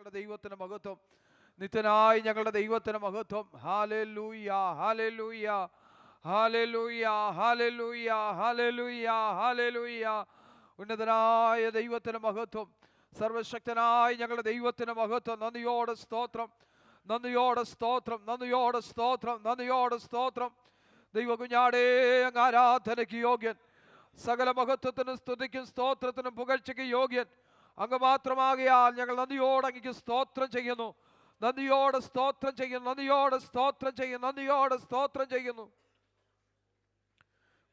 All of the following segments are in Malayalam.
ദൈവത്തിന് മഹത്വം, നിത്യനായ ഞങ്ങളുടെ ദൈവത്തിന് മഹത്വം. ഹല്ലേലൂയ, ഹല്ലേലൂയ, ഹല്ലേലൂയ, ഹല്ലേലൂയ, ഹല്ലേലൂയ, ഹല്ലേലൂയ. ഉന്നതനായ ദൈവത്തിന് മഹത്വം, സർവശക്തനായ ഞങ്ങളുടെ ദൈവത്തിന് മഹത്വം. നന്ദിയോടെ സ്തോത്രം, നന്ദിയോടെ സ്തോത്രം, നന്ദിയോടെ സ്തോത്രം, നന്ദിയോടെ സ്തോത്രം. ദൈവ കുഞ്ഞാടേ, അങ്ങ് ആരാധനയ്ക്ക് യോഗ്യൻ, സകല മഹത്വത്തിനും സ്തുതിക്കും സ്തോത്രത്തിനും പുകഴ്ചയ്ക്ക് യോഗ്യൻ അങ്ങ് മാത്രമാകിയാൽ ഞങ്ങൾ നന്ദിയോടെ അങ്ങേക്ക് സ്തോത്രം ചെയ്യുന്നു, നന്ദിയോടെ സ്തോത്രം ചെയ്യുന്നു, നന്ദിയോടെ സ്തോത്രം ചെയ്യുന്നു, നന്ദിയോടെ സ്തോത്രം ചെയ്യുന്നു.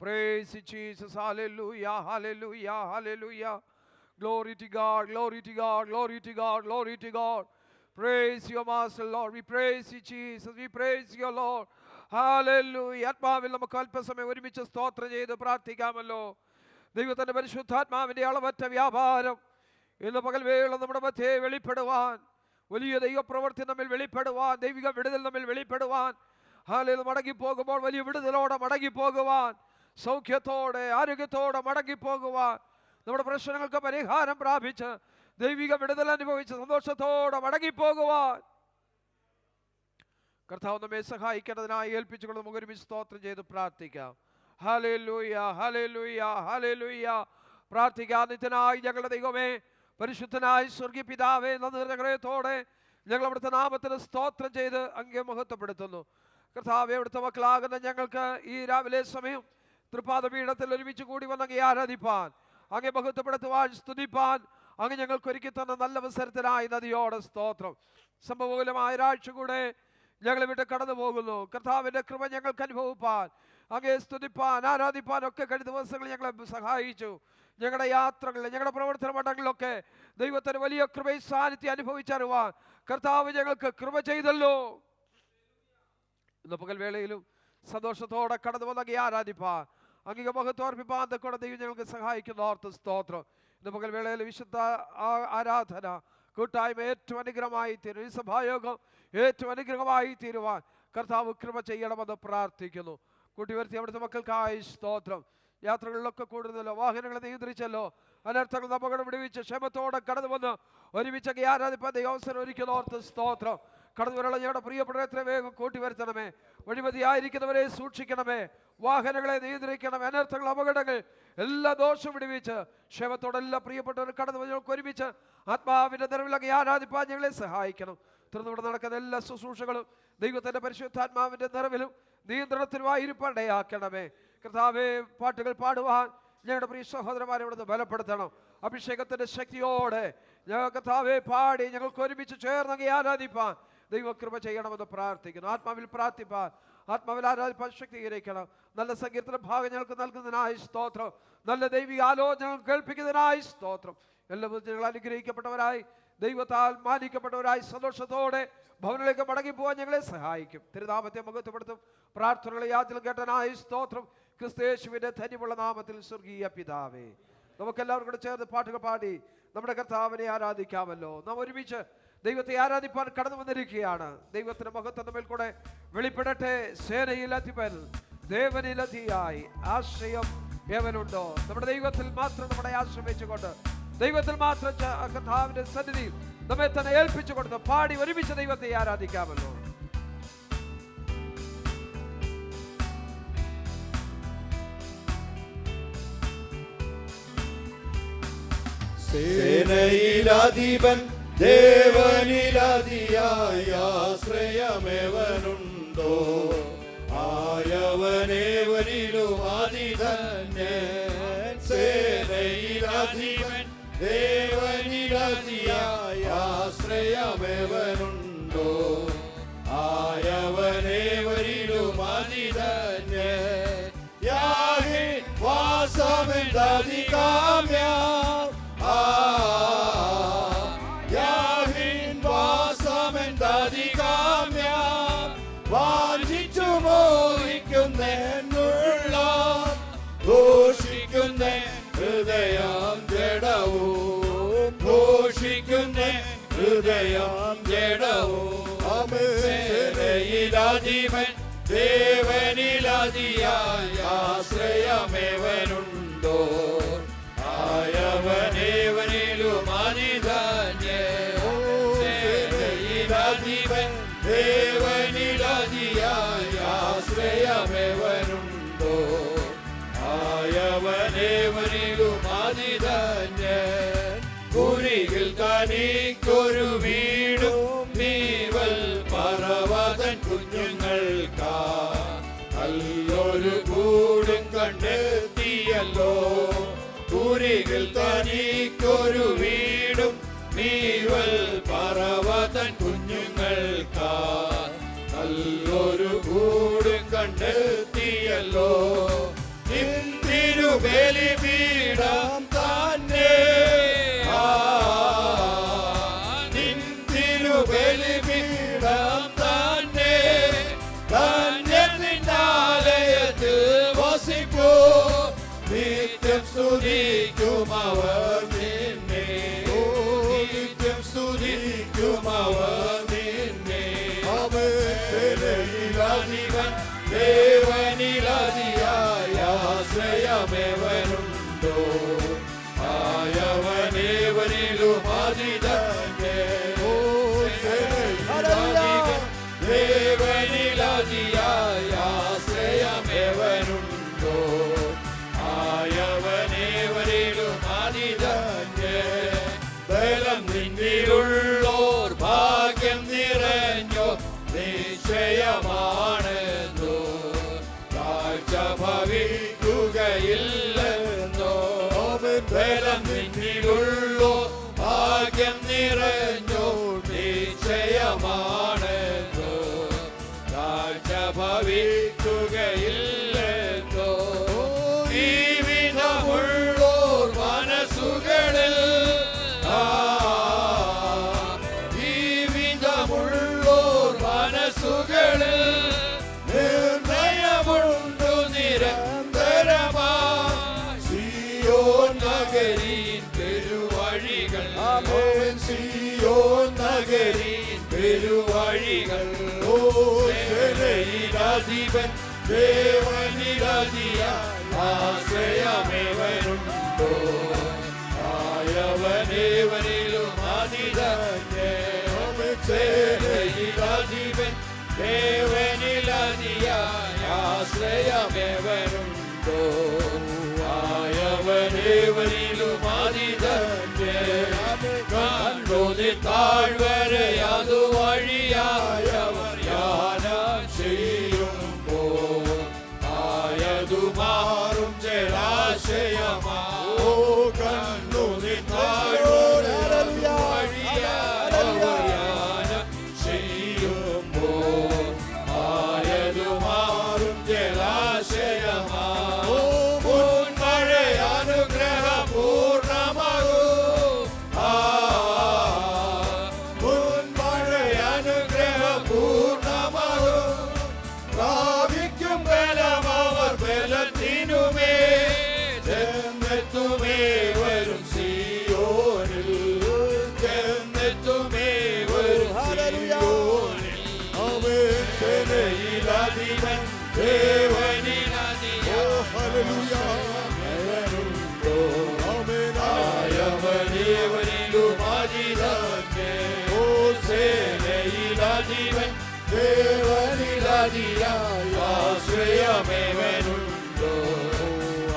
Praise you, Jesus. Hallelujah, hallelujah, hallelujah. Glory to God, glory to God, glory to God, glory to God. Praise your Master, Lord. We praise you, Jesus. We praise you, Lord. Hallelujah. ആത്മാവിൽ നമുക്ക് അല്പസമയം ഒരുമിച്ച് സ്തോത്രം ചെയ്ത് പ്രാർത്ഥിക്കാമല്ലോ. ദൈവത്തിന്റെ പരിശുദ്ധാത്മാവിന്റെ അളവറ്റ വ്യാപാരം ഇന്ന് പകൽവേള നമ്മുടെ മധ്യേ വെളിപ്പെടുവാൻ, വലിയ ദൈവപ്രവൃത്തി നമ്മിൽ വെളിപ്പെടുവാൻ, ദൈവിക വിടുതൽ നമ്മിൽ വെളിപ്പെടുവാൻ, ഹല്ലേലൂയ, മടങ്ങിപ്പോകുമ്പോൾ വലിയ വിടുതലോടെ മടങ്ങിപ്പോകുവാൻ, സൗഖ്യത്തോടെ ആരോഗ്യത്തോടെ മടങ്ങിപ്പോകുവാൻ, നമ്മുടെ പ്രശ്നങ്ങൾക്ക് പരിഹാരം പ്രാപിച്ച് ദൈവിക വിടുതൽ അനുഭവിച്ച് സന്തോഷത്തോടെ മടങ്ങിപ്പോകുവാൻ കർത്താവ് നമ്മെ സഹായിക്കേണ്ടതിനായി ഏൽപ്പിച്ചുകൊണ്ട് നമുക്ക് ഒരുമിച്ച് സ്തോത്രം ചെയ്ത് പ്രാർത്ഥിക്കാം. ഹല്ലേലൂയ, ഹല്ലേലൂയ, ഹല്ലേലൂയ. പ്രാർത്ഥിക്കാം. നിത്യനായ ഞങ്ങളുടെ ദൈവമേ, പരിശുദ്ധനായ സ്വർഗീയ പിതാവേ, നന്ദി നിറഞ്ഞ ഹൃദയത്തോടെ ഞങ്ങൾ അവിടുത്തെ നാമത്തിന് സ്തോത്രം ചെയ്ത് അങ്ങേ മഹത്വപ്പെടുത്തുന്നു. കർത്താവേ, അവിടുത്തെ മക്കളാകുന്ന ഞങ്ങൾക്ക് ഈ രാവിലെ സമയം തൃപ്പാദപീഠത്തിൽ ഒരുമിച്ച് കൂടി വന്ന് അങ്ങേ ആരാധിപ്പാൻ, അങ്ങേ മഹത്വപ്പെടുത്തുവാൻ, സ്തുതിപ്പാൻ അങ്ങ് ഞങ്ങൾക്ക് ഒരുക്കി തന്ന നല്ല അവസരത്തിനായി നദിയോടെ സ്തോത്രം. സംഭവകുലമായ ഒരാഴ്ച കൂടെ ഞങ്ങളെ വിട്ട് കടന്നു പോകുന്നു. കർത്താവിൻ്റെ കൃപ ഞങ്ങൾക്ക് അനുഭവിപ്പാൻ, അങ്ങേ സ്തുതിപ്പാൻ, ആരാധിപ്പാൻ ഒക്കെ കഴിഞ്ഞ ദിവസങ്ങൾ ഞങ്ങളെ സഹായിച്ചു. ഞങ്ങളുടെ യാത്രകളിൽ, ഞങ്ങളുടെ പ്രവർത്തന മണ്ഡലങ്ങളിലൊക്കെ ദൈവത്തിന് വലിയ കൃപയും സാന്നിധ്യം അനുഭവിച്ചറിവാൻ കർത്താവ് ഞങ്ങൾക്ക് കൃപ ചെയ്തല്ലോ. ഇന്ന് പകൽ വേളയിലും സന്തോഷത്തോടെ കടന്നു വന്ന് അങ്ങേ ആരാധിപ്പാൻ, അങ്ങേ മഹത്വർപ്പിപ്പാൻ കൂടെ ദൈവം ഞങ്ങൾക്ക് സഹായിക്കുന്ന ഓർത്ത് സ്തോത്രം. ഇന്ന് പകൽ വേളയിൽ വിശുദ്ധ ആരാധന കൂട്ടായ്മ ഏറ്റവും അനുഗ്രഹമായി തീരും, ഈ സഭായോഗം ഏറ്റവും അനുഗ്രഹമായി തീരുവാൻ കർത്താവ് കൃപ ചെയ്യണമെന്ന് പ്രാർത്ഥിക്കുന്നു. കൂട്ടിവരുത്തി അവിടുത്തെ മക്കൾക്കായി സ്തോത്രം. യാത്രകളിലൊക്കെ കൂടുതലല്ലോ, വാഹനങ്ങളെ നിയന്ത്രിച്ചല്ലോ, അനർത്ഥങ്ങൾ അപകടം വിടുവിച്ച് ക്ഷേമത്തോടെ കടന്നു വന്ന് ഒരുമിച്ച് ആരാധിപ്പാൻ ദൈവാവസരം ഒരുക്കുന്ന ഓർത്ത് സ്തോത്രം. കടന്നു വരാനുള്ള ഞങ്ങളുടെ പ്രിയപ്പെട്ട എത്ര വേഗം കൂട്ടി വരുത്തണമേ. വഴിമതിയായിരിക്കുന്നവരെ സൂക്ഷിക്കണമേ, വാഹനങ്ങളെ നിയന്ത്രിക്കണമേ, അനർത്ഥങ്ങൾ അപകടങ്ങൾ എല്ലാ ദോഷം വിടുവിച്ച് ക്ഷേമത്തോടെ എല്ലാ പ്രിയപ്പെട്ടവർ കടന്നു വന്നവർക്ക് ഒരുമിച്ച് ആത്മാവിൻ്റെ നിറവിലൊക്കെ ആരാധിപ്പാൻ ഞങ്ങളെ സഹായിക്കണം. തുടർന്നിവിടെ നടക്കുന്ന എല്ലാ ശുശ്രൂഷകളും ദൈവത്തിൻ്റെ പരിശുദ്ധാത്മാവിൻ്റെ നിറവിലും നിയന്ത്രണത്തിലുമായിരിക്കാൻ ഇടയാക്കണമേ. കർത്താവേ, പാട്ടുകൾ പാടുവാൻ ഞങ്ങളുടെ പ്രിയ സഹോദരന്മാരെ ഇവിടുന്ന് ബലപ്പെടുത്തണം. അഭിഷേകത്തിൻ്റെ ശക്തിയോടെ ഞങ്ങൾ കർത്താവെ പാടി ഞങ്ങൾക്ക് ഒരുമിച്ച് ചേർന്നങ്ങി ആരാധിപ്പാൻ ദൈവകൃപ ചെയ്യണമെന്ന് പ്രാർത്ഥിക്കുന്നു. ആത്മാവിൽ പ്രാർത്ഥിപ്പാൻ, ആത്മാവിൽ ആരാധിപ്പാൻ ശക്തീകരിക്കണം. നല്ല സങ്കീർത്തന ഭാഗം ഞങ്ങൾക്ക് നൽകുന്നതിനായി സ്തോത്രം. നല്ല ദൈവിക ആലോചനകൾ കേൾപ്പിക്കുന്നതിനായി സ്തോത്രം. എല്ലാവരും ഞങ്ങൾ അനുഗ്രഹിക്കപ്പെട്ടവരായി, ദൈവത്താൽ മാനിക്കപ്പെട്ടവരായി സന്തോഷത്തോടെ ഭവനിലേക്ക് മടങ്ങിപ്പോവാൻ ഞങ്ങളെ സഹായിക്കും. തിരുനാമത്തെ മഹത്വപ്പെടുത്തും. പ്രാർത്ഥനകളെ യാചന കേട്ടനായി സ്തോത്രം. ക്രിസ്തുയേശുവിന്റെ ധന്യമുള്ള നാമത്തിൽ സ്വർഗീയ പിതാവേ. നമുക്കെല്ലാവരും കൂടെ ചേർന്ന് പാട്ടുകൾ പാടി നമ്മുടെ കർത്താവിനെ ആരാധിക്കാമല്ലോ. നാം ഒരുമിച്ച് ദൈവത്തെ ആരാധിപ്പാൻ കടന്നു വന്നിരിക്കുകയാണ്. ദൈവത്തിന്റെ മഹത്വം നമ്മിൽ കൂടെ വെളിപ്പെടട്ടെ. സേനയിൽ അധിപൻ, ദേവനിൽ അധിയായി ആശ്രയം ഏവനുണ്ടോ? നമ്മുടെ ദൈവത്തിൽ മാത്രം നമ്മുടെ ആശ്രയം വെച്ചുകൊണ്ട്, ദൈവത്തിൽ മാത്രം കർത്താവിന്റെ സന്നിധിയിൽ നമ്മെ തന്നെ ഏൽപ്പിച്ചു കൊടുത്ത് പാടി ഒരുമിച്ച് ദൈവത്തെ ആരാധിക്കാമല്ലോ. സേനയിലധിപൻ, ദേവനിലധിയായ ആശ്രയമേവനുണ്ടോ? ആയവനേവനിലും അതിധന്യൻ. സേനയിലധിപൻ, ദേവനിലധിയായ ആശ്രയമേവനുണ്ടോ? ആയവനേവനിലും അതിധന്യൻ. യാഹേ വാസമെന്തധികാമ്യ, യാഹിൻ വാസമെന്തധികാമ്യ. വാഞ്ചിച്ചു മോഹിക്കുന്നേന്നുള്ള ഘോഷിക്കുന്ന ഹൃദയം ജഡവും, ഘോഷിക്കുന്ന ഹൃദയം ജഡവും. സേനയിലധിപൻ, ദേവനിലധിയായ ആശ്രയമേവനുണ്ടോ? ആയവനേവനിലും അതിധന്യൻ. വഴിയല്ലോ നിന്തിരുബലിപീഠം തന്നെ നിന്തിരുബലിപീഠം തന്നെ ധന്യത്തിനാലയത്തിൽ വസിക്കൂ നിത്യം സ്തുതിക്കും അവർ നിന്നെ നിത്യം സ്തുതിക്കും അവർ നിന്നെ അവനിലധികൻ ദേവനിലധിയായ ആശ്രയമേവനുണ്ടോ ആയവനേവനിലും അതിതന്നെ ദേവനിലധിയായ ആശ്രയമേവനുണ്ടോ ആയവനേവനിലും അതിതന്നെ ബലം നിന്നിലുള്ളോർ ഭാഗ്യം നിറഞ്ഞോ നിശ്ചയമാണെന്നോ കാഴ്ച ഭവിക്കുകയില്ലെന്നോ ബലം നിന്നിലുള്ളോ ഭാഗ്യം നിറഞ്ഞോ നിശ്ചയമാണെന്നോ കാഴ്ച ഭവിക്കുകയില്ലെന്നോ ഈ വിധമുള്ളോർ മനസ്സുകളിൽ നിർണയമുണ്ടു നിരന്തരമായി സിയോൻ നഗരിൻ പെരുവഴികൾ സിയോൻ നഗരിൻ പെരുവഴികൾ ഓ ശരയിലധിപൻ ദേവനിലധിയ ആശ്രയമേവനുണ്ടോ ആയവനേവനിലും അതിതന്നെ ശരയിലധിപൻ ദേവനിലധിയായ ആശ്രയമേവനുണ്ടോ ആയവനേവനിലും അതിതന്നെ കണ്ടോതി താഴ്വരയതു വഴിയായവർ യാനം ചെയ്യുമ്പോ ആയതു മാറും ജലാശയമാ ഓ കണ്ടോതി താഴ്വരയതു വഴിയായവർ യാനം ചെയ്യുമ്പോ ആയതു മാറും ജലാശയമാ മുൻമഴ അനുഗ്രഹപൂർണമാകൂ മുൻമഴ അനുഗ്രഹപൂർണമാകൂ പ്രാപിക്കും ബലം അവർ ബലത്തിനുമേ ചെന്നെത്തുമേ വരും സിയോനിൽ ചെന്നെത്തുമേ വരും സിയോനിൽ അവൻ ശരയിലധിപൻ ദേവനിലധിയോ ഹല്ലേലൂയ ആയവനേവനിലും അതിതന്നെ ഓ ശരയിലധിപൻ ദേവനിലധിയായ ആശ്രയമേവനുണ്ടോ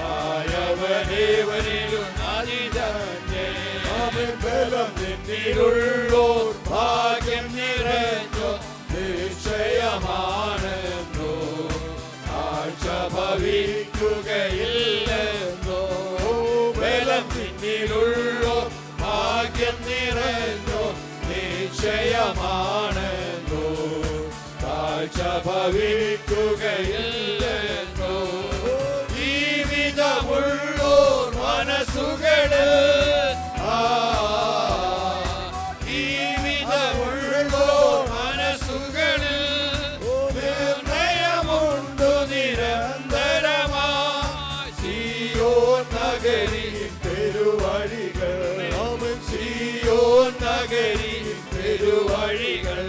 ആയവനേവനിലും അതിതന്നെ അവൻ ബലം നിന്നിലുള്ളോർ ഭാഗ്യം നിറഞ്ഞോ നിശ്ചയമാണെന്നോ കാഴ്ച ഭവിക്കുകയില്ലെന്നോ ബലം നിന്നിലുള്ളോ ഭാഗ്യം നിറഞ്ഞോ നിശ്ചയമാണെന്നോ കാഴ്ച ഭവിക്കുകയില്ലെന്നോ ജീവിതമുള്ളോർ മനസ്സുകളിൽ ജീവിതമുള്ളോർ മനസ്സുകളിൽ നിർണയമുണ്ടു നിരന്തരമായി സിയോൻ നഗരിൻ പെരുവഴികൾ അവൻ സിയോൻ നഗരിൻ പെരുവഴികൾ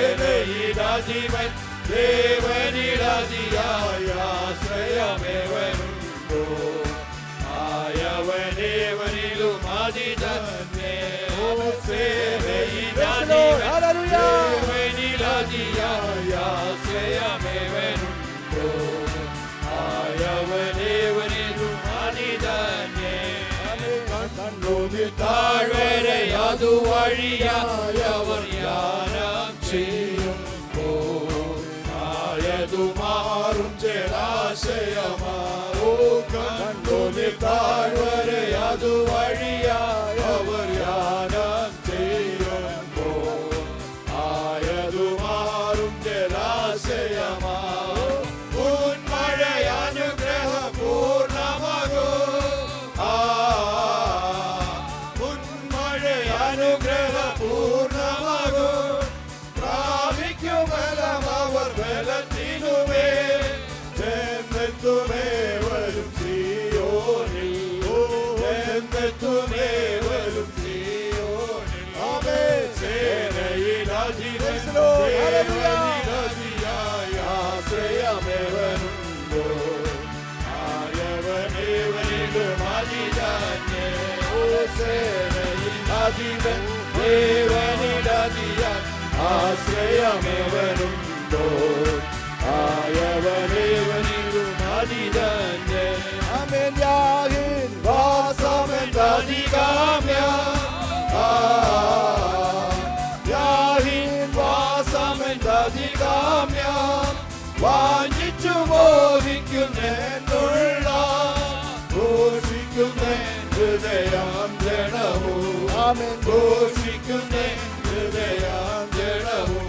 ശരയിലധിപൻ ദേവനിലധിയായ ആശ്രയമേവനുണ്ടോ ആയവനേവനിലും അതിതന്നെ ദേവനിലധിയായ ആശ്രയമേവനുണ്ടോ ആയവനേവനിലും അതിതന്നെ കണ്ടോതി താഴ്വരയതു വഴിയായവർ യാനം ചെയ്യുമ്പോ ആയതു മാറും ജലാശയമാവോ കണ്ടോതി താഴ്വരയതു വഴിയായവർ യാനം ചെയ്യുമ്പോ ആയതു മാറും ജലാശയമാവോ ദേവനിലധിപൻ ദേവനിലധിപൻ ആശ്രയമേവനുണ്ടോ ആയവനേവനിലും അതിതന്നെ ആമേൻ യാഹിൻ വാസമെന്തധികാമ്യ യാഹിൻ വാസമെന്തധികാമ്യ വാഞ്ചിച്ചു മോഹിക്കുന്നുള്ള ഘോഷിക്കുന്ന ഹൃദയം ജനവും ആമേൻ ഘോഷിക്കുന്ന ഹൃദയം ജനവും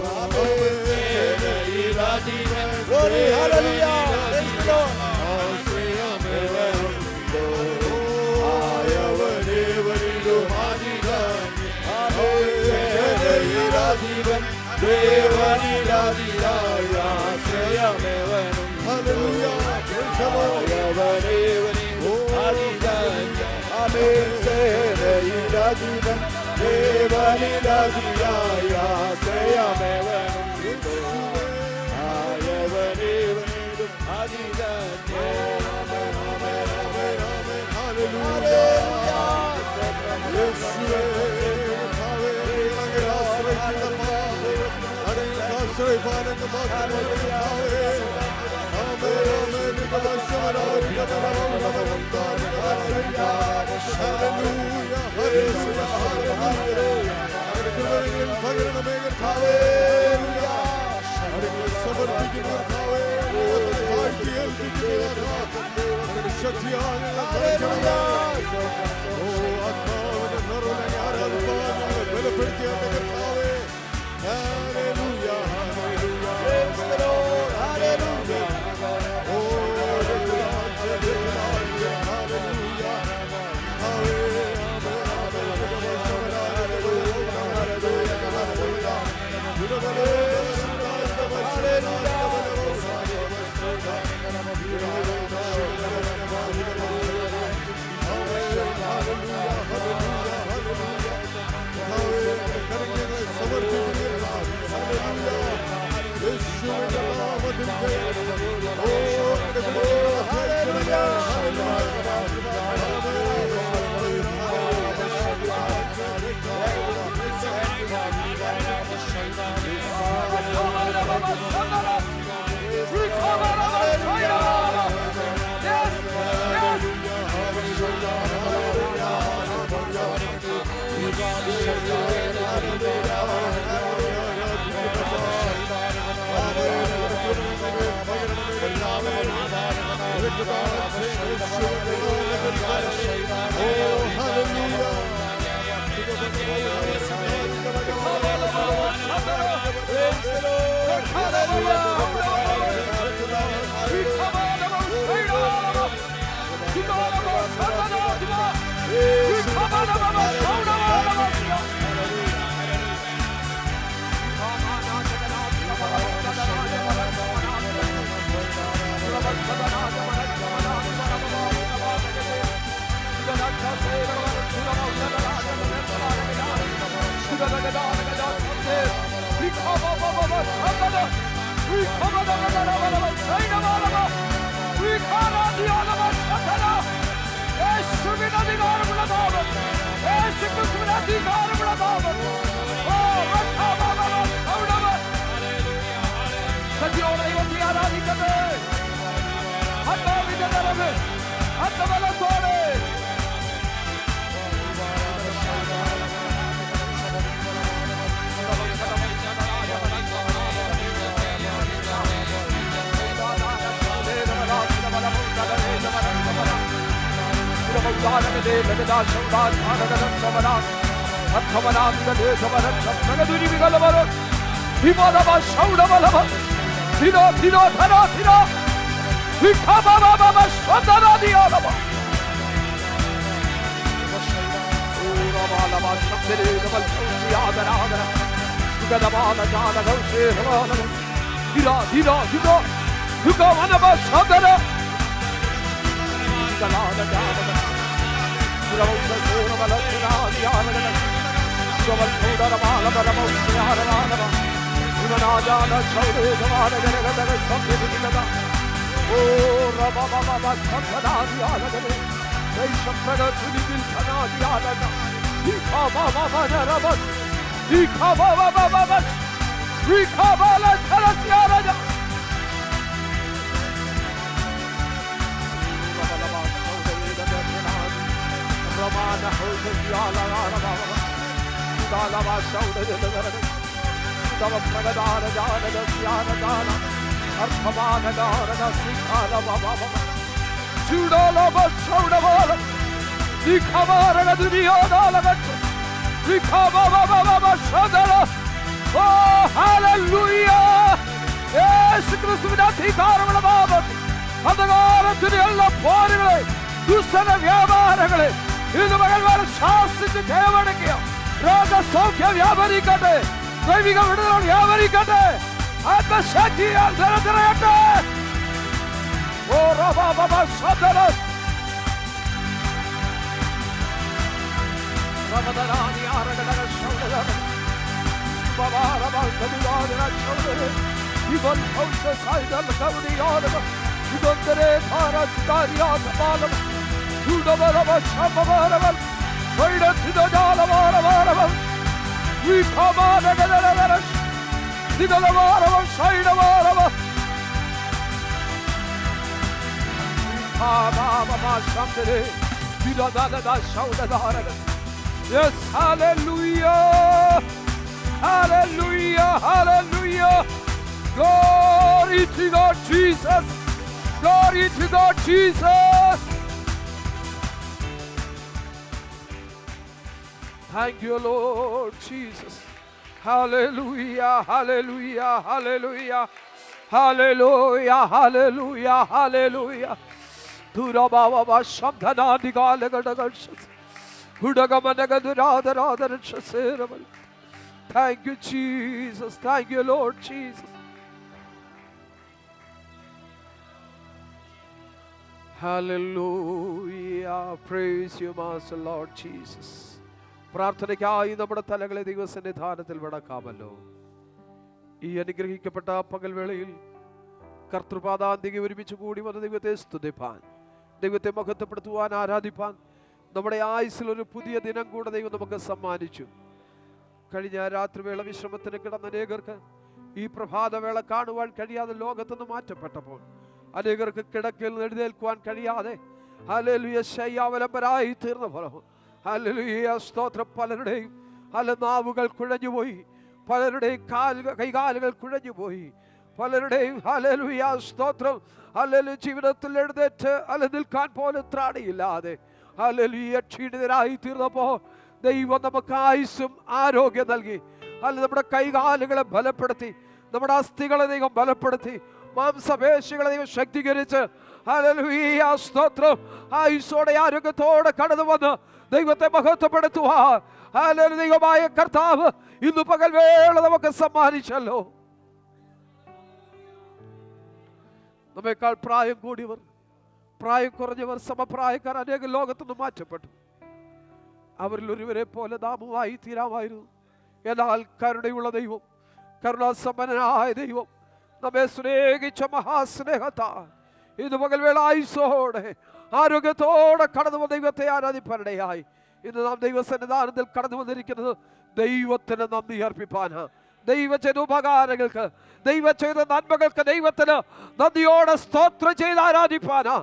അധികാരത്തിന്റെ എല്ലാ പോരുകളെ ദുഷ്ടന വ്യാപാരങ്ങളെ ഇത് മകന്മാരെ ശാസിച്ച് ജയമടക്കിയ രോഗസൗഖ്യം വ്യാപരിക്കട്ടെ, ദൈവിക വിടുതൽ വ്യാപരിക്കട്ടെ, ആത്മശക്തിയാൽ നിറഞ്ഞിറയട്ടെ. ഓ റബബബ ശതന റബദനാനി ആരഗദന ശൗദന ബബാറബ കദിവാദന ശൗദന ഇവൻ ഹൗസ സൈദൽ കവദിയാദന ഇവന്തരെ ധാരസ്കാരിയാദ ബാലം ഉഡബറബ ശബബറബ വൈഡത്തിദജാലബറബറബ വിഖമാനഗദനവര ദിദലബറബ ശൈഡബറബ വിഖമാബബ ശബ്ദരെ ദിദദദ ശൗദദാരഗ. Yes, hallelujah, hallelujah, hallelujah. Glory to God Jesus, glory to God Jesus. Thank you Lord Jesus. Hallelujah, hallelujah, hallelujah, hallelujah, hallelujah, hallelujah. Durababa shabdana digalagadagas. Thank you, Jesus. Thank you, Lord Jesus. Hallelujah. Praise you, Master Lord Jesus. പ്രാർത്ഥനയ്ക്കായി നമ്മുടെ തലകളെ ദൈവസന്നിധാനത്തിൽ വടക്കാമല്ലോ. ഈ അനുഗ്രഹിക്കപ്പെട്ട പകൽവേളയിൽ കർത്തൃപാദാന്തികെ ഒരുമിച്ച് കൂടി വന്ന ദൈവത്തെ സ്തുതിപ്പാൻ, ദൈവത്തെ മഹത്വപ്പെടുത്തുവാൻ, ആരാധിപ്പാൻ നമ്മുടെ ആയുസ്സിൽ ഒരു പുതിയ ദിനം കൂടെ ദൈവം നമുക്ക് സമ്മാനിച്ചു. കഴിഞ്ഞ രാത്രിവേള വിശ്രമത്തിന് കിടന്ന അനേകർക്ക് ഈ പ്രഭാതവേള കാണുവാൻ കഴിയാതെ ലോകത്തുനിന്ന് മാറ്റപ്പെട്ടപ്പോൾ അനേകർക്ക് കിടക്കയിൽ നിന്ന് എഴുന്നേൽക്കുവാൻ കഴിയാതെ ഹല്ലേലൂയ ശയ്യാവലംബരായി തീർന്ന ഫലം ഹല്ലേലൂയ സ്തോത്രം. പലരുടെയും നാവുകൾ കുഴഞ്ഞുപോയി, പലരുടെയും കൈകാലുകൾ കുഴഞ്ഞുപോയി, പലരുടെയും ഹല്ലേലൂയ സ്തോത്രം ഹല്ലേലൂയ ജീവിതത്തിൽ എഴുന്നേറ്റ് നിൽക്കാൻ പോലും ത്രാണിയില്ലാതെ ഹല്ലേലൂയ ക്ഷീണിതരായി തീർന്നപ്പോൾ ദൈവം നമുക്ക് ആയുസ്സും ആരോഗ്യം നൽകി. നമ്മുടെ കൈകാലുകളെ ബലപ്പെടുത്തി, നമ്മുടെ അസ്ഥികളെ ദൈവം ബലപ്പെടുത്തി, മാംസപേശികളെ ദൈവം ശക്തീകരിച്ച് ഹല്ലേലൂയ സ്തോത്രം ആയുസ്സോടെ ആരോഗ്യത്തോടെ കടന്നു വന്ന് ദൈവത്തെ മഹത്വപ്പെടുത്തുവാൻ ഹല്ലേലൂയ ദൈവമായ കർത്താവ് ഇന്ന് പകൽവേള നമുക്ക് സമ്മാനിച്ചല്ലോ. നമ്മേക്കാൾ പ്രായം കൂടിയവർ, പ്രായം കുറഞ്ഞവർ, സമപ്രായക്കാർ അനേകം ലോകത്തുനിന്ന് മാറ്റപ്പെട്ടു. അവരിൽ ഒരുവരെ പോലെ നാമുമായി തീരാമായിരുന്നു. എന്നാൽ കരുണയുള്ള ദൈവം, കരുണാസമ്പന്നനായ ദൈവം നമ്മെ സ്നേഹിച്ച മഹാസ്നേഹത്താൽ ഇന്ന് പകൽവേള ആയുസ്സോടെ ആരോഗ്യത്തോടെ കടന്നു വന്ന ദൈവത്തെ ആരാധിപ്പാനിടയായി. ഇന്ന് നാം ദൈവസന്നിധാനത്തിൽ കടന്നു വന്നിരിക്കുന്നത് ദൈവത്തിന് നന്ദി അർപ്പിപ്പാനാ. ദൈവം ചെയ്ത ഉപകാരങ്ങൾക്ക്, ദൈവം ചെയ്ത നന്മകൾക്ക് ദൈവത്തിന് നന്ദിയോടെ സ്തോത്രം ചെയ്ത് ആരാധിപ്പാനാ.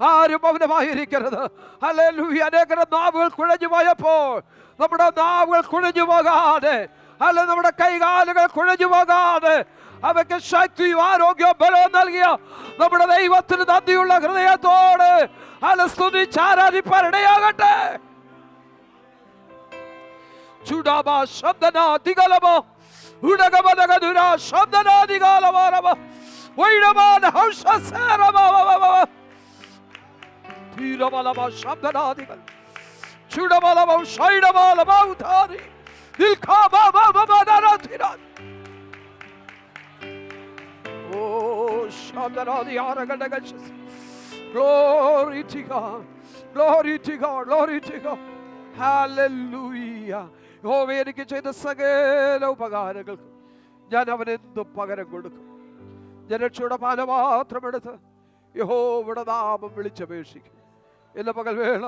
ആരും മൗനമായിരിക്കരുത്. ഹല്ലേലൂയ. അനേകരുടെ നാവുകൾ കുഴഞ്ഞു പോയപ്പോൾ നമ്മുടെ നാവുകൾ കുഴഞ്ഞു പോകാതെ, നമ്മുടെ കൈകാലുകൾ കുഴഞ്ഞു പോകാതെ അവയ്ക്ക് ശക്തിയും ആരോഗ്യവും ബലവും നൽകിയ നമ്മുടെ ദൈവത്തിന് നന്ദിയുള്ള ഹൃദയത്തോട് സ്തുതിച്ച് ആരാധിപ്പാൻ ഇടയാകട്ടെ. ചുടാബാ ശബ്ദനാദികളമോ ഉടകമനകദുര ശബ്ദനാദികാലമാരമ വൈഡമാന ഹൗശസേരമവവവ തീരമലമ ശബ്ദനാദികൾ ചുടമലമ ശൈഡമലമ ഉധാരി ദിൽഖാബബബബനരതിരാ ഓ ശബ്ദനാദി ആരഗഡഗശസ്. Glory to God, glory to God, glory to God. Hallelujah. യഹോവ എനിക്ക് ചെയ്ത സകല ഉപകാരങ്ങൾക്ക് ഞാൻ അവനെന്തു പകരം കൊടുക്കും. ഞാൻ രക്ഷയുടെ പാനപാത്രമെടുത്ത് യഹോവയുടെ നാമം വിളിച്ചപേക്ഷിക്കും. ഇന്ന് പകൽവേള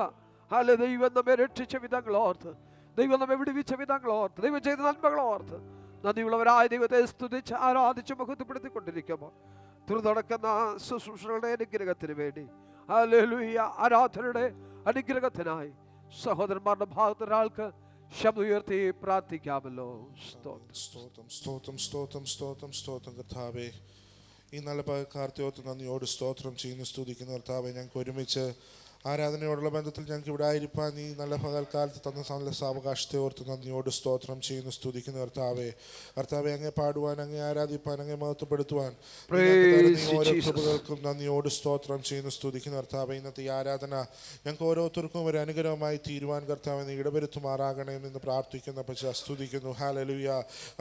ദൈവം നമ്മെ രക്ഷിച്ച വിധങ്ങൾ ഓർത്ത് ദൈവം നമ്മെ വിടുവിച്ച വിധങ്ങളോർത്ത്, ദൈവം ചെയ്ത നന്മകളോർത്ത് നന്ദിയുള്ളവരായ ദൈവത്തെ സ്തുതിച്ച് ആരാധിച്ച് മഹത്വപ്പെടുത്തിക്കൊണ്ടിരിക്കുമ്പോൾ തുടർന്ന് ശുശ്രൂഷകളുടെ അനുഗ്രഹത്തിന് വേണ്ടി, ഹല്ലേലൂയ, ആരാധനയുടെ അനുഗ്രഹത്തിനായി സഹോദരന്മാരുടെ ഭാഗത്ത് ഒരാൾക്ക് ശബ്ദം ഉയർത്തി പ്രാർത്ഥിക്കാമല്ലോ. സ്തോത്രം കർത്താവേ, ഈ നല്ല പകൽക്കാലത്തെ നന്ദിയോട് സ്തോത്രം ചെയ്യുന്നു, സ്തുതിക്കുന്നു കർത്താവേ. ഞങ്ങൾക്ക് ഒരുമിച്ച് ആരാധനയോടുള്ള ബന്ധത്തിൽ ഞങ്ങൾക്ക് ഇവിടെ ആയിരിക്കാൻ ഈ നല്ല പകൽക്കാലത്ത് തന്ന നല്ല സാവകാശത്തെ ഓർത്ത് നന്ദിയോട് സ്തോത്രം ചെയ്യുന്നു, സ്തുതിക്കുന്നു കർത്താവേ. കർത്താവെ, അങ്ങേ പാടുവാൻ, അങ്ങേ ആരാധിപ്പാൻ, അങ്ങേ മഹത്വപ്പെടുത്തുവാൻ ഓരോ കൃപകൾക്കും നന്ദിയോട് സ്തോത്രം ചെയ്യുന്നു, സ്തുതിക്കുന്നു കർത്താവെ. ഇന്നത്തെ ഈ ആരാധന ഞങ്ങൾക്ക് ഓരോരുത്തർക്കും ഒരു അനുഗ്രഹമായി തീരുവാൻ കർത്താവെ നീ ഇടവരുത്തുമാറാകണമെന്ന് പ്രാർത്ഥിക്കുന്ന പക്ഷേ സ്തുതിക്കുന്നു. ഹല്ലേലൂയ.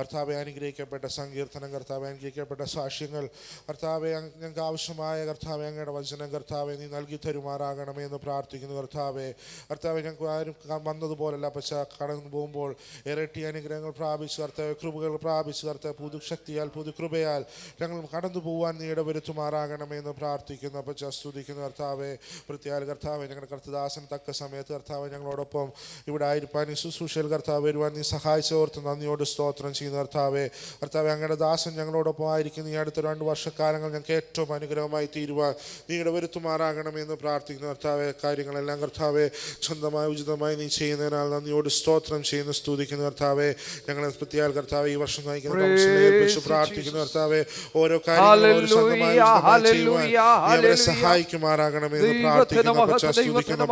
കർത്താവെ, അനുഗ്രഹിക്കപ്പെട്ട സങ്കീർത്തനം, കർത്താവെ അനുഗ്രഹിക്കപ്പെട്ട സാക്ഷ്യങ്ങൾ കർത്താവെ, ഞങ്ങൾക്ക് ആവശ്യമായ കർത്താവെ അങ്ങയുടെ വചനം കർത്താവെ നീ നൽകി തരുമാറാകണമേ എന്ന് പ്രാർത്ഥിക്കുന്നു കർത്താവെ. കർത്താവെ, ഞങ്ങൾക്ക് ആരും വന്നതുപോലല്ല പക്ഷേ കടന്നു പോകുമ്പോൾ ഇരട്ടി അനുഗ്രഹങ്ങൾ പ്രാപിച്ച് കർത്താവെ, കൃപകൾ പ്രാപിച്ച് കർത്താവ് പുതുശക്തിയാൽ പുതുകൃപയാൽ ഞങ്ങൾ കടന്നു പോകാൻ നീ ഇടവരുത്തുമാറാകണമെന്ന് പ്രാർത്ഥിക്കുന്നു പക്ഷേ സ്തുതിക്കുന്നു കർത്താവെ. പ്രത്യേക കർത്താവെ, ഞങ്ങളുടെ കർത്തദാസൻ തക്ക സമയത്ത് കർത്താവെ ഞങ്ങളോടൊപ്പം ഇവിടെ ആയിരിക്കാൻ ഈ ശുശ്രൂഷയിൽ കർത്താവ് വരുവാൻ നീ സഹായിച്ചോർത്ത് നന്ദിയോട് സ്തോത്രം ചെയ്യുന്ന കർത്താവെ. കർത്താവെ, അങ്ങയുടെ ദാസൻ ഞങ്ങളോടൊപ്പം ആയിരിക്കുന്ന ഈ അടുത്ത 2 വർഷക്കാലങ്ങൾ ഞങ്ങൾക്ക് ഏറ്റവും അനുഗ്രഹമായി തീരുവാൻ നീ ഇടവരുത്തുമാറാകണമെന്ന് പ്രാർത്ഥിക്കുന്നു കർത്താവെ. കാര്യങ്ങളെല്ലാം കർത്താവെ സ്വന്തമായി ഉചിതമായി നീ ചെയ്യുന്നതിനാൽ നന്ദിയോട് സ്തോത്രം ചെയ്യുന്നു, സ്തുതിക്കുന്നു കർത്താവെ. ഞങ്ങളെ പ്രത്യേക കർത്താവെ ഈ വർഷം നയിക്കുന്ന പ്രാർത്ഥിക്കുന്നു കർത്താവെ. ഓരോ കാര്യങ്ങളും സഹായിക്കുമാറാകണമെന്ന് പ്രാർത്ഥിക്കുന്നു സ്തുതിക്കുന്ന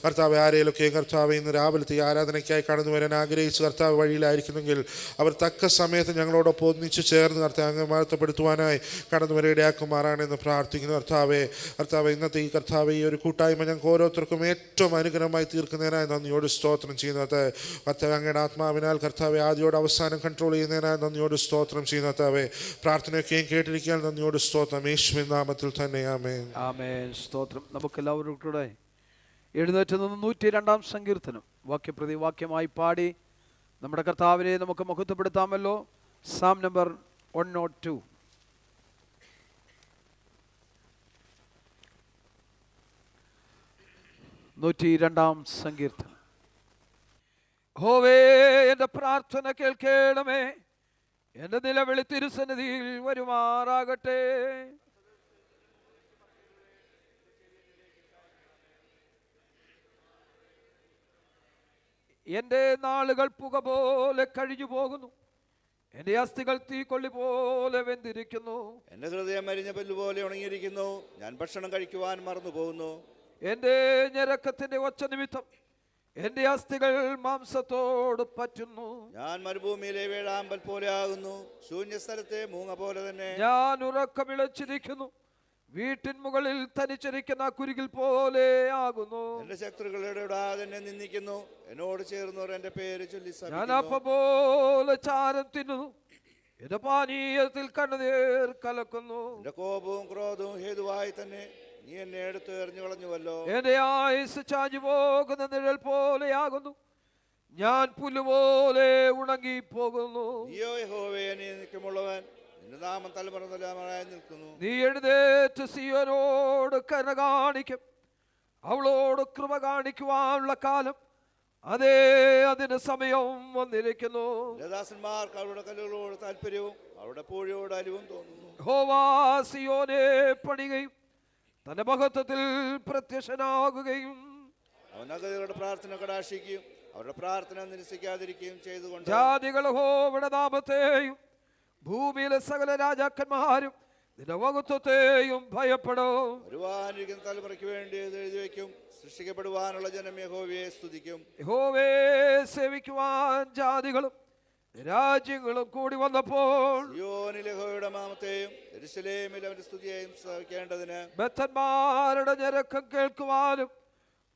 കർത്താവെ. ആരെയൊക്കെ കർത്താവെ ഇന്ന് രാവിലത്തെ ആരാധനയ്ക്കായി കടന്നു വരാൻ ആഗ്രഹിച്ച് കർത്താവ് വഴിയിലായിരിക്കുന്നെങ്കിൽ അവർ തക്ക സമയത്ത് ഞങ്ങളോടൊപ്പം ഒന്നിച്ചു ചേർന്ന് കർത്താവ് അങ്ങ് മഹത്വപ്പെടുത്തുവാനായി കടന്നു വരെ ഇടയാക്കുമാറാണെന്ന് പ്രാർത്ഥിക്കുന്നു കർത്താവെ. കർത്താവെ, ഇന്നത്തെ ഈ കർത്താവ് ഈ ഒരു കൂട്ടായ്മ ഞങ്ങൾക്ക് ഓരോരുത്തർക്കും ഏറ്റവും അനുഗ്രഹമായി തീർക്കുന്നതിനായി നന്ദിയോട് സ്തോത്രം ചെയ്യുന്നത് കർത്താവ്. അങ്ങയുടെ ആത്മാവിനാൽ കർത്താവെ ആദ്യോട് അവസാനം കൺട്രോൾ ചെയ്യുന്നതിനായി നന്ദിയോട് സ്തോത്രം ചെയ്യുന്ന കർത്താവെ. പ്രാർത്ഥനയൊക്കെയും കേട്ടിരിക്കാൻ നന്ദിയോട് സ്തോത്രം, യേശുവിൻ നാമത്തിൽ തന്നെ ആമേൻ. ആമേൻ. സ്തോത്രം. നമുക്കെല്ലാവരും കൂടെ എഴുന്നേറ്റ് നിന്ന് 102-ാം സങ്കീർത്തനം വാക്യപ്രതി വാക്യമായി പാടി നമ്മുടെ കർത്താവിനെ നമുക്ക് മഹത്വപ്പെടുത്താമല്ലോ. Psalm number 102. 102-ാം സങ്കീർത്തനം. യഹോവേ, എൻ്റെ പ്രാർത്ഥന കേൾക്കണമേ, എൻ്റെ നിലവിളി തിരുസന്നിധിയിൽ വരുമാറാകട്ടെ. എൻ്റെ നാളുകൾ പുക പോലെ കഴിഞ്ഞു പോകുന്നു, എൻ്റെ അസ്ഥികൾ തീക്കൊള്ളി പോലെ വെന്തിരിക്കുന്നു. എന്റെ ഹൃദയം മരിഞ്ഞ പുല്ലുപോലെ ഉണങ്ങിയിരിക്കുന്നു, ഞാൻ ഭക്ഷണം കഴിക്കുവാൻ മറന്നു പോകുന്നു. എൻ്റെ ഞരക്കത്തിന്റെ ഒച്ച നിമിത്തം എൻ്റെ അസ്ഥികൾ മാംസത്തോട് പറ്റുന്നു. ഞാൻ മരുഭൂമിയിലെ വേഴാമ്പൽ പോലെ ആകുന്നു, ശൂന്യസ്ഥലത്തെ മൂങ്ങ പോലെ തന്നെ. ഞാൻ ഉറക്കമിളച്ചിരിക്കുന്നു, വീട്ടിൻ മുകളിൽ തനിച്ചിരിക്കുന്ന കുരുകിൽ പോലെ ആകുന്നു. എന്റെ ശത്രുക്കളുടെ തന്നെ നിന്ദിക്കുന്നു, എന്നോട് ചേർന്നവർ എന്റെ പേര് ചൊല്ലി. ഞാൻ അപ്പം പോലെ ചാരം തിന്നുന്നു, എന്റെ പാനീയത്തിൽ കണ്ണുനീർ കലക്കുന്നു. എന്റെ കോപവും ക്രോധവും ഹേതുവായി തന്നെ നീ എന്നെ എടുത്ത് എറിഞ്ഞു കളഞ്ഞുവല്ലോ. എന്റെ ആയുസ് ചാഞ്ഞു പോകുന്ന നിഴൽ പോലെയാകുന്നു, ഞാൻ പുല്ലുപോലെ ഉണങ്ങി പോകുന്നു. നീയോ യഹോവേ നീതിക്കുമുള്ളവൻ, നിന്റെ നാമം തലമുറ തലമുറയായി നിൽക്കുന്നു. നീ എഴുന്നേറ്റ് സിയോനോട് കരുണ കാണിക്കും, അവളോട് കൃപ കാണിക്കുവാനുള്ള കാലം അതേ, അതിന് സമയം വന്നിരിക്കുന്നു. ദാസന്മാർക്ക് അവരുടെ കല്ലുകളോട് താല്പര്യവും അവരുടെ പൂഴിയോട് അലിവും തോന്നുന്നു. യഹോവ സിയോനെ പണികയും തന്റെ മഹത്വത്തിൽ പ്രത്യക്ഷനാകുകയും അവൻ അഗതികളുടെ പ്രാർത്ഥന കടാക്ഷിക്കുകയും അവരുടെ പ്രാർത്ഥന നിരസിക്കാതിരിക്കുകയും ചെയ്തുകൊണ്ട് ജാതികൾ യഹോവയുടെ നാമത്തെയും ഭൂമിയിലെ സകല രാജാക്കന്മാരും നിന്റെ മഹത്വത്തെയും ഭയപ്പെടും. വരുവാനിരിക്കുന്ന തലമുറയ്ക്ക് വേണ്ടി എഴുതി വയ്ക്കും, സൃഷ്ടിക്കപ്പെടുവാനുള്ള ജനം യഹോവയെ സ്തുതിക്കും. യഹോവയെ സേവിക്കുവാൻ ജാതികളും രാജ്യങ്ങളും കൂടി വന്നപ്പോൾ സിയോനിൽ യഹോവയുടെ നാമത്തെയും യെരൂശലേമിൽ അവന്റെ സ്തുതിയെയും ശ്രവിക്കേണ്ടതിന് ബദ്ധന്മാരുടെ ഞരക്കം കേൾക്കുവാനും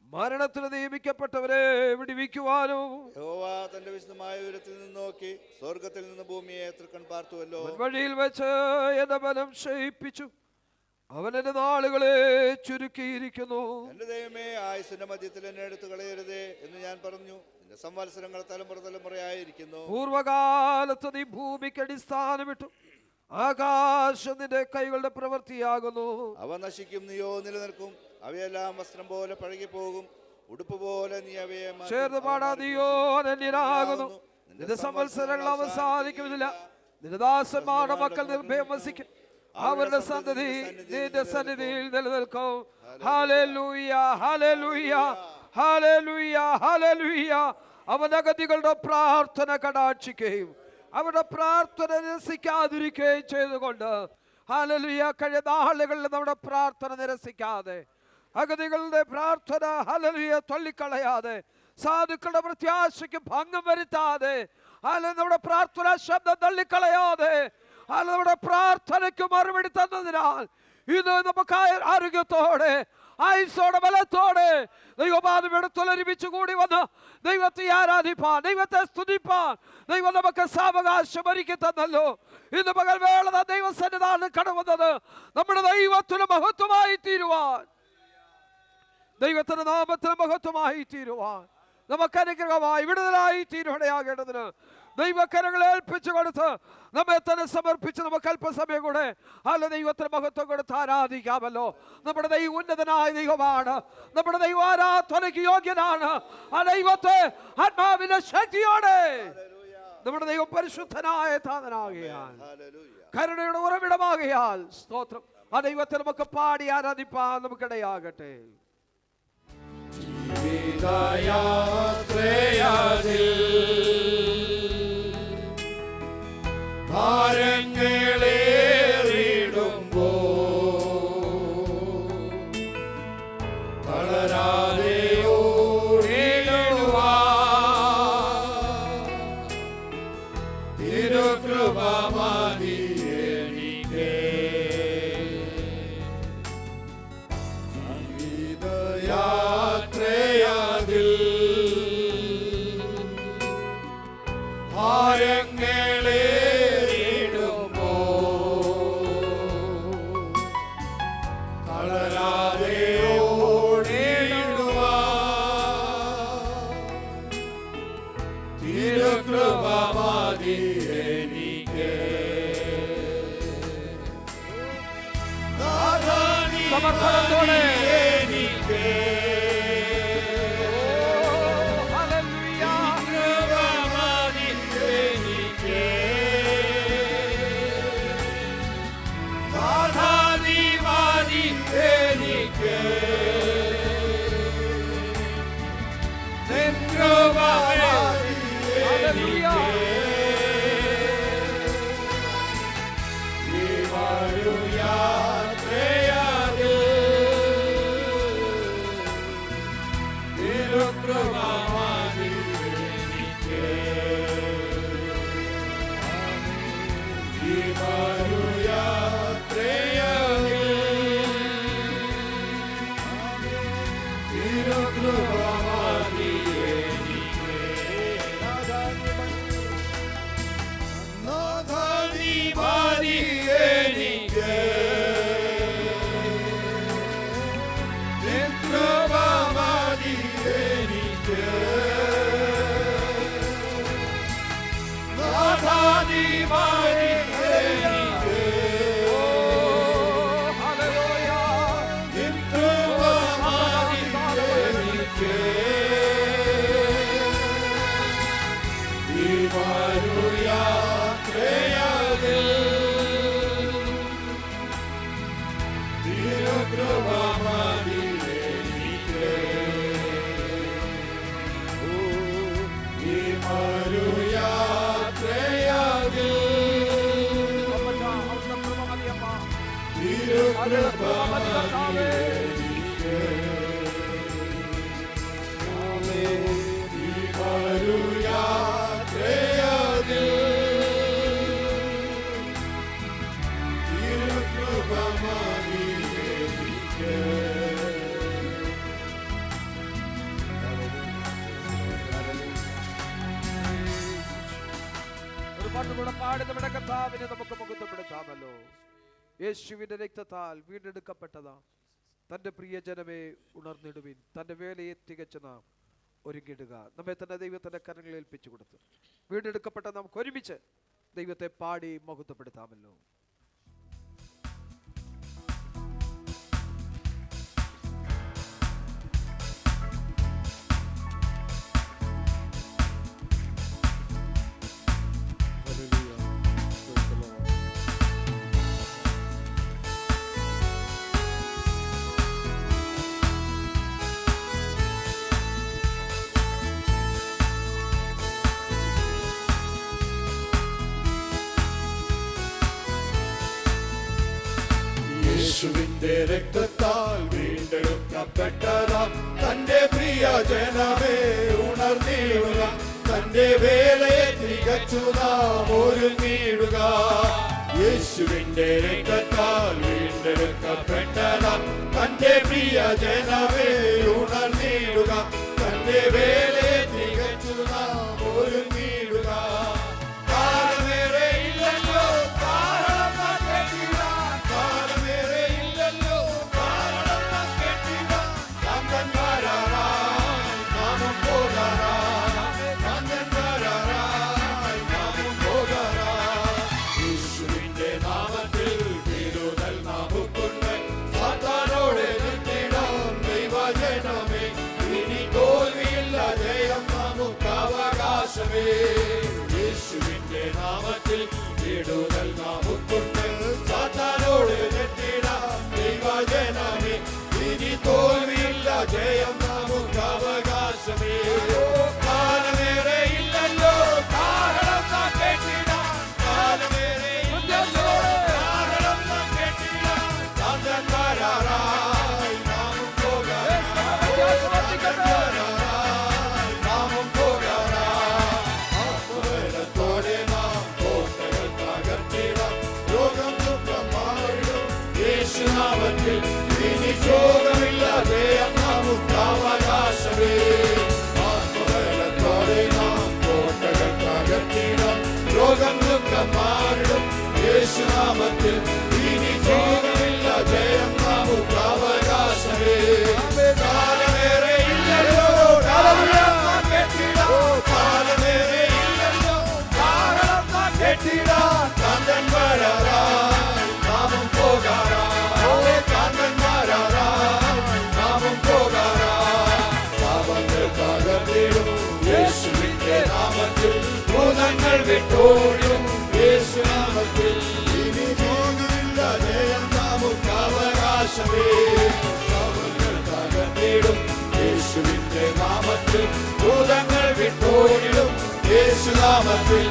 മരണത്തിൽ നിയമിക്കപ്പെട്ടവരെ വിടുവിക്കുവാനും യഹോവ തന്റെ വിശുദ്ധമായ ഉയരത്തിൽ നിന്ന് നോക്കി സ്വർഗത്തിൽ നിന്ന് ഭൂമിയെ തൃക്കൺ പാർത്തുവല്ലോ. വഴിയിൽ വെച്ച് എന്റെ ബലം ക്ഷയിപ്പിച്ചു, അവൻ എന്റെ നാളുകളെ ചുരുക്കിയിരിക്കുന്നു. എന്റെ ദൈവമേ, ആയുസിന്റെ മധ്യത്തിൽ എന്നെ എടുത്തു കളയരുതേ എന്ന് ഞാൻ പറഞ്ഞു. നിന്റെ സംവത്സരങ്ങൾ തലമുറ തലമുറയായിരിക്കുന്നു. പൂർവകാലത്ത് നീ ഭൂമിക്ക് അടിസ്ഥാനമിട്ടു, ആകാശം നിന്റെ കൈകളുടെ പ്രവൃത്തിയാകുന്നു. അവ നശിക്കും, നീയോ നിലനിൽക്കും. അവയെല്ലാം വസ്ത്രം പോലെ പഴകിപ്പോകും, ഉടുപ്പ് പോലെ നീ അവയെ മാറ്റി ചേർന്ന് പാടാതെയോ അനന്യരാകുന്നു. നിന്റെ സംവത്സരങ്ങൾ അവസാനിക്കുന്നില്ല. നിന്റെ ദാസന്മാരുടെ മക്കൾ നിർഭയം വസിക്കും. അവരുടെ സന്തതി നിന്റെ സന്നിധിയിൽ നിലനിൽക്കും. ഹല്ലേലൂയ, ഹല്ലേലൂയ, ഹല്ലേലൂയ, ഹല്ലേലൂയ. അവൻ അഗതികളുടെ പ്രാർത്ഥന കടാക്ഷിക്കുകയും അവരുടെ പ്രാർത്ഥന നിരസിക്കാതിരിക്കുകയും ചെയ്തുകൊണ്ട്, ഹല്ലേലൂയ, കഴിഞ്ഞ നാളുകളിൽ നമ്മുടെ പ്രാർത്ഥന നിരസിക്കാതെ, അഗതികളുടെ പ്രാർത്ഥന ഹല്ലേലൂയ തള്ളിക്കളയാതെ, സാധുക്കളുടെ പ്രത്യാശയ്ക്ക് ഭംഗം വരുത്താതെ, ഹല്ലേലൂയ നമ്മുടെ പ്രാർത്ഥന ശബ്ദം തള്ളിക്കളയാതെ, ഹല്ലേലൂയ നമ്മുടെ പ്രാർത്ഥനയ്ക്ക് മറുപടി തന്നതിനാൽ ഇന്ന് നമുക്ക് ആരോഗ്യത്തോടെ ആയുസ്സോടെ ബലത്തോടെ ദൈവപാദപീഠത്തിൽ ഒരുമിച്ച് കൂടി വന്ന് ദൈവത്തെ ആരാധിപ്പാൻ, ദൈവത്തെ സ്തുതിപ്പാൻ ദൈവം നമുക്ക് സാവകാശം ഒരുക്കി തന്നല്ലോ. ഇന്ന് പകൽ വേള ദൈവസന്നിധാനം കടവന്നത് നമ്മുടെ ദൈവത്തിന് മഹത്വമായി തീരുവാൻ, ദൈവത്തിന്റെ നാമത്തിന് മഹത്വമായി തീരുവാൻ, നമുക്ക് അനുഗ്രഹമായി വിടുതലായി തീരുവടയാകേണ്ടതിന് ദൈവക്കരങ്ങളെ ഏൽപ്പിച്ചു കൊടുത്ത് നമ്മെ തന്നെ സമർപ്പിച്ച് നമുക്ക് അല്പസമയം കൂടെ അല്ല ദൈവത്തിന് മഹത്വം കൊടുത്ത് ആരാധിക്കാമല്ലോ. നമ്മുടെ ദൈവം ഉന്നതനായ ദൈവമാണ്. നമ്മുടെ ദൈവം ആരാധനയ്ക്ക് യോഗ്യനാണ്. ആ ദൈവത്തെ ആത്മാവിന്റെ ശക്തിയോടെ നമ്മുടെ ദൈവം പരിശുദ്ധനായ താതനാകയാൽ, കരുണയുടെ ഉറവിടമാകയാൽ സ്തോത്രം. ആ ദൈവത്തെ നമുക്ക് പാടി ആരാധിപ്പാൻ നമുക്കിടയാകട്ടെ. ഭാരങ്ങളേറിടുമ്പോ തളരാതെ ഓടിടുവാൻ തിരുകൃപ മതി എനിക്ക്. ജീവിതയാത്രയതിൽ ഭാരങ്ങളേറിടുമ്പോ തളരാതെ ഓടിടുവാൻ തിരുകൃപ മതി എനിക്ക്. സമർപ്പണത്തോടെ എനിക്ക് നമ്മുടെ കർത്താവിനെ നമുക്ക് മഹത്വപ്പെടുത്താമല്ലോ. യേശുവിന്റെ രക്തത്താൽ വീണ്ടെടുക്കപ്പെട്ടതാ തന്റെ പ്രിയജനമേ ഉണർന്നിടുവിൻ. തന്റെ വേലയെ തികച്ചു നാം ഒരുങ്ങിടുക. നമ്മെ തന്നെ ദൈവത്തിന്റെ കരങ്ങളിൽ ഏൽപ്പിച്ചു കൊടുത്ത് വീണ്ടെടുക്കപ്പെട്ട നമുക്ക് ഒരുമിച്ച് ദൈവത്തെ പാടി മഹത്വപ്പെടുത്താമല്ലോ. യേശുവിന്റെ രക്തത്താൽ വീണ്ടെടുക്കപ്പെട്ടതാം തന്റെ പ്രിയ ജനമേ ഉണർന്നിടുക, തന്റെ വേലയെ തികച്ചു നാം ഒരുങ്ങിടുക. യേശുവിന്റെ രക്തത്താൽ വീണ്ടെടുക്കപ്പെട്ടതാം തന്റെ പ്രിയ ജനമേ ഉണർന്നിടുക, തന്റെ വേലയെ തികച്ചു നാം ഒരുങ്ങിടുക. കാലമേറെ ഇല്ലല്ലോ കാരണം നാം കേട്ടിടാൻ, കാലമേറെ ഇല്ലല്ലോ കാരണം നാം കേട്ടിടാൻ. കാന്തൻ വരാറായി നാമും പോകാറായി, കാന്തൻ വരാറായി നാമും പോകാറായി. യേശുവിന്റെ നാമത്തിൽ വിടുതൽ നമുക്കുണ്ട്, സാത്താനോട് എതിർത്തിടാം ദൈവജനമേ. ഇനി തോൽവിയില്ല, ജയം നമുക്ക് അവകാശമേ. യേശുവിന്റെ നാമത്തിൽ വിടുതൽ നമുക്കുണ്ട്, സാത്താനോട് എതിർത്തിടാം ദൈവജനമേ. ഇനി തോൽവിയില്ല, ജയം നമുക്ക് അവകാശമേ. കാലമേറെ ഇല്ലല്ലോ കാരണം നാം കേട്ടിടാം, കാലമേറെ ഇല്ലല്ലോ കാരണം നാം കേട്ടിടാം. കാന്തൻ വരാറായി നാമും പോകാറായി, കാന്തൻ വരാറായി നാമും പോകാറായി. ആത്മബലത്തോടെ നാം കോട്ടകൾ തകർത്തിടാം, രോഗം ദുഃഖം മാറിടും യേശുനാമത്തിൽ. ഇനി ശോകമില്ല, ജയം നമുക്ക് അവകാശമേ. ആത്മബലത്തോടെ നാം കോട്ടകൾ തകർത്തിടാം, രോഗം ദുഃഖം മാറിടും യേശുനാമത്തിൽ. ഇനി ശോകമില്ല, ജയം നമുക്ക് അവകാശമേ. കാലമേറെ ഇല്ലല്ലോ കാരണം നാം കേട്ടിടാം, കാലമേറെ ഇല്ലല്ലോ കാരണം നാം കേട്ടിടാം. കാന്തൻ വരാറായി നാമും പോകാറായി, കാന്തൻ വരാറായി നാമും പോകാറായി. പാപങ്ങൾ തകർന്നിടും യേശുവിന്റെ നാമത്തിൽ, ഭൂതങ്ങൾ വിട്ടോടും യേശുനാമത്തിൽ. ഇനി ശോകമില്ല, ജയം നമുക്ക് അവകാശമേ. പാപങ്ങൾ തകർന്നിടും യേശുവിന്റെ നാമത്തിൽ, ഭൂതങ്ങൾ വിട്ടോടിടും യേശുനാമത്തിൽ.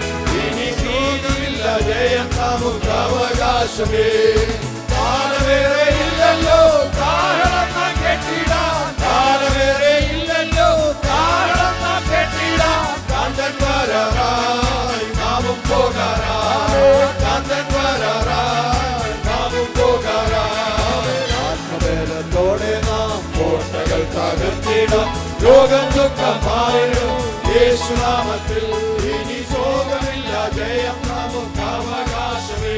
ഇനി ശോകമില്ല, ജയം നമുക്ക് അവകാശമേ. കാലമേറെ ഇല്ലല്ലോ കാരണം നാം കേട്ടിടാം, കാലമേറെ ഇല്ലല്ലോ കാരണം നാം കേട്ടിടാം. കാന്തൻ വരാറായി നാമും പോകാറായി, കാന്തൻ വരാറായി നാമും പോകാറായി. ആത്മബലത്തോടെ നാം കോട്ടകൾ തകർത്തിടാം, രോഗം ദുഃഖം മാറിടും യേശുനാമത്തിൽ. ഇനി ശോകമില്ല, ജയം നമുക്ക് അവകാശമേ.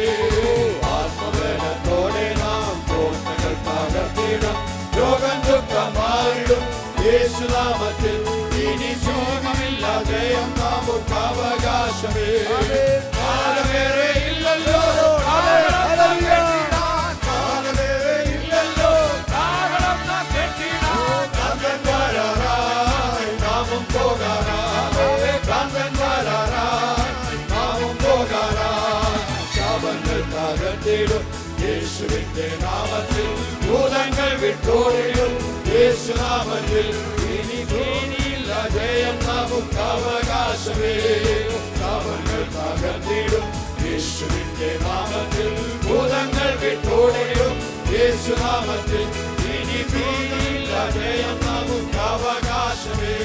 ആത്മബലത്തോടെ നാം കോട്ടകൾ തകർത്തിടാം, രോഗം ദുഃഖം മാറിടും യേശുനാമത്തിൽ. ഇനി ശോകമില്ല, ജയം നമുക്ക് അവകാശമേ. കാലമേറെ ഇല്ലല്ലോ കാരണം നാം കേട്ടിടാൻ, കാലമേറെ ഇല്ലല്ലോ കാരണം നാം കേട്ടിടാൻ. കാന്തൻ വരാറായി നാമും പോകാറായി, കാന്തൻ വരാറായി നാമും പോകാറായി. ശാപങ്ങൾ തകർത്തിടും യേശുവിന്റെ നാമത്തിൽ, ഭൂതങ്ങൾ വിട്ടോടിടും യേശുനാമത്തിൽ. ഇനി ഭൂമിയില്ല, ജയം നമുക്ക് അവകാശമേ. ശാപങ്ങൾ തകർത്തിടും യേശുവിന്റെ നാമത്തിൽ, ഭൂതങ്ങൾ വിട്ടോടിടും യേശുനാമത്തിൽ. ഇനി ഭൂമിയില്ല, ജയം നമുക്ക് അവകാശമേ.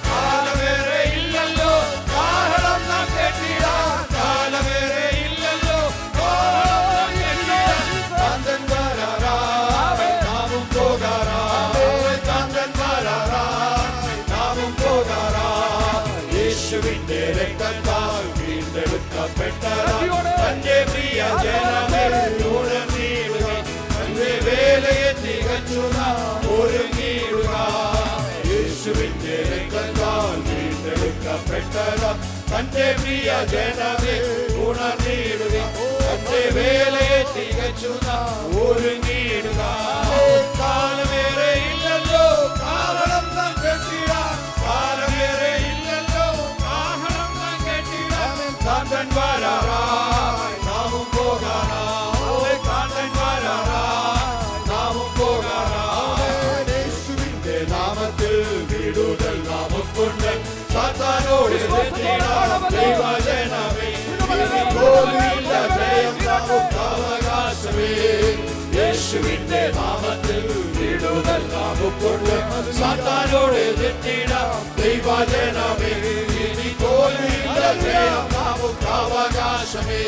കാലമേറെ ഇല്ലല്ലോ കാരണം നാം കേട്ടിടാം, കാലമേറെ ഇല്ലല്ലോ കാരണം നാം കേട്ടിടാം. കാന്തൻ വരാറായി നാമും പോകാറായി, കാന്തൻ വരാറായി നാമും പോകാറായി. യേശുവിന്റെ രക്തത്താൽ വീണ്ടെടുക്കപ്പെട്ടതാം തന്റെ പ്രിയ ജനമേ ഉണർന്നിടുക, തന്റെ വേലയെ തികച്ചു നാം ഒരുങ്ങിടുക. യേശുവിന്റെ രക്തത്താൽ വീണ്ടെടുക്കപ്പെട്ടതാം തന്റെ പ്രിയ ജനമേ ഉണർന്നിടുക, തന്റെ വേലയെ തികച്ചു നാം ഒരുങ്ങിടുക. കാലമേറെ ഇല്ലല്ലോ കാരണം നാം കേട്ടിടാം, കാലമേറെ ഇല്ലല്ലോ കാരണം നാം കേട്ടിടാം. കാന്തൻ വരാറായി നാമും പോകാറായി, കാന്തൻ വരാറായി നാമും പോകാറായി. യേശുവിന്റെ നാമത്തിൽ വിടുതൽ നമുക്കുണ്ട്, സാത്താനോട് എതിർത്തിടാം ദൈവജനമേ. ഇനി തോൽവിയില്ല, ജയം നമുക്ക് അവകാശമേ. യേശുവിന്റെ നാമത്തിൽ വിടുതൽ നമുക്കുണ്ട്. സാത്താനോട് തെറ്റിടാം ദൈവജനമേ, ഇനി തോൽവിയില്ല, ജയം നമുക്ക് അവകാശമേ.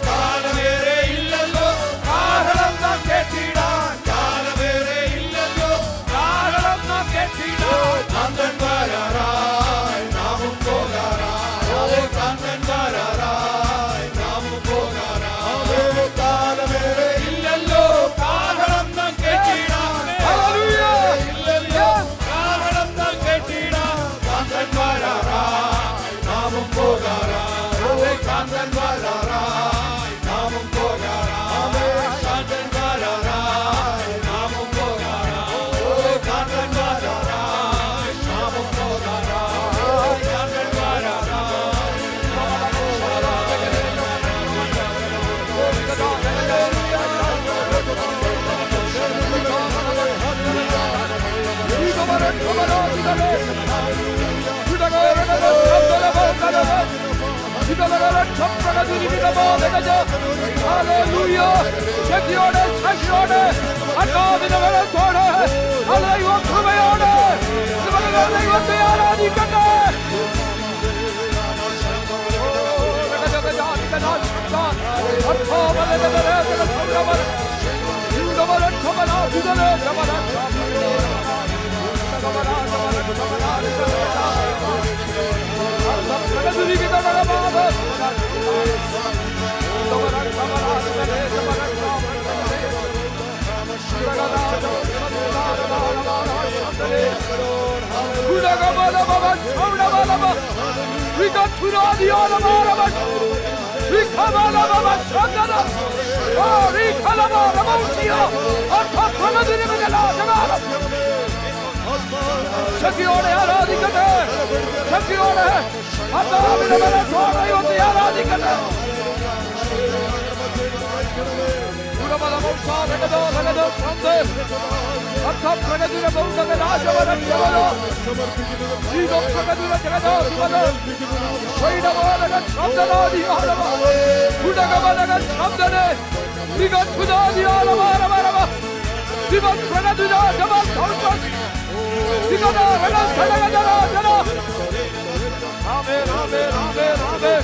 കാലമേറെ ഇല്ലല്ലോ കാരണം നാം കേട്ടിടാൻ, കാലമേറെ ഇല്ലല്ലോ കാരണം നാം കേട്ടിടാൻ. കാന്തൻ വരാറായി നാമും പോകാറായി, കാന്തൻ വരാറായി നാമും പോകാറായി. കാലമേറെ ഇല്ലല്ലോ കാരണം നാം കേട്ടിടാൻ, ഇല്ലല്ലോ കാരണം നാം കേട്ടിടാൻ. കാന്തൻ വരാറായി നാമും പോകാറായി, കാന്തൻ വരാറായി നാമും പോകാറായി. കാന്തൻ വരാറായി നാമും പോകാറായി, കാന്തൻ വരാറായി നാമും പോകാറായി. കാന്തൻ വരാറായി ശക്തിയോടെ ശക്തിയോടെ അനാദിന ബലത്തോടെ കൃപയോടെ ദൈവത്തെ ആരാധിക്കട്ടെ. We got to know the other man. We come on over Shandana. Oh, we come on over Sio. On top of the river. Shakione Aradikate. Shakione. Adamina Tora, you the Aradikate. Urabala Mosa, Regado, Sunday. On top of the river, the Raja, and Yavana. We go to the Jagado. Wait a moment, Shandana, the Araba. Udagabana, Shandana. We got to the Araba. We got to the Araba. We got to Amen, amen, amen, amen.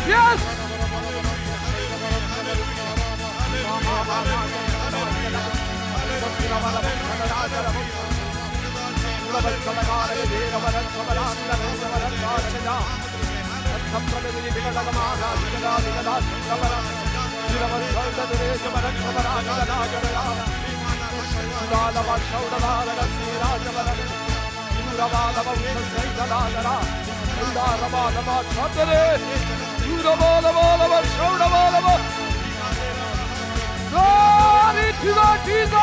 Yes! Glory to God, Jesus!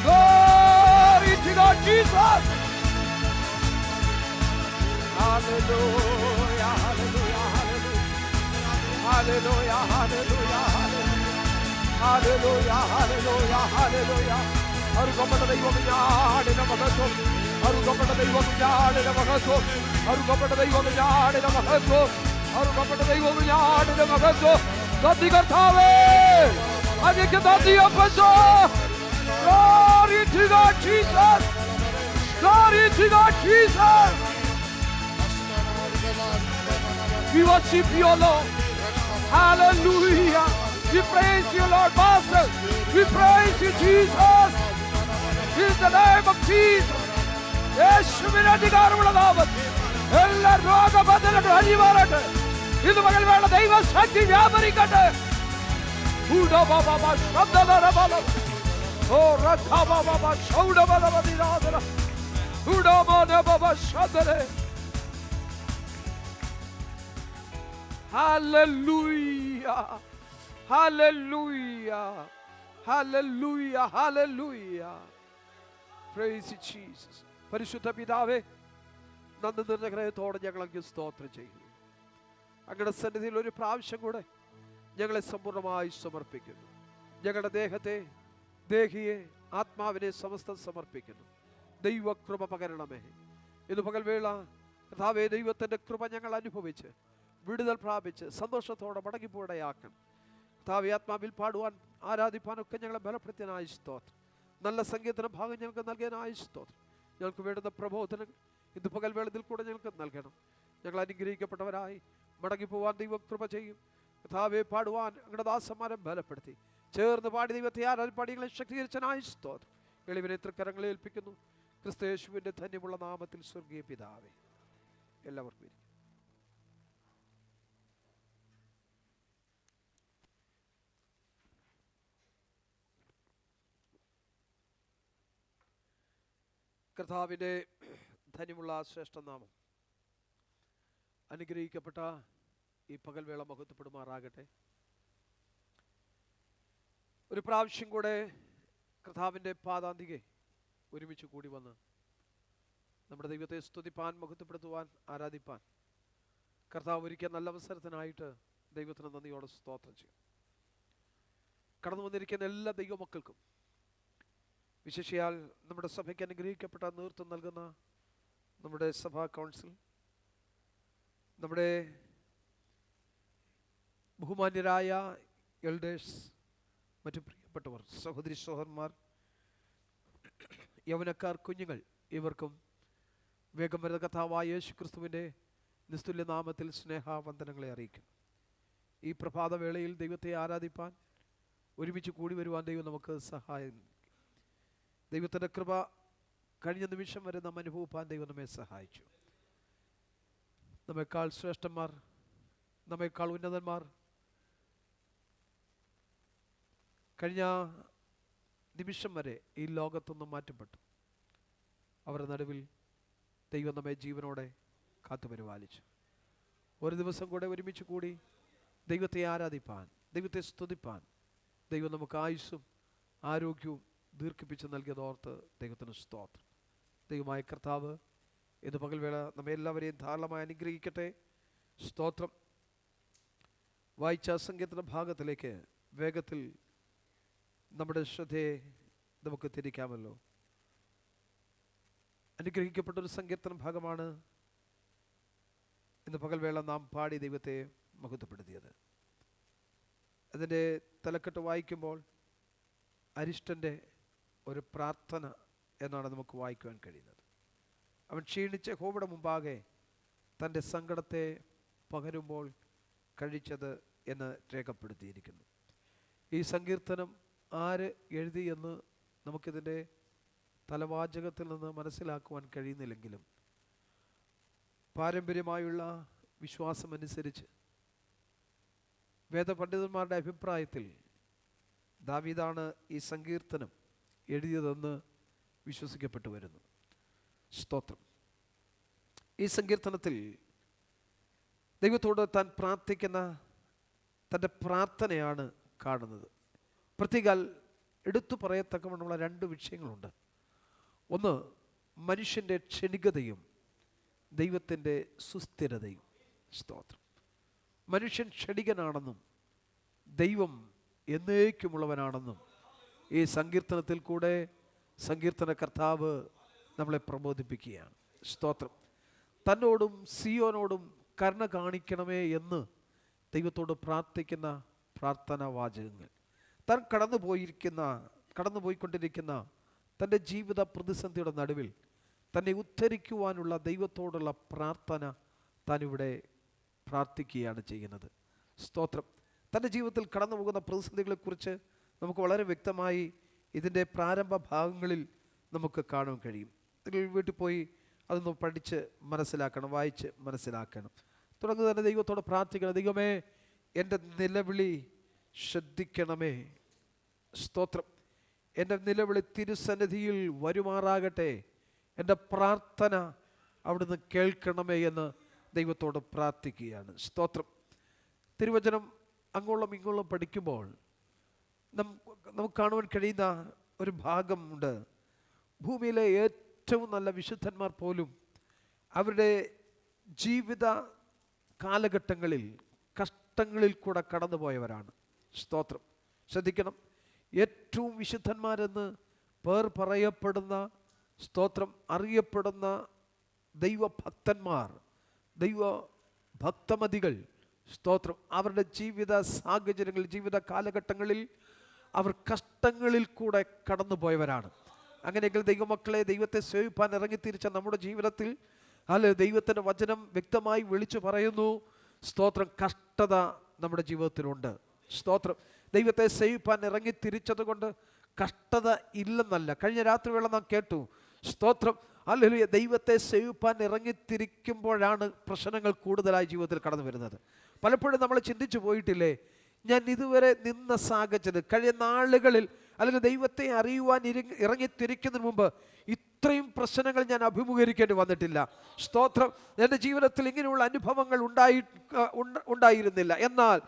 Glory to God, Jesus! Hallelujah, hallelujah, hallelujah, hallelujah, hallelujah, hallelujah, hallelujah, hallelujah. അറുക്കപ്പെട്ട ദൈവകുഞ്ഞാടിന്റെ മഹത്വം, അറുക്കപ്പെട്ട ദൈവകുഞ്ഞാടിന്റെ മഹത്വം, അറുക്കപ്പെട്ട ദൈവകുഞ്ഞാടിന്റെ മഹത്വം, അറുക്കപ്പെട്ട ദൈവകുഞ്ഞാടിന്റെ മഹത്വം. നന്ദി കർത്താവേ, അങ്ങേക്ക് നന്ദി അപ്പച്ചോ. Glory to God Jesus, glory to God Jesus. We worship you, Lord. Hallelujah. We praise you, Lord Master. We praise you, Jesus. In the name of Jesus. യേശുവിന്റെ അധികാരമുള്ള നാമത്തിൽ എല്ലാ രോഗബന്ധനങ്ങളും അഴിമാറട്ടെ. ഇന്ന് പകൽ വേണ്ട ദൈവശക്തി വ്യാപരിക്കട്ടെ. Hallelujah, hallelujah, hallelujah, hallelujah. Praise you, Jesus. പരിശുദ്ധ പിതാവേ, നന്ദി നിറഞ്ഞ ഹൃദയത്തോടെ ഞങ്ങൾ അങ്ങ് സ്തോത്രം ചെയ്യുന്നു. അങ്ങയുടെ സന്നിധിയിൽ ഒരു പ്രാവശ്യം കൂടെ ഞങ്ങളെ സമ്പൂർണ്ണമായി സമർപ്പിക്കുന്നു. ഞങ്ങളുടെ ദേഹത്തെ, ദേഹിയെ, ആത്മാവിനെ സമസ്തം സമർപ്പിക്കുന്നു. ദൈവകൃപ പകരണമേ. ഇന്ന് പകൽ വേള കർത്താവേ, ദൈവത്തിൻ്റെ കൃപ ഞങ്ങൾ അനുഭവിച്ച് വിടുതൽ പ്രാപിച്ച് സന്തോഷത്തോടെ മടങ്ങിപ്പോടയാക്കണം. കർത്താവേ, ആത്മാവിൽ പാടുവാൻ ആരാധിപ്പാനൊക്കെ ഞങ്ങളെ ബലപ്പെടുത്തിയനായ സ്തോത്രം. നല്ല സംഗീതന ഭാഗം ഞങ്ങൾക്ക് നൽകിയനായ സ്തോത്രം. ഞങ്ങൾക്ക് വേണ്ടുന്ന പ്രബോധനങ്ങൾ ഇന്ന് പകൽ വേളത്തിൽ കൂടെ ഞങ്ങൾക്ക് നൽകണം. ഞങ്ങൾ അനുഗ്രഹിക്കപ്പെട്ടവരായി മടങ്ങിപ്പോവാൻ ദൈവം കൃപ ചെയ്യും. കർത്താവേ, പാടുവാൻ അങ്ങയുടെ ദാസന്മാരെ ബലപ്പെടുത്തി ചേർന്ന് പാടി ദൈവത്തെ ആരാധിപ്പാടികളെ ശക്തീകരിച്ചനായ സ്തോത്രം. എളിവിനെ തൃക്കരങ്ങളെ ഏൽപ്പിക്കുന്നു. ക്രിസ്തുയേശുവിൻ്റെ ധന്യമുള്ള നാമത്തിൽ സ്വർഗീയ പിതാവേ. എല്ലാവർക്കും കർത്താവിൻ്റെ ധന്യമുള്ള ശ്രേഷ്ഠനാമം അനുഗ്രഹിക്കപ്പെട്ട ഈ പകൽവേള മഹത്വപ്പെടുമാറാകട്ടെ. ഒരു പ്രാവശ്യം കൂടെ കർത്താവിൻ്റെ പാദാന്തികെ ഒരുമിച്ച് കൂടി വന്ന് നമ്മുടെ ദൈവത്തെ സ്തുതിപ്പാൻ, മഹത്വപ്പെടുത്തുവാൻ, ആരാധിപ്പാൻ കർത്താവ് ഒരുക്കിയ നല്ല അവസരത്തിനായിട്ട് ദൈവത്തിന് നന്ദിയോടെ സ്തോത്രം ചെയ്യും. കടന്നു വന്നിരിക്കുന്ന എല്ലാ ദൈവമക്കൾക്കും, വിശേഷിയാൽ നമ്മുടെ സഭയ്ക്ക് അനുഗ്രഹിക്കപ്പെട്ട നേതൃത്വം നൽകുന്ന നമ്മുടെ സഭാ കൗൺസിൽ, നമ്മുടെ ബഹുമാന്യരായ എൽഡേഴ്സ്, മറ്റു പ്രിയപ്പെട്ടവർ, സഹോദരി സഹോദരന്മാർ, യൗവനക്കാർ, കുഞ്ഞുങ്ങൾ, ഇവർക്കും വേഗം വരുന്ന കർത്താവായ യേശു ക്രിസ്തുവിൻ്റെ നിസ്തുല്യ നാമത്തിൽ സ്നേഹവന്ദനങ്ങളെ അറിയിക്കും. ഈ പ്രഭാതവേളയിൽ ദൈവത്തെ ആരാധിപ്പാൻ, ഒരുമിച്ച് കൂടി വരുവാൻ ദൈവം നമുക്ക് സഹായം. ദൈവത്തിൻ്റെ കൃപ കഴിഞ്ഞ നിമിഷം വരെ നാം അനുഭവിപ്പാൻ ദൈവം നമ്മെ സഹായിച്ചു. നമ്മേക്കാൾ ശ്രേഷ്ഠന്മാർ, നമ്മേക്കാൾ ഉന്നതന്മാർ കഴിഞ്ഞ നിമിഷം വരെ ഈ ലോകത്തൊന്നും മാറ്റപ്പെട്ടു. അവരുടെ നടുവിൽ ദൈവം നമ്മെ ജീവനോടെ കാത്തുപരിപാലിച്ചു. ഒരു ദിവസം കൂടെ ഒരുമിച്ച് കൂടി ദൈവത്തെ ആരാധിപ്പാൻ, ദൈവത്തെ സ്തുതിപ്പാൻ ദൈവം നമുക്ക് ആയുസ്സും ആരോഗ്യവും ദീർഘിപ്പിച്ച് നൽകിയതോർത്ത് ദൈവത്തിന് സ്തോത്രം. ദൈവമായ കർത്താവ് ഇന്ന് പകൽവേള നമ്മെ എല്ലാവരെയും ധാരാളമായി അനുഗ്രഹിക്കട്ടെ. സ്തോത്രം. വായിച്ച സങ്കീർത്തന ഭാഗത്തിലേക്ക് വേഗത്തിൽ നമ്മുടെ ശ്രദ്ധയെ നമുക്ക് തിരിക്കാമല്ലോ. അനുഗ്രഹിക്കപ്പെട്ടൊരു സങ്കീർത്തന ഭാഗമാണ് ഇന്ന് പകൽവേള നാം പാടി ദൈവത്തെ മഹത്വപ്പെടുത്തിയത്. അതിൻ്റെ തലക്കെട്ട് വായിക്കുമ്പോൾ അരിഷ്ടൻ്റെ ഒരു പ്രാർത്ഥന എന്നാണ് നമുക്ക് വായിക്കുവാൻ കഴിയുന്നത്. അവൻ ക്ഷീണിച്ച് യഹോവയുടെ മുമ്പാകെ തൻ്റെ സങ്കടത്തെ പകരുമ്പോൾ കഴിച്ചത് എന്ന് രേഖപ്പെടുത്തിയിരിക്കുന്നു. ഈ സങ്കീർത്തനം ആര് എഴുതി എന്ന് നമുക്കിതിൻ്റെ തലവാചകത്തിൽ നിന്ന് മനസ്സിലാക്കുവാൻ കഴിയുന്നില്ലെങ്കിലും പാരമ്പര്യമായുള്ള വിശ്വാസമനുസരിച്ച് വേദപണ്ഡിതന്മാരുടെ അഭിപ്രായത്തിൽ ദാവീദാണ് ഈ സങ്കീർത്തനം എഴുതിയതെന്ന് വിശ്വസിക്കപ്പെട്ടു വരുന്നു. സ്തോത്രം. ഈ സങ്കീർത്തനത്തിൽ ദൈവത്തോട് താൻ പ്രാർത്ഥിക്കുന്ന തൻ്റെ പ്രാർത്ഥനയാണ് കാണുന്നത്. പ്രത്യേകാൽ എടുത്തു പറയത്തക്കവണ്ണമുള്ള രണ്ട് വിഷയങ്ങളുണ്ട്. ഒന്ന്, മനുഷ്യൻ്റെ ക്ഷണികതയും ദൈവത്തിൻ്റെ സുസ്ഥിരതയും. സ്തോത്രം. മനുഷ്യൻ ക്ഷണികനാണെന്നും ദൈവം എന്നേക്കുമുള്ളവനാണെന്നും ഈ സങ്കീർത്തനത്തിൽ കൂടെ സങ്കീർത്തന കർത്താവ് നമ്മളെ പ്രബോധിപ്പിക്കുകയാണ്. സ്തോത്രം. തന്നോടും സിയോനോടും കരുണ കാണിക്കണമേ എന്ന് ദൈവത്തോട് പ്രാർത്ഥിക്കുന്ന പ്രാർത്ഥനാ വാചകങ്ങൾ, താൻ കടന്നുപോയിക്കൊണ്ടിരിക്കുന്ന തൻ്റെ ജീവിത പ്രതിസന്ധിയുടെ നടുവിൽ തന്നെ ഉദ്ധരിക്കുവാനുള്ള ദൈവത്തോടുള്ള പ്രാർത്ഥന താൻ ഇവിടെ പ്രാർത്ഥിക്കുകയാണ് ചെയ്യുന്നത്. സ്തോത്രം. തൻ്റെ ജീവിതത്തിൽ കടന്നു പോകുന്ന പ്രതിസന്ധികളെക്കുറിച്ച് നമുക്ക് വളരെ വ്യക്തമായി ഇതിൻ്റെ പ്രാരംഭ ഭാഗങ്ങളിൽ നമുക്ക് കാണാൻ കഴിയും. നിങ്ങൾ വീട്ടിൽ പോയി അതൊന്ന് പഠിച്ച് മനസ്സിലാക്കണം, വായിച്ച് മനസ്സിലാക്കണം. തുടർന്ന് തന്നെ ദൈവത്തോട് പ്രാർത്ഥിക്കണം. ദൈവമേ, എൻ്റെ നിലവിളി ശ്രദ്ധിക്കണമേ. സ്തോത്രം. എൻ്റെ നിലവിളി തിരുസന്നിധിയിൽ വരുമാറാകട്ടെ. എൻ്റെ പ്രാർത്ഥന അവിടുന്ന് കേൾക്കണമേ എന്ന് ദൈവത്തോട് പ്രാർത്ഥിക്കുകയാണ്. സ്തോത്രം. തിരുവചനം അങ്ങോളം ഇങ്ങോളം പഠിക്കുമ്പോൾ നമുക്ക് കാണുവാൻ കഴിയുന്ന ഒരു ഭാഗമുണ്ട്. ഭൂമിയിലെ ഏറ്റവും നല്ല വിശുദ്ധന്മാർ പോലും അവരുടെ ജീവിത കാലഘട്ടങ്ങളിൽ കഷ്ടങ്ങളിൽ കൂടെ കടന്നുപോയവരാണ്. സ്തോത്രം. ശ്രദ്ധിക്കണം. ഏറ്റവും വിശുദ്ധന്മാരെന്ന് പേർ പറയപ്പെടുന്ന, സ്തോത്രം, അറിയപ്പെടുന്ന ദൈവഭക്തന്മാർ, ദൈവഭക്തമതികൾ, സ്തോത്രം, അവരുടെ ജീവിത സാഹചര്യങ്ങളിൽ, ജീവിത കാലഘട്ടങ്ങളിൽ അവർ കഷ്ടങ്ങളിൽ കൂടെ കടന്നുപോയവരാണ്. അങ്ങനെയെങ്കിൽ ദൈവമക്കളെ, ദൈവത്തെ സേവിപ്പാൻ ഇറങ്ങിത്തിരിച്ച നമ്മുടെ ജീവിതത്തിൽ ദൈവത്തിൻ്റെ വചനം വ്യക്തമായി വിളിച്ചു പറയുന്നു, സ്തോത്രം, കഷ്ടത നമ്മുടെ ജീവിതത്തിലുണ്ട്. സ്തോത്രം. ദൈവത്തെ സേവിപ്പാൻ ഇറങ്ങിത്തിരിച്ചത് കൊണ്ട് കഷ്ടത ഇല്ലെന്നല്ല. കഴിഞ്ഞ രാത്രി വേള നാം കേട്ടു. സ്തോത്രം. ഹല്ലേലൂയ. ദൈവത്തെ സേവിപ്പാൻ ഇറങ്ങിത്തിരിക്കുമ്പോഴാണ് പ്രശ്നങ്ങൾ കൂടുതലായി ജീവിതത്തിൽ കടന്നു വരുന്നത്. പലപ്പോഴും നമ്മൾ ചിന്തിച്ചു പോയിട്ടില്ലേ, ഞാൻ ഇതുവരെ നിന്ന സാഹചര്യം, കഴിഞ്ഞ നാളുകളിൽ അല്ലെങ്കിൽ ദൈവത്തെ അറിയുവാൻ ഇറങ്ങിത്തിരിക്കുന്നതിന് മുമ്പ് ഇത്രയും പ്രശ്നങ്ങൾ ഞാൻ അഭിമുഖീകരിക്കേണ്ടി വന്നിട്ടില്ല. സ്തോത്രം. എൻ്റെ ജീവിതത്തിൽ ഇങ്ങനെയുള്ള അനുഭവങ്ങൾ ഉണ്ടായിരുന്നില്ല. എന്നാൽ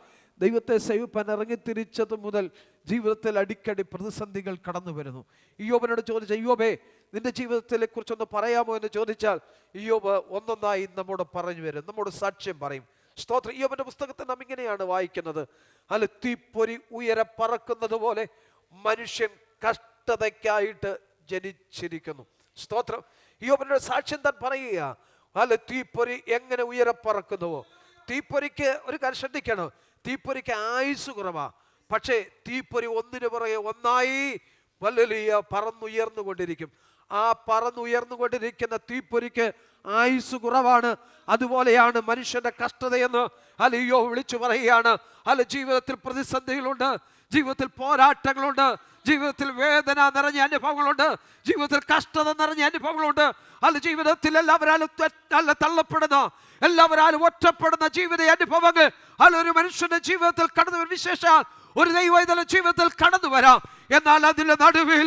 ദൈവത്തെ സേവിപ്പാൻ ഇറങ്ങിത്തിരിച്ചത് മുതൽ ജീവിതത്തിൽ അടിക്കടി പ്രതിസന്ധികൾ കടന്നു വരുന്നു. ഇയ്യോബിനോട് ചോദിച്ച, ഇയ്യോബേ, നിന്റെ ജീവിതത്തിലെ കുറിച്ചൊന്ന് പറയാമോ എന്ന് ചോദിച്ചാൽ ഇയ്യോബ് ഒന്നൊന്നായി നമ്മോട് പറഞ്ഞു വരും, നമ്മോട് സാക്ഷ്യം പറയും. സ്തോത്രം. ഇയ്യോബിന്റെ പുസ്തകത്തിൽ നാം ഇങ്ങനെയാണ് വായിക്കുന്നത്, തീപ്പൊരി ഉയരെ പറക്കുന്നത് പോലെ മനുഷ്യൻ കഷ്ടതയ്ക്കായിട്ട് ജനിച്ചിരിക്കുന്നു. സ്തോത്രം. ഇയ്യോബിന്റെ സാക്ഷ്യം താൻ പറയുക, തീപ്പൊരി എങ്ങനെ ഉയരെ പറക്കുന്നുവോ. തീപ്പൊരിക്ക് ഒരു കാര്യം ശ്രദ്ധിക്കണം, തീപ്പൊരിക്ക് ആയുസ് കുറവാ, പക്ഷേ തീപ്പൊരി ഒന്നിനു പുറകെ ഒന്നായി വലിയ പറന്നുയർന്നുകൊണ്ടിരിക്കും. ആ പറന്നുയർന്നുകൊണ്ടിരിക്കുന്ന തീപ്പൊരിക്ക് ആയുസ് കുറവാണ്. അതുപോലെയാണ് മനുഷ്യന്റെ കഷ്ടതയെന്ന് അല്ലയോ വിളിച്ചു പറയുകയാണ്. ജീവിതത്തിൽ പ്രതിസന്ധികളുണ്ട്, ജീവിതത്തിൽ പോരാട്ടങ്ങളുണ്ട്, ജീവിതത്തിൽ വേദന നിറഞ്ഞ അനുഭവങ്ങളുണ്ട്, ജീവിതത്തിൽ കഷ്ടത നിറഞ്ഞ അനുഭവങ്ങളുണ്ട്. ജീവിതത്തിൽ എല്ലാവരാലും തള്ളപ്പെടുന്ന, എല്ലാവരാലും ഒറ്റപ്പെടുന്ന ജീവിത അനുഭവങ്ങൾ ഒരു മനുഷ്യന്റെ ജീവിതത്തിൽ കടന്നു വരും. വിശേഷാൽ ഒരു ദൈവ ജീവിതത്തിൽ കടന്നു വരാം. എന്നാൽ അതിന്റെ നടുവിൽ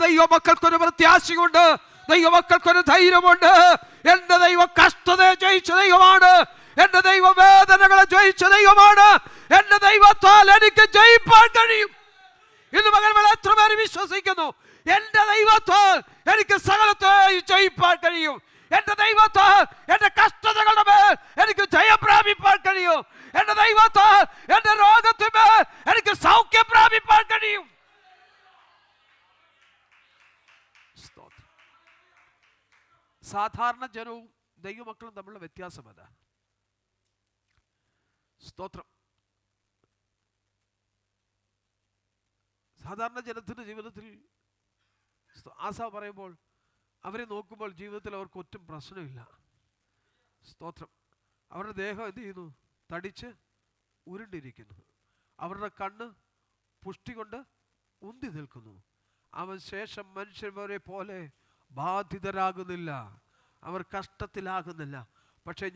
ദൈവമക്കൾക്കൊരു പ്രത്യാശയുണ്ട്, ദൈവമക്കൾക്കൊരു ധൈര്യമുണ്ട്. എന്റെ ദൈവം കഷ്ടതയെ ജയിച്ച ദൈവമാണ്, എന്റെ ദൈവ വേദനകളെ ജയിച്ച ദൈവമാണ്. എന്റെ ദൈവത്താൽ എനിക്ക് ജയിപ്പാൻ കഴിയും. ഇന്ന് മകൻ എത്ര പേര് വിശ്വസിക്കുന്നു, എന്റെ ദൈവത്താൽ എനിക്ക് സകലത്തെ ജയിപ്പാൻ കഴിയും, എന്റെ ദൈവത്താൽ എന്റെ കഷ്ടതകളുടെ മേൽ എനിക്ക് ജയം പ്രാപിപ്പാൻ കഴിയും, എന്റെ ദൈവത്താൽ എന്റെ രോഗത്തിന്മേൽ എനിക്ക് സൗഖ്യം പ്രാപിപ്പാൻ കഴിയും. സാധാരണ ജനവും ദൈവമക്കളും തമ്മിലുള്ള വ്യത്യാസം അതാ. സ്തോത്രം. സാധാരണ ജനത്തിന്റെ ജീവിതത്തിൽ ആശ പറയുമ്പോൾ അവരെ നോക്കുമ്പോൾ ജീവിതത്തിൽ അവർക്ക് ഒറ്റും പ്രശ്നമില്ല. സ്തോത്രം. അവരുടെ ദേഹം എന്ത് ചെയ്യുന്നു? തടിച്ച് ഉരുണ്ടിരിക്കുന്നു. അവരുടെ കണ്ണ് പുഷ്ടി കൊണ്ട് ഉന്തി നിൽക്കുന്നു. അവൻ ശേഷം മനുഷ്യരെ പോലെ ബാധിതരാകുന്നില്ല, അവർ കഷ്ടത്തിലാകുന്നില്ല. പക്ഷെ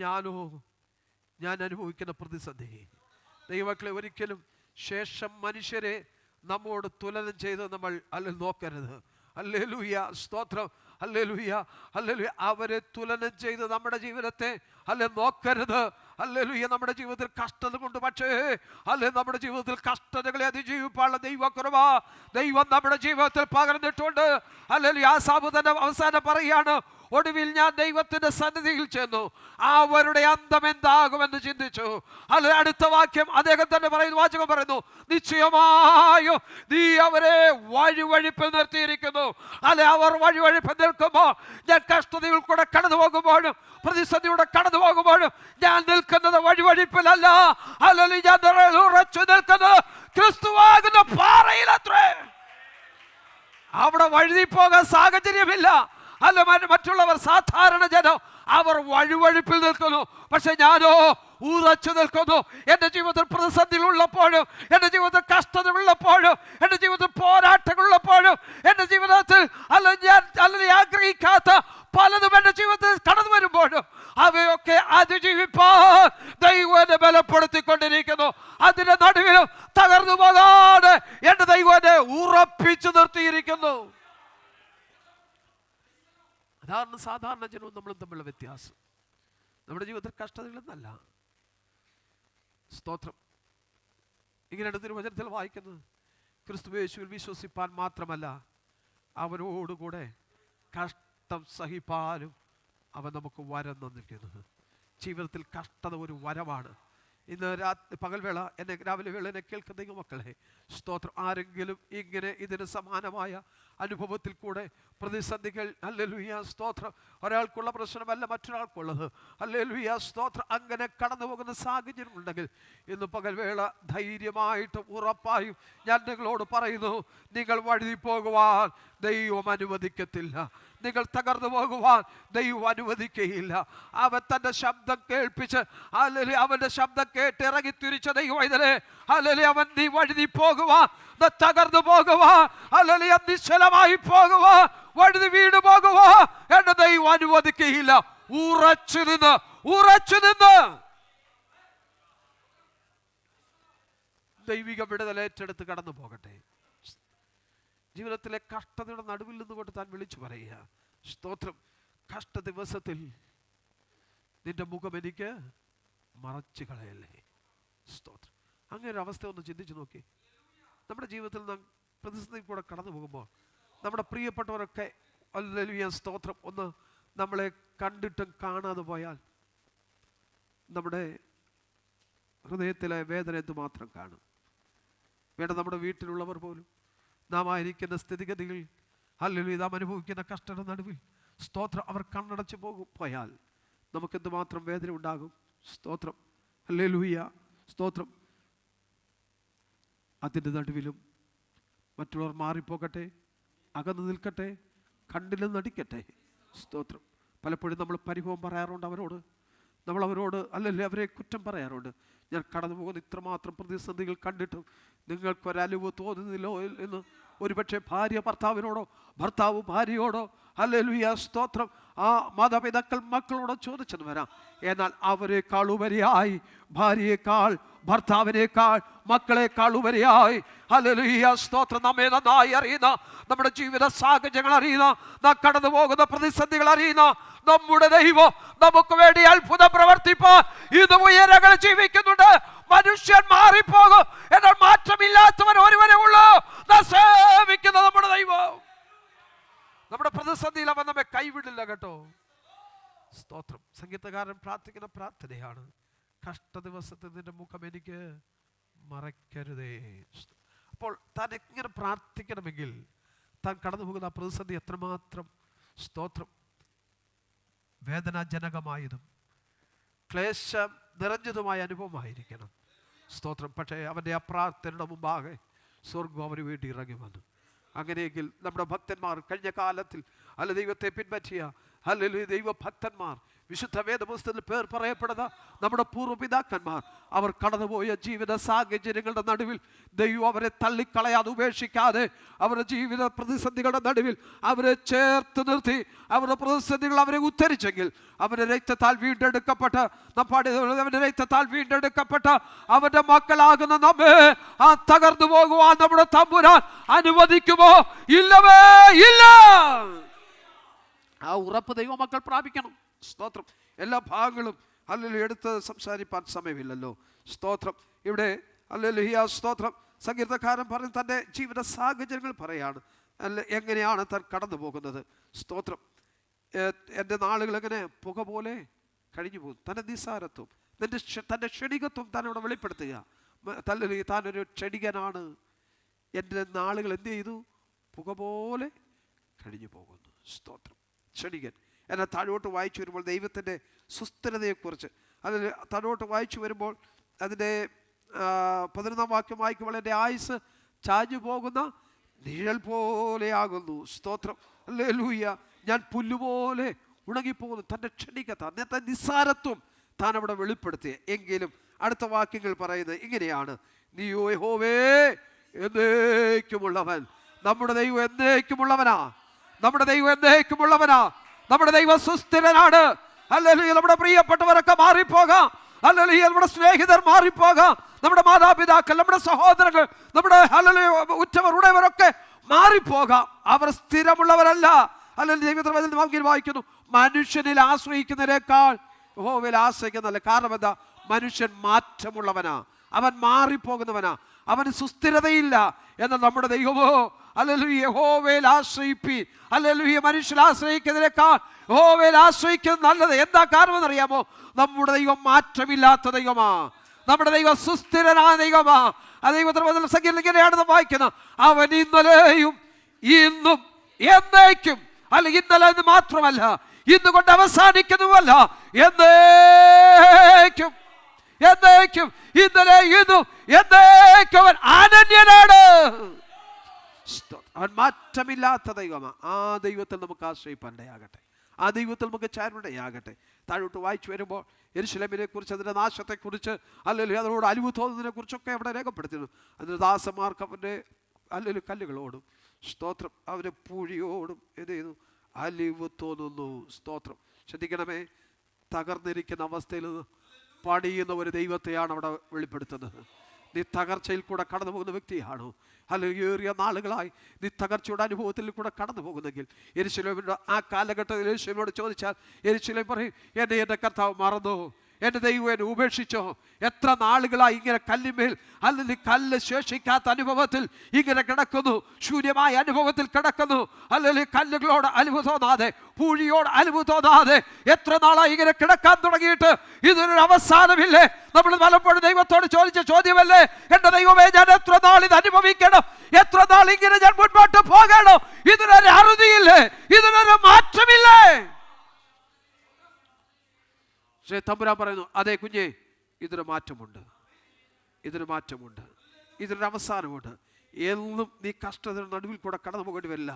ഞാൻ അനുഭവിക്കുന്ന പ്രതിസന്ധി ദൈവമക്കളെ, ഒരിക്കലും ശേഷം മനുഷ്യരെ നമ്മോട് തുലനം ചെയ്ത് നമ്മൾ നോക്കരുത്. ഹല്ലേലൂയ. സ്തോത്രം. ഹല്ലേലൂയ. ഹല്ലേലൂയ. അവരെ തുലനം ചെയ്ത് നമ്മുടെ ജീവിതത്തെ നോക്കരുത്. ഹല്ലേലൂയ. നമ്മുടെ ജീവിതത്തിൽ കഷ്ടത കൊണ്ട്, പക്ഷേ നമ്മുടെ ജീവിതത്തിൽ കഷ്ടതകളെ അതിജീവിപ്പാനുള്ള ദൈവകൃപ ദൈവം നമ്മുടെ ജീവിതത്തിൽ പകർന്നിട്ടുണ്ട്. ഹല്ലേലൂയ. ആസാബ് തന്നെ അവസാനം പറയുകയാണ്, ഒടുവിൽ ഞാൻ ദൈവത്തിന്റെ സന്നിധിയിൽ ചെന്നു, അവരുടെ അന്തം എന്താകുമെന്ന് ചിന്തിച്ചു. അല്ലെ, അടുത്ത വാക്യം അദ്ദേഹം തന്നെ പറയുന്നു, വാചകം പറയുന്നു, നിശ്ചയമായും നീ അവരെ വഴിവഴിപ്പിൽ നിർത്തിയിരിക്കുന്നു. അല്ലെ, അവർ വഴിവഴിപ്പിൽ നിൽക്കുമ്പോൾ, ഞാൻ കഷ്ടതയിൽ കൂടെ കടന്നു പോകുമ്പോഴും പ്രതിസന്ധിയുടെ കടന്നു പോകുമ്പോഴും ഞാൻ നിൽക്കുന്നത് വഴിവഴിപ്പിലല്ല. അല്ലെങ്കിൽ ഞാൻ ഉറച്ചു നിൽക്കുന്നത് ക്രിസ്തുവാകുന്ന പാറയിലത്രേ. അവിടെ വഴുതി പോകാൻ സാഹചര്യമില്ല. അല്ല, മറ്റുള്ളവർ സാധാരണ ജനം അവർ വഴിവഴിപ്പിൽ നിൽക്കുന്നു, പക്ഷെ ഞാനോ ഉറച്ചു നിൽക്കുന്നു. എൻ്റെ ജീവിതത്തിൽ പ്രതിസന്ധികളുള്ളപ്പോഴും, എൻ്റെ ജീവിതത്തിൽ കഷ്ടതകളുള്ളപ്പോഴും, എൻ്റെ ജീവിതത്തിൽ പോരാട്ടങ്ങളുള്ളപ്പോഴും, എൻ്റെ ജീവിതത്തിൽ അല്ലെങ്കിൽ ആഗ്രഹിക്കാത്ത പലതും എൻ്റെ ജീവിതത്തിൽ കടന്നു വരുമ്പോഴും അവയൊക്കെ അതിജീവിപ്പാൻ ദൈവം എന്നെ ബലപ്പെടുത്തിക്കൊണ്ടിരിക്കുന്നു. അതിന്റെ നടുവിലും തകർന്നു പോകാതെ എൻ്റെ ദൈവം എന്നെ ഉറപ്പിച്ചു നിർത്തിയിരിക്കുന്നു. അതാണ് സാധാരണ ജനവും നമ്മളും തമ്മിലുള്ള വ്യത്യാസം. നമ്മുടെ ജീവിതത്തിൽ കഷ്ടതകളെന്നല്ല. സ്തോത്രം. ഇങ്ങനെ അടുത്തൊരു വചനത്തിൽ വായിക്കുന്നത്, ക്രിസ്തു യേശുവിൽ വിശ്വസിപ്പാൻ മാത്രമല്ല, അവനോടുകൂടെ കഷ്ടം സഹിപ്പാനും അവൻ നമുക്ക് വരം തന്നിരിക്കുന്നത്. ജീവിതത്തിൽ കഷ്ടത ഒരു വരമാണ്. ഇന്ന് പകൽവേള എന്നെ രാവിലെ വേള എന്നെ കേൾക്കുന്ന മക്കളെ, സ്തോത്രം, ആരെങ്കിലും ഇങ്ങനെ ഇതിന് സമാനമായ അനുഭവത്തിൽ കൂടെ പ്രതിസന്ധികൾ, ഹല്ലേലൂയ സ്തോത്രം, ഒരാൾക്കുള്ള പ്രശ്നമല്ല മറ്റൊരാൾക്കുള്ളത്, ഹല്ലേലൂയ സ്തോത്രം, അങ്ങനെ കടന്നു പോകുന്ന സാഹചര്യം ഉണ്ടെങ്കിൽ ഇന്ന് പകൽവേള ധൈര്യമായിട്ട് ഉറപ്പായും ഞാൻ നിങ്ങളോട് പറയുന്നു, നിങ്ങൾ വഴുതി പോകുവാൻ ദൈവം അനുവദിക്കത്തില്ല. നിങ്ങൾ തകർന്നു പോകുവാൻ ദൈവം അനുവദിക്കുകയില്ല. അവൻ തൻ്റെ ശബ്ദം കേൾപ്പിച്ച്, അല്ലെങ്കിൽ അവൻ്റെ ശബ്ദം കേട്ട് ഇറങ്ങി തിരിച്ച ദൈവം ഇതിലെ, അല്ലെങ്കിൽ അവൻ നീ വഴുതി പോകുവാൻ, തകർന്നു പോകുവാൻ, അല്ലെങ്കിൽ നിശ്ചലമായി പോകുവാൻ, വഴുതി വീണു പോകുവാൻ എന്റെ ദൈവം അനുവദിക്കുകയില്ല. ഉറച്ചു നിന്ന് ദൈവിക വിടുതൽ ഏറ്റെടുത്ത് കടന്നു പോകട്ടെ. ജീവിതത്തിലെ കഷ്ടതയുടെ നടുവിൽ നിന്നുകൊണ്ട് താൻ വിളിച്ചു പറയുക, സ്തോത്രം, കഷ്ട ദിവസത്തിൽ നിന്റെ മുഖം എനിക്ക് മറച്ചു കളയല്ലേ. സ്തോത്രം. അങ്ങനെ ഒരു അവസ്ഥ ഒന്ന് ചിന്തിച്ചു നോക്കി. നമ്മുടെ ജീവിതത്തിൽ നാം പ്രതിസന്ധി കൂടെ കടന്നു പോകുമ്പോൾ നമ്മുടെ പ്രിയപ്പെട്ടവരൊക്കെ, ഹല്ലേലൂയ സ്തോത്രം, ഒന്ന് നമ്മളെ കണ്ടിട്ടും കാണാതെ പോയാൽ നമ്മുടെ ഹൃദയത്തിലെ വേദന എന്തുമാത്രം കാണും. വേണ്ട, നമ്മുടെ വീട്ടിലുള്ളവർ പോലും നാം ആയിരിക്കുന്ന സ്ഥിതിഗതികൾ, ഹല്ലേലൂയ, നാം അനുഭവിക്കുന്ന കഷ്ടത നടുവിൽ, സ്തോത്രം, അവർ കണ്ണടച്ചു പോയാൽ നമുക്കെന്തുമാത്രം വേദന ഉണ്ടാകും. സ്തോത്രം, ഹല്ലേലൂയ സ്തോത്രം. അതിൻ്റെ നടുവിലും മറ്റുള്ളവർ മാറിപ്പോകട്ടെ, അകന്നു നിൽക്കട്ടെ, കണ്ടില്ലെന്ന് നടിക്കട്ടെ. സ്തോത്രം. പലപ്പോഴും നമ്മൾ പരിഭവം പറയാറുണ്ട് അവരോട്, നമ്മളവരോട് അല്ലെങ്കിൽ അവരെ കുറ്റം പറയാറുണ്ട്. ഞാൻ കടന്നു പോകുന്ന ഇത്രമാത്രം പ്രതിസന്ധികൾ കണ്ടിട്ടും നിങ്ങൾക്കൊരലിവ് തോന്നുന്നില്ലോ എന്ന് ഒരുപക്ഷെ ഭാര്യ ഭർത്താവിനോടോ, ഭർത്താവ് ഭാര്യയോടോ, ഹല്ലേലൂയ സ്തോത്രം, ആ മാതാപിതാക്കൾ മക്കളോടോ ചോദിച്ചെന്ന് വരാം. എന്നാൽ അവരെക്കാൾ ഉപരിയായി, ഭാര്യയേക്കാൾ, ഭർത്താവിനേക്കാൾ, മക്കളെക്കാൾ ഉപരിയായി, ഹല്ലേലൂയ സ്തോത്രം, നമ്മെ നന്നായി അറിയുന്ന, നമ്മുടെ ജീവിത സാഹചര്യങ്ങൾ അറിയുന്ന, നാം കടന്നു പോകുന്ന പ്രതിസന്ധികൾ അറിയുന്ന നമ്മുടെ ദൈവം നമുക്ക് വേണ്ടി അത്ഭുതം പ്രവർത്തിപ്പാൻ ഇത് ഉയരങ്ങൾ ജീവിക്കുന്നുണ്ട്. മനുഷ്യൻ മാറിപ്പോകും, എന്നാൽ മാറ്റമില്ലാത്തവൻ ഒരുവനെ ഉള്ളൂ, സേവിക്കുന്ന നമ്മുടെ ദൈവം. നമ്മുടെ പ്രതിസന്ധിയിൽ അവൻ നമ്മെ കൈവിടില്ല കേട്ടോ. സ്തോത്രം. സംഗീതകാരൻ പ്രാർത്ഥിക്കുന്ന പ്രാർത്ഥനയാണ്, കഷ്ട ദിവസത്തിൽ നിന്റെ മുഖം എനിക്ക് മറയ്ക്കരുതേ. അപ്പോൾ താൻ എങ്ങനെ പ്രാർത്ഥിക്കണമെങ്കിൽ താൻ കടന്നു പോകുന്ന പ്രതിസന്ധി എത്രമാത്രം സ്തോത്രം വേദനാജനകമായതും ക്ലേശം നിറഞ്ഞതുമായ അനുഭവമായിരിക്കണം. സ്തോത്രം. പക്ഷേ അവൻ്റെ അപ്രാർത്ഥനയുടെ മുമ്പാകെ സ്വർഗം അവന് വേണ്ടി ഇറങ്ങി വന്നു. അങ്ങനെയെങ്കിൽ നമ്മുടെ ഭക്തന്മാർ കഴിഞ്ഞ കാലത്തിൽ അല്ല ദൈവത്തെ പിൻപറ്റിയ അല്ലെങ്കിൽ ദൈവഭക്തന്മാർ, വിശുദ്ധ വേദപുസ്തകത്തിൽ പേർ പറയപ്പെടുന്ന നമ്മുടെ പൂർവ്വപിതാക്കന്മാർ, അവർ കടന്നുപോയ ജീവിത സാഹചര്യങ്ങളുടെ നടുവിൽ ദൈവം അവരെ തള്ളിക്കളയാതെ ഉപേക്ഷിക്കാതെ അവരുടെ ജീവിത പ്രതിസന്ധികളുടെ നടുവിൽ അവരെ ചേർത്ത് നിർത്തി അവരുടെ പ്രതിസന്ധികൾ അവരെ ഉദ്ധരിച്ചെങ്കിൽ അവരുടെ രക്തത്താൽ വീണ്ടെടുക്കപ്പെട്ട അവരുടെ രക്തത്താൽ വീണ്ടെടുക്കപ്പെട്ട അവരുടെ മക്കളാകുന്ന നമ്മെ ആ തകർന്നു പോകുവാൻ നമ്മുടെ തമ്പുരാൻ അനുവദിക്കുമോ? ഇല്ലവേ ഇല്ല. ആ ഉറപ്പ് ദൈവമക്കൾ പ്രാപിക്കണം. സ്തോത്രം. എല്ലാ ഭാഗങ്ങളും അല്ലെങ്കിൽ എടുത്ത് സംസാരിപ്പാൻ സമയമില്ലല്ലോ. സ്തോത്രം. ഇവിടെ ഹല്ലേലൂയ സ്തോത്രം, സങ്കീർത്തനക്കാരൻ പറഞ്ഞ് തൻ്റെ ജീവിത സാഹചര്യങ്ങൾ പറയാണ്, അല്ല എങ്ങനെയാണ് താൻ കടന്നു പോകുന്നത്. സ്തോത്രം. എൻ്റെ നാളുകൾ എങ്ങനെ പുക പോലെ കഴിഞ്ഞു പോകും. തൻ്റെ നിസ്സാരത്വം, തൻ്റെ ക്ഷണികത്വം താനവിടെ വെളിപ്പെടുത്തുക. താനൊരു ക്ഷണികനാണ്. എൻ്റെ നാളുകൾ എന്ത് ചെയ്തു? പുക പോലെ കഴിഞ്ഞു പോകുന്നു. സ്തോത്രം. ക്ഷണികൻ. എന്നാൽ താഴോട്ട് വായിച്ചു വരുമ്പോൾ ദൈവത്തിൻ്റെ സുസ്ഥിരതയെക്കുറിച്ച്, അതിൽ താഴോട്ട് വായിച്ചു വരുമ്പോൾ അതിൻ്റെ 11-ാം വാക്യം വായിക്കുമ്പോൾ എൻ്റെ ആയുസ് ചാഞ്ഞു പോകുന്ന നിഴൽ പോലെയാകുന്നു. സ്തോത്രം. ഹല്ലേലൂയ. ഞാൻ പുല്ലുപോലെ ഉണങ്ങിപ്പോകുന്നു. തൻ്റെ ക്ഷണികത, അന്നത്തെ നിസ്സാരത്വം താൻ അവിടെ വെളിപ്പെടുത്തി. എങ്കിലും അടുത്ത വാക്യങ്ങൾ പറയുന്നത് ഇങ്ങനെയാണ്: നീയോ യഹോവേ എന്നേക്കുമുള്ളവൻ. നമ്മുടെ ദൈവം എന്നേക്കുമുള്ളവനാ. നമ്മുടെ ദൈവം എന്നേക്കുമുള്ളവനാ. നമ്മുടെ ദൈവം സുസ്ഥിരനാണ്. ഹല്ലേലൂയ. നമ്മുടെ പ്രിയപ്പെട്ടവരൊക്കെ മാറിപ്പോകാം. ഹല്ലേലൂയ. നമ്മുടെ സ്നേഹിതർ മാറിപ്പോകാം. നമ്മുടെ മാതാപിതാക്കൾ, നമ്മുടെ സഹോദരങ്ങൾ, നമ്മുടെ ഹല്ലേലൂയ ഉറ്റവർ ഉടയവരൊക്കെ മാറിപ്പോകാം. അവർ സ്ഥിരമുള്ളവരല്ല. അല്ലെങ്കിൽ ദൈവത്തിൽ വായിക്കുന്നു, മനുഷ്യനിൽ ആശ്രയിക്കുന്നതിനേക്കാൾ യഹോവയിൽ ആശ്രയിക്കുന്നതല്ല. കാരണം എന്താ? മനുഷ്യൻ മാറ്റമുള്ളവനാ, അവൻ മാറിപ്പോകുന്നവനാ, അവന് സുസ്ഥിരതയില്ല. എന്നാൽ നമ്മുടെ ദൈവമോ ഹല്ലേലൂയ യഹോവയിൽ ആശ്രയിപ്പീൻ. ഹല്ലേലൂയ. മനുഷ്യൻ ആശ്രയിക്കുന്നതിനേക്കാൾ യഹോവയിൽ ആശ്രയിക്കുന്നത് നല്ലത്. എന്താ കാരണം എന്നറിയാമോ? നമ്മുടെ ദൈവം മാറ്റമില്ലാത്ത ദൈവമാ. നമ്മുടെ ദൈവം സുസ്ഥിരനായ ദൈവമാ. ആ ദൈവത്തിന് സംഖ്യയിൽ ഇങ്ങനെയാണ് നാം വായിക്കുന്നത്: അവൻ ഇന്നലെയും ഇന്നും എന്നേക്കും. അല്ലെങ്കിൽ ഇന്നലെ എന്ന് മാത്രമല്ല, ഇന്ന് കൊണ്ട് അവസാനിക്കുന്നതുമല്ല, എന്നേക്കും. എന്നേക്കും. ഇന്നലെ ഇന്നും എന്നേക്കും അവൻ അനന്യനാണ്. അവൻ മാറ്റമില്ലാത്ത ദൈവമാണ്. ആ ദൈവത്തിൽ നമുക്ക് ആശ്രയിപ്പാനിടയാകട്ടെ. ആ ദൈവത്തിൽ നമുക്ക് ചേരുവാനിടയാകട്ടെ. താഴോട്ട് വായിച്ചു വരുമ്പോൾ യെരൂശലേമിനെ കുറിച്ച്, അതിൻ്റെ നാശത്തെക്കുറിച്ച്, അല്ലെങ്കിൽ അതിനോട് അലിവ് തോന്നുന്നതിനെ കുറിച്ചൊക്കെ അവിടെ രേഖപ്പെടുത്തിയിരുന്നു. അതിന് ദാസന്മാർക്ക് അവൻ്റെ അല്ലെങ്കിൽ കല്ലുകളോടും, സ്തോത്രം, അവന് പൂഴിയോടും എന്ത് ചെയ്യുന്നു? അലിവ് തോന്നുന്നു. സ്തോത്രം. ശ്രദ്ധിക്കണമേ, തകർന്നിരിക്കുന്ന അവസ്ഥയിൽ നിന്ന് പണിയുന്ന ഒരു ദൈവത്തെയാണ് അവിടെ വെളിപ്പെടുത്തുന്നത്. നീ തകർച്ചയിൽ കൂടെ കടന്നു പോകുന്ന വ്യക്തിയാണോ? അല്ലെങ്കിൽ ഏറിയ നാളുകളായി നീ തകർച്ചയുടെ അനുഭവത്തിൽ കൂടെ കടന്നു പോകുന്നെങ്കിൽ, യെരൂശലേമിൻ്റെ ആ കാലഘട്ടത്തിൽ യെരൂശലേമിനോട് ചോദിച്ചാൽ യെരൂശലേം പറയും, എൻ്റെ കർത്താവ് മറന്നോ? എൻ്റെ ദൈവം എന്നെ ഉപേക്ഷിച്ചോ? എത്ര നാളുകളായി ഇങ്ങനെ കല്ലിന്മേൽ അല്ലെങ്കിൽ കല്ല് ശേഷിക്കാത്ത അനുഭവത്തിൽ ഇങ്ങനെ കിടക്കുന്നു, ശൂന്യമായ അനുഭവത്തിൽ കിടക്കുന്നു. അല്ലെങ്കിൽ കല്ലുകളോട് അലിവ് തോന്നാതെ, പൂഴിയോട് അലിവ് തോന്നാതെ എത്ര നാളായി ഇങ്ങനെ കിടക്കാൻ തുടങ്ങിയിട്ട് ഇതിനൊരു അവസാനമില്ലേ? നമ്മൾ പലപ്പോഴും ദൈവത്തോട് ചോദിച്ച ചോദ്യമല്ലേ, എൻ്റെ ദൈവമേ, ഞാൻ എത്ര നാൾ ഇത് അനുഭവിക്കണം? എത്ര നാൾ ഇങ്ങനെ ഞാൻ മുൻപോട്ട് പോകണം? ഇതിനൊരു അറുതിയില്ലേ? ഇതിനൊരു മാറ്റമില്ലേ? പക്ഷേ തമ്പുരാൻ പറയുന്നു, അതേ കുഞ്ഞേ, ഇതിന് മാറ്റമുണ്ട്, ഇതിന് മാറ്റമുണ്ട്, ഇതിനൊരു അവസാനമുണ്ട്. എന്നും നീ കഷ്ടതയുടെ നടുവിൽ കൂടെ കടന്നു പോകേണ്ടി വരില്ല.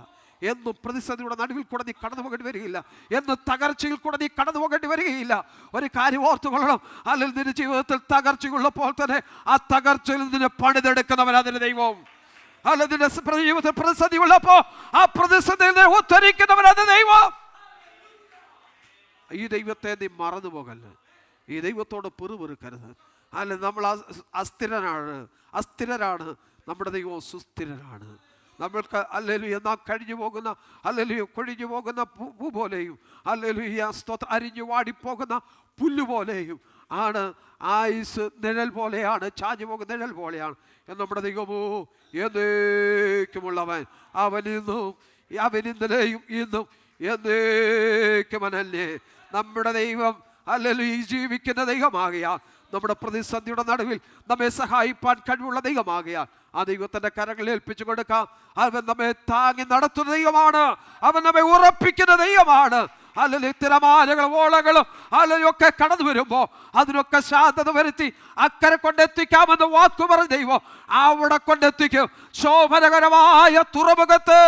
എന്നും പ്രതിസന്ധിയുടെ നടുവിൽ കൂടെ നീ കടന്നു പോകേണ്ടി വരികയില്ല. എന്നും തകർച്ചയിൽ കൂടെ നീ കടന്നു പോകേണ്ടി വരികയില്ല. ഒരു കാര്യം ഓർത്തു കൊള്ളണം, അല്ലെങ്കിൽ നിന്റെ ജീവിതത്തിൽ തകർച്ചയുള്ളപ്പോൾ തന്നെ ആ തകർച്ചയിൽ നിന്നെ പണിതെടുക്കുന്നവൻ അതിന് ദൈവം. അല്ലെങ്കിൽ നിന്റെ ജീവിതത്തിൽ പ്രതിസന്ധി ഉള്ളപ്പോൾ ആ പ്രതിസന്ധിയിൽ നിന്ന് ഉദ്ധരിക്കുന്നവൻ അത് ദൈവം. ഈ ദൈവത്തെ നീ മറന്നു പോകല്ല. ഈ ദൈവത്തോട് പെറുപെറുക്കരുത്. അല്ല, നമ്മൾ അസ്ഥിരരാണ്. നമ്മുടെ ദൈവം സുസ്ഥിരനാണ്. നമ്മൾക്ക് ഹല്ലേലൂയ നാം കഴിഞ്ഞു പോകുന്ന, ഹല്ലേലൂയ കൊഴിഞ്ഞു പോകുന്ന പൂ പോലെയും, ഹല്ലേലൂയ സ്തോത്രം, അരിഞ്ഞു വാടിപ്പോകുന്ന പുല്ലുപോലെയും ആണ്. ആയുസ് നിഴൽ പോലെയാണ്, ചാഞ്ഞു പോകുന്ന നിഴൽ പോലെയാണ്. നമ്മുടെ ദൈവമോ എന്നേക്കുമുള്ളവൻ. അവൻ ഇന്നലെയും ഇന്നും എന്നേക്കുമനല്ലേ. നമ്മുടെ ദൈവം ഹല്ലേലൂയ ജീവിക്കുന്ന ദൈവമാകയാൽ, നമ്മുടെ പ്രതിസന്ധിയുടെ നടുവിൽ നമ്മെ സഹായിപ്പാൻ കഴിവുള്ള ദൈവമാകയാൽ ആ ദൈവത്തിൻ്റെ കരങ്ങളിൽ ഏൽപ്പിച്ചു കൊടുക്കാം. അവൻ നമ്മെ താങ്ങി നടത്തുന്ന ദൈവമാണ്. അവൻ നമ്മെ ഉറപ്പിക്കുന്ന ദൈവമാണ്. അല്ലെങ്കിൽ തിരമാലകളും ഓളകളും അല്ലെങ്കിൽ ഒക്കെ കടന്നു വരുമ്പോൾ അതിനൊക്കെ ശാന്തത വരുത്തി അക്കരെ കൊണ്ടെത്തിക്കാമെന്ന് വാക്കു പറഞ്ഞ ദൈവം അവിടെ കൊണ്ടെത്തിക്കും. ശോഭനകരമായ തുറമുഖത്ത്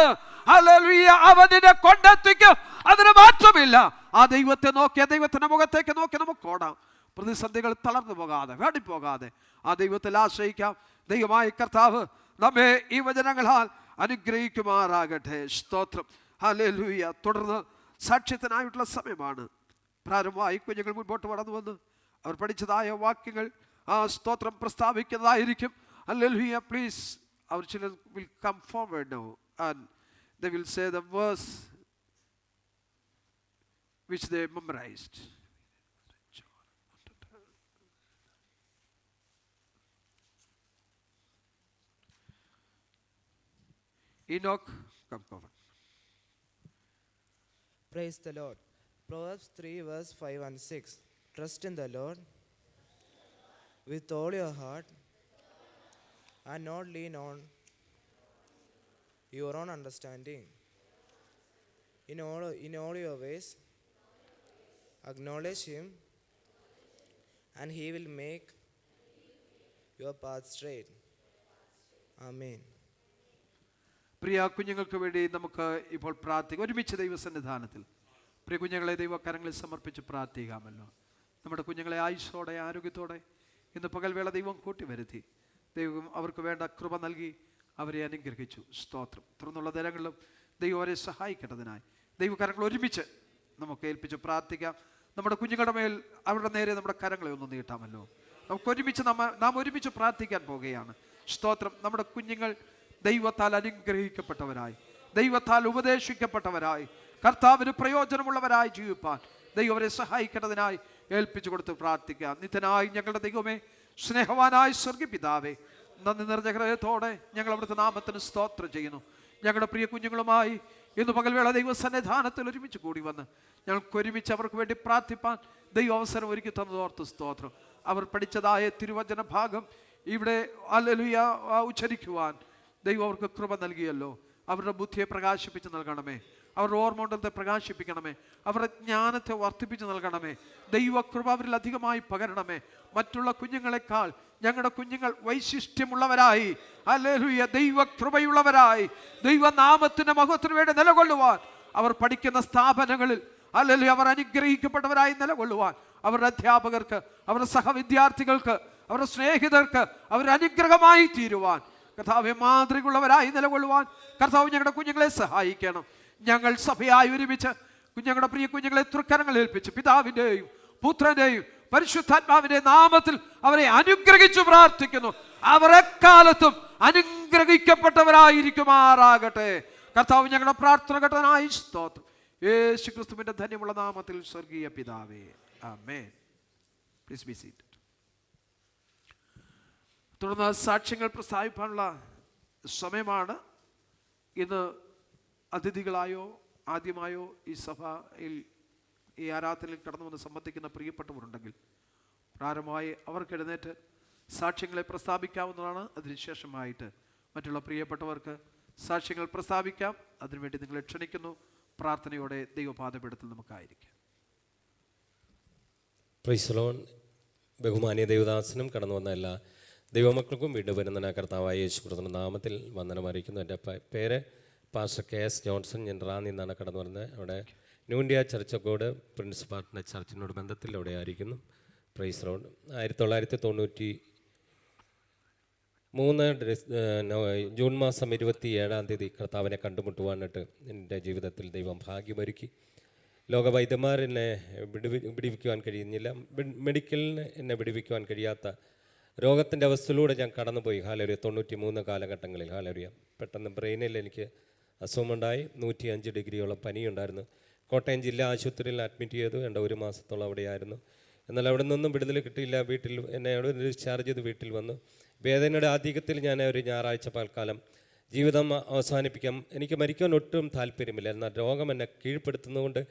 ഹല്ലേലൂയ അവനെ കൊണ്ടെത്തിക്കും. അതിന് മാറ്റമില്ല. ആ ദൈവത്തെ നോക്കി, ആ ദൈവത്തിന്റെ മുഖത്തേക്ക് നോക്കി നമുക്ക് ഓടാം. പ്രതിസന്ധികൾ തളർന്നു പോകാതെ, വേടിപ്പോകാതെ ആ ദൈവത്തിൽ ആശ്രയിക്കാം. ദൈവമായ കർത്താവ് നമ്മെ ഈ വചനങ്ങളാൽ അനുഗ്രഹിക്കുമാറാകട്ടെ. സ്തോത്രം. ഹല്ലേലൂയ. തുടർന്ന് സാക്ഷ്യത്തിനായിട്ടുള്ള സമയമാണ്. പ്രാരംഭമായി കുഞ്ഞുങ്ങൾ മുൻപോട്ട് കടന്നു വന്ന് അവർ പഠിച്ചതായ വാക്യങ്ങൾ ആ സ്തോത്രം പ്രസ്താവിക്കുന്നതായിരിക്കും. ഹല്ലേലൂയ. Please, our children will come forward now and they will say the verse which they memorized. Enoch, come forward. Praise the Lord. Proverbs 3 verse 5 and 6. Trust in the Lord with all your heart and not lean on your own understanding. In all your ways acknowledge him, and he will make your path straight. Amen. പ്രിയ കുഞ്ഞുങ്ങൾക്ക് വേണ്ടി നമുക്ക് ഇപ്പോൾ പ്രാർത്ഥിക്കാം. ഒരുമിച്ച് ദൈവസന്നിധാനത്തിൽ പ്രിയ കുഞ്ഞുങ്ങളെ ദൈവകരങ്ങളിൽ സമർപ്പിച്ച് പ്രാർത്ഥിക്കാമല്ലോ. നമ്മുടെ കുഞ്ഞുങ്ങളെ ആയുസ്സോടെ ആരോഗ്യത്തോടെ ഇന്ന് പകൽവേള ദൈവം കൂട്ടി വരുത്തി ദൈവം അവർക്ക് വേണ്ട കൃപ നൽകി അവരെ അനുഗ്രഹിച്ചു. സ്തോത്രം. തുടർന്നുള്ള ദിനങ്ങളിലും ദൈവം അവരെ സഹായിക്കേണ്ടതിനായി ദൈവകരങ്ങൾ ഒരുമിച്ച് നമുക്ക് ഏൽപ്പിച്ച് പ്രാർത്ഥിക്കാം. നമ്മുടെ കുഞ്ഞുങ്ങളുടെ മേൽ അവരുടെ നേരെ നമ്മുടെ കരങ്ങളെ ഒന്ന് നീട്ടാമല്ലോ. നമുക്ക് ഒരുമിച്ച് നാം ഒരുമിച്ച് പ്രാർത്ഥിക്കാൻ പോവുകയാണ്. സ്തോത്രം. നമ്മുടെ കുഞ്ഞുങ്ങൾ ദൈവത്താൽ അനുഗ്രഹിക്കപ്പെട്ടവരായി, ദൈവത്താൽ ഉപദേശിക്കപ്പെട്ടവരായി, കർത്താവിന് പ്രയോജനമുള്ളവരായി ജീവിപ്പാൻ ദൈവം അവരെ സഹായിക്കേണ്ടതിനായി ഏൽപ്പിച്ചു കൊടുത്ത് പ്രാർത്ഥിക്കാം. നിത്യനായി ഞങ്ങളുടെ ദൈവമേ, സ്നേഹവാനായ സ്വർഗ്ഗപിതാവേ, നന്ദി നിറഞ്ഞ ഹൃദയത്തോടെ ഞങ്ങൾ അവിടുത്തെ നാമത്തിന് സ്തോത്രം ചെയ്യുന്നു. ഞങ്ങളുടെ പ്രിയ കുഞ്ഞുങ്ങളുമായി ഇന്ന് പകൽവേള ദൈവസന്നിധാനത്തിൽ ഒരുമിച്ച് കൂടി വന്ന് ഞങ്ങൾക്ക് ഒരുമിച്ച് അവർക്ക് വേണ്ടി പ്രാർത്ഥിപ്പാൻ ദൈവം അവസരം ഒരുക്കി തന്നതോർത്ത് സ്തോത്രം. അവർ പഠിച്ചതായ തിരുവചന ഭാഗം ഇവിടെ ഹല്ലേലൂയ ഉച്ചരിക്കുവാൻ ദൈവം അവർക്ക് കൃപ നൽകിയല്ലോ. അവരുടെ ബുദ്ധിയെ പ്രകാശിപ്പിച്ച് നൽകണമേ, അവരുടെ ഓർമ്മമണ്ഡലത്തെ പ്രകാശിപ്പിക്കണമേ, അവരുടെ ജ്ഞാനത്തെ വർദ്ധിപ്പിച്ച് നൽകണമേ. ദൈവകൃപ അവരിൽ അധികമായി പകരണമേ. മറ്റുള്ള കുഞ്ഞുങ്ങളെക്കാൾ ഞങ്ങളുടെ കുഞ്ഞുങ്ങൾ വൈശിഷ്ട്യമുള്ളവരായി, ഹല്ലേലൂയ, ദൈവകൃപയുള്ളവരായി, ദൈവനാമത്തിന്റെ മഹത്വത്തിന് വേണ്ടി നിലകൊള്ളുവാൻ അവർ പഠിക്കുന്ന സ്ഥാപനങ്ങളിൽ ഹല്ലേലൂയ അവർ അനുഗ്രഹിക്കപ്പെട്ടവരായി നിലകൊള്ളുവാൻ അവരുടെ അധ്യാപകർക്ക്, അവരുടെ സഹവിദ്യാർത്ഥികൾക്ക്, അവരുടെ സ്നേഹിതർക്ക് അവർ അനുഗ്രഹമായി തീരുവാൻ കർത്താവെ മാതൃകയുള്ളവരായി നിലകൊള്ളുവാൻ കർത്താവ് ഞങ്ങളുടെ കുഞ്ഞുങ്ങളെ സഹായിക്കണം. ഞങ്ങൾ സഭയായി ഒരുമിച്ച് ഞങ്ങളുടെ പ്രിയ കുഞ്ഞുങ്ങളെ തൃക്കരങ്ങൾ ഏൽപ്പിച്ച് പിതാവിൻ്റെയും പുത്രൻ്റെയും പരിശുദ്ധാത്മാവിന്റെ നാമത്തിൽ അവരെ അനുഗ്രഹിച്ചു പ്രാർത്ഥിക്കുന്നു. അവർ എക്കാലത്തും അനുഗ്രഹിക്കപ്പെട്ടവരായിരിക്കുമാറാകട്ടെ. കർത്താവ് ഞങ്ങളുടെ പ്രാർത്ഥന കേട്ടതിനായി സ്തോത്രം. യേശു ക്രിസ്തുവിന്റെ ധന്യമുള്ള നാമത്തിൽ സ്വർഗീയ പിതാവേ, ആമേൻ. Please be seated. തുടർന്ന് സാക്ഷ്യങ്ങൾ പ്രസ്താവിക്കാനുള്ള സമയമാണ്. ഇന്ന് അതിഥികളായോ ആദ്യമായോ ഈ സഭയിൽ ഈ ആരാധനയിൽ കടന്നു വന്ന് സംബന്ധിക്കുന്ന പ്രിയപ്പെട്ടവരുണ്ടെങ്കിൽ പ്രാരംഭമായി അവർക്ക് എഴുന്നേറ്റ് സാക്ഷ്യങ്ങളെ പ്രസ്താവിക്കാവുന്നതാണ്. അതിനുശേഷമായിട്ട് മറ്റുള്ള പ്രിയപ്പെട്ടവർക്ക് സാക്ഷ്യങ്ങൾ പ്രസ്താവിക്കാം. അതിനുവേണ്ടി നിങ്ങളെ ക്ഷണിക്കുന്നു. പ്രാർത്ഥനയോടെ ദൈവപാദപീഠത്തിൽ നമുക്കായിരിക്കാം. Praise the lord. ബഹുമാന്യ ദൈവദാസനും കടന്നു വന്ന എല്ലാ ദൈവമക്കൾക്കും വീണ്ടും വരുന്ന കർത്താവായ യേശു ക്രിസ്തുവിന്റെ നാമത്തിൽ വന്ദനം അറിയിക്കുന്നു. എൻ്റെ പേര് പാസ്റ്റർ KS ജോൺസൺ. ഞാൻ റാന്നി നിന്നാണ് കടന്നു വരുന്നത്. അവിടെ ന്യൂ ഇന്ത്യ ചർച്ചക്കോട് പ്രിൻസ് പാർട്ടിൻ്റെ ചർച്ചിനോട് ബന്ധത്തിൽ അവിടെ ആയിരിക്കുന്നു. Price the Lord. 1993 ജൂൺ മാസം 27 കർത്താവിനെ കണ്ടുമുട്ടുവാനായിട്ട് എൻ്റെ ജീവിതത്തിൽ ദൈവം ഭാഗ്യമൊരുക്കി. ലോകവൈദ്യന്മാരെന്നെ വിടിവിക്കുവാൻ കഴിയുന്നില്ല, മെഡിക്കലിന് എന്നെ വിടിവിക്കുവാൻ കഴിയാത്ത രോഗത്തിൻ്റെ അവസ്ഥയിലൂടെ ഞാൻ കടന്നുപോയി. ഹല്ലേലൂയ. 93 കാലഘട്ടങ്ങളിൽ ഹല്ലേലൂയ. പെട്ടെന്ന് ബ്രെയിനിൽ എനിക്ക് അസുഖമുണ്ടായി. 105 ഡിഗ്രിയോളം പനിയുണ്ടായിരുന്നു. കോട്ടയം ജില്ലാ ആശുപത്രിയിൽ അഡ്മിറ്റ് ചെയ്തു. 1 മാസത്തോളം അവിടെയായിരുന്നു. എന്നാൽ അവിടെ നിന്നും വിടുതൽ കിട്ടിയില്ല. വീട്ടിൽ എന്നെ അവിടെ ഡിസ്ചാർജ് ചെയ്ത് വീട്ടിൽ വന്നു. വേദനയുടെ ആധിക്യത്തിൽ ഞാൻ ഒരു ഞായറാഴ്ച പൽക്കാലം ജീവിതം അവസാനിപ്പിക്കാം. എനിക്ക് മരിക്കാൻ ഒട്ടും താല്പര്യമില്ല. എന്നാൽ രോഗം എന്നെ കീഴ്പ്പെടുത്തുന്നതുകൊണ്ട്,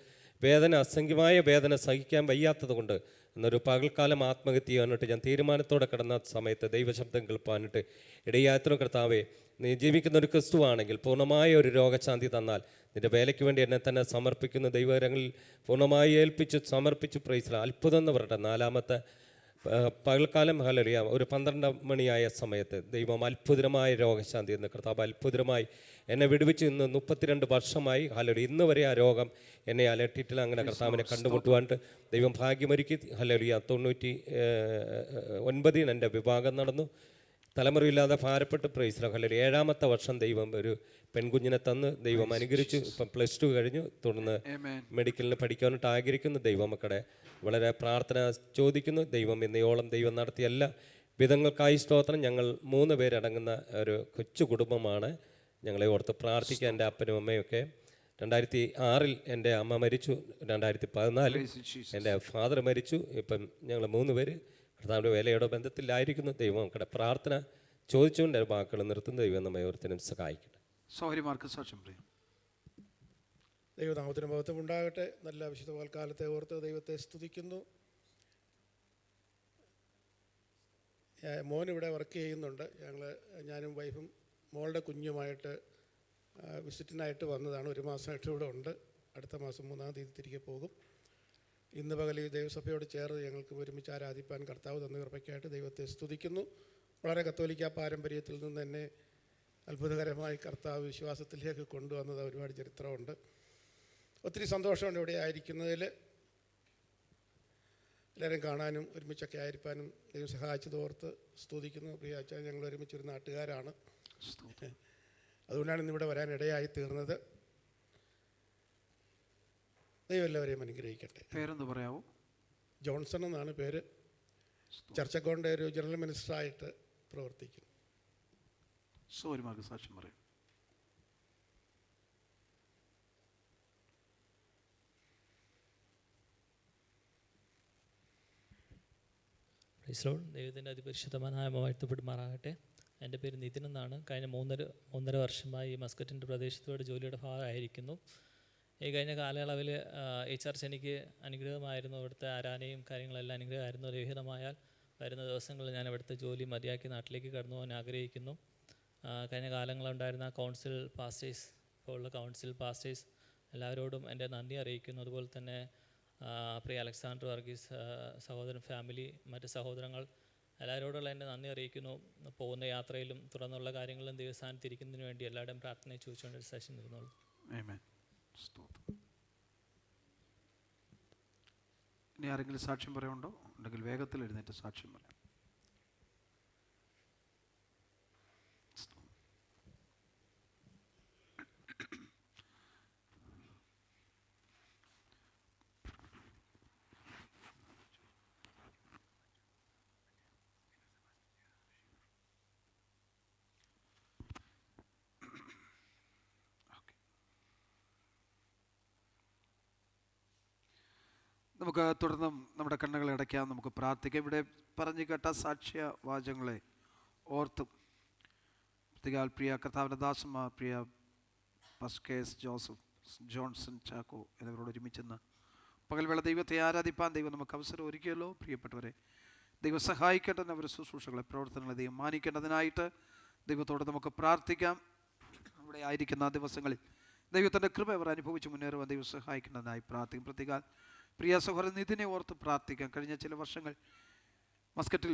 അസംഖ്യമായ വേദന സഹിക്കാൻ വയ്യാത്തത് കൊണ്ട് എന്നൊരു പകൽക്കാലം ആത്മഹത്യ ചെയ്യാനായിട്ട് ഞാൻ തീരുമാനത്തോടെ കിടന്ന സമയത്ത് ദൈവശബ്ദം കേൾപ്പാനിട്ട് ഇടയാത്ര കർത്താവേ, നീ ജീവിക്കുന്ന ഒരു ക്രിസ്തുവാണെങ്കിൽ പൂർണ്ണമായ ഒരു രോഗശാന്തി തന്നാൽ നിൻ്റെ വേലയ്ക്ക് വേണ്ടി എന്നെ തന്നെ സമർപ്പിക്കുന്ന ദൈവകരങ്ങളിൽ പൂർണ്ണമായി ഏൽപ്പിച്ച് സമർപ്പിച്ചു. പ്രൈസ് അത്ഭുതം എന്ന് പറയട്ടെ. 4ാമത്തെ പകൽക്കാലം ഹല്ലേലൂയ ഒരു 12 മണിയായ സമയത്ത് ദൈവം അത്ഭുതമായ രോഗശാന്തി എന്ന് കർത്താവ് അത്ഭുതമായി എന്നെ വിടുവിച്ച് ഇന്ന് 32 വർഷമായി ഹല്ലേലൂയ ഇന്ന് വരെ ആ രോഗം എന്നെ അലട്ടിയിട്ടില്ല. അങ്ങനെ കർത്താവിനെ കണ്ടുമുട്ടുവാനായിട്ട് ദൈവം ഭാഗ്യമൊരുക്കി. ഹല്ലേലൂയ. 99 എൻ്റെ വിവാഹം നടന്നു. തലമുറയില്ലാതെ ഭാരപ്പെട്ട് പ്രൈസ് ഹല്ലേലൂയ. 7ാമത്തെ വർഷം ദൈവം ഒരു പെൺകുഞ്ഞിനെ തന്ന് ദൈവം അനുഗ്രഹിച്ചു. ഇപ്പം +2 കഴിഞ്ഞു. തുടർന്ന് മെഡിക്കലിന് പഠിക്കാനായിട്ട് ആഗ്രഹിക്കുന്നു. ദൈവമക്കളെ വളരെ പ്രാർത്ഥന ചോദിക്കുന്നു. ദൈവം ഇന്നയോളം ദൈവം നടത്തിയ എല്ലാ വിധങ്ങൾക്കായി സ്തോത്രം. ഞങ്ങൾ 3 പേരടങ്ങുന്ന ഒരു കൊച്ചു കുടുംബമാണ്. ഞങ്ങളെ ഓർത്ത് പ്രാർത്ഥിക്കുക. എൻ്റെ അപ്പനും അമ്മയൊക്കെ 2006 എൻ്റെ അമ്മ മരിച്ചു. 2014 എൻ്റെ ഫാദർ മരിച്ചു. ഇപ്പം ഞങ്ങൾ 3 പേര് കർത്താവിൻ്റെ വേലയുടെ ബന്ധത്തിലായിരിക്കുന്നു. ദൈവം മക്കളുടെ പ്രാർത്ഥന ചോദിച്ചുകൊണ്ട് വാക്കുകൾ നിർത്തുന്ന ദൈവം നമ്മെ ഓരോരുത്തരും സഹായിക്കട്ടെ. സഹോദരിമാർക്ക് സാക്ഷ്യം പറയാം. ദൈവനാമത്തിന് മഹത്വം ഉണ്ടാകട്ടെ. നല്ല വിശുദ്ധ പകൽക്കാലത്തെ ഓർത്ത് ദൈവത്തെ സ്തുതിക്കുന്നു. മോൻ ഇവിടെ വർക്ക് ചെയ്യുന്നുണ്ട്. ഞാനും വൈഫും മോളുടെ കുഞ്ഞുമായിട്ട് വിസിറ്റിനായിട്ട് വന്നതാണ്. 1 മാസമായിട്ട് ഇവിടെ ഉണ്ട്. അടുത്ത മാസം 3-ാം തീയതി തിരികെ പോകും. ഇന്ന് പകൽ ഈ ദൈവസഭയോട് ചേർന്ന് ഞങ്ങൾക്ക് ഒരുമിച്ച് ആരാധിപ്പാൻ കർത്താവ് തന്ന കൃപയ്ക്കായിട്ട് ദൈവത്തെ സ്തുതിക്കുന്നു. വളരെ കത്തോലിക്ക പാരമ്പര്യത്തിൽ നിന്ന് തന്നെ അത്ഭുതകരമായി കർത്താവ് വിശ്വാസത്തിലേക്ക് കൊണ്ടുവന്നത് ഒരുപാട് ചരിത്രമുണ്ട്. ഒത്തിരി സന്തോഷമുണ്ട് ഇവിടെ ആയിരിക്കുന്നതിൽ. എല്ലാവരും കാണാനും ഒരുമിച്ചൊക്കെ ആയിരിക്കാനും ദൈവം സഹായിച്ചതോർത്ത് സ്തുതിക്കുന്നു. പ്രിയ അച്ഛൻ, ഞങ്ങൾ ഒരുമിച്ചൊരു നാട്ടുകാരാണ്. അതുകൊണ്ടാണ് ഇന്നിവിടെ വരാൻ ഇടയായി തീർന്നത്. ദൈവം എല്ലാവരെയും അനുഗ്രഹിക്കട്ടെ. പേരെന്ന് പറയാമോ? ജോൺസൺ എന്നാണ് പേര്. ചർച്ചക്കോണ്ടെ ഒരു ജനറൽ മിനിസ്റ്ററായിട്ട് പ്രവർത്തിക്കുന്നു. സോരിമാർക്ക് സാക്ഷ്യം പറയും. ദൈവത്തിൻ്റെ അതിപരിശുദ്ധമായ വാഴ്ത്തപ്പെടുമാറാകട്ടെ. എൻ്റെ പേര് നിതിൻ എന്നാണ്. കഴിഞ്ഞ 3.5 വർഷമായി ഈ മസ്കറ്റിൻ്റെ പ്രദേശത്തോട് ജോലിയുടെ ഭാഗമായിരിക്കുന്നു. ഈ കഴിഞ്ഞ കാലയളവിൽ ഈ ചർച്ച എനിക്ക് അനുഗ്രഹമായിരുന്നു. ഇവിടുത്തെ ആരാധനയും കാര്യങ്ങളെല്ലാം അനുഗ്രഹമായിരുന്നു. രഹിതമായാൽ വരുന്ന ദിവസങ്ങളിൽ ഞാൻ ഇവിടുത്തെ ജോലി മതിയാക്കി നാട്ടിലേക്ക് കടന്നു പോകാൻ ആഗ്രഹിക്കുന്നു. കഴിഞ്ഞ കാലങ്ങളുണ്ടായിരുന്ന കൗൺസിൽ പാസ്റ്റേഴ്സ്, ഇപ്പോൾ ഉള്ള കൗൺസിൽ പാസ്റ്റേഴ്സ് എല്ലാവരോടും എൻ്റെ നന്ദി അറിയിക്കുന്നു. അതുപോലെ തന്നെ പ്രിയ അലക്സാണ്ടർ വർഗീസ് സഹോദരൻ, ഫാമിലി, മറ്റ് സഹോദരങ്ങൾ എല്ലാവരോടുള്ള എൻ്റെ നന്ദി അറിയിക്കുന്നു. പോകുന്ന യാത്രയിലും തുടർന്നുള്ള കാര്യങ്ങളിലും ദൈവസ്ഥാനത്തിരിക്കുന്നതിന് വേണ്ടി എല്ലാവരുടെയും പ്രാർത്ഥനയെ ചോദിച്ചുകൊണ്ട് ഒരു സെഷൻ ഇരുന്നോളൂ. ഇനി ആരെങ്കിലും സാക്ഷ്യം പറയാനുണ്ടോ? ഉണ്ടെങ്കിൽ വേഗത്തിൽ എഴുന്നേറ്റ് സാക്ഷ്യം പറയാം. നമുക്ക് തുടർന്നും നമ്മുടെ കണ്ണുകൾ അടയ്ക്കാം. നമുക്ക് പ്രാർത്ഥിക്കാം. ഇവിടെ പറഞ്ഞു കേട്ട സാക്ഷ്യ വാചകങ്ങളെ ഓർത്തും പ്രത്യേക പ്രിയ കർത്താവിൻ്റെ ദാസന്മാർ, പ്രിയ പസ്കേസ് ജോസഫ്, ജോൺസൺ ചാക്കോ എന്നിവരോട് ഒരുമിച്ചെന്ന് പകൽവേള ദൈവത്തെ ആരാധിപ്പാൻ ദൈവം നമുക്ക് അവസരം ഒരുക്കിയല്ലോ. പ്രിയപ്പെട്ടവരെ, ദൈവം സഹായിക്കേണ്ടതിന് അവരുടെ ശുശ്രൂഷകളെ, പ്രവർത്തനങ്ങളെ ദൈവം മാനിക്കേണ്ടതിനായിട്ട് ദൈവത്തോട് നമുക്ക് പ്രാർത്ഥിക്കാം. ഇവിടെ ആയിരിക്കുന്ന ദിവസങ്ങളിൽ ദൈവത്തിൻ്റെ കൃപ അവർ അനുഭവിച്ച് മുന്നേറുവാൻ ദൈവം സഹായിക്കേണ്ടതിനായി പ്രാർത്ഥിക്കും. പ്രത്യേക പ്രിയ സഹോദരൻ നിതിനെ ഓർത്ത് പ്രാർത്ഥിക്കാം. കഴിഞ്ഞ ചില വർഷങ്ങൾ മസ്കറ്റിൽ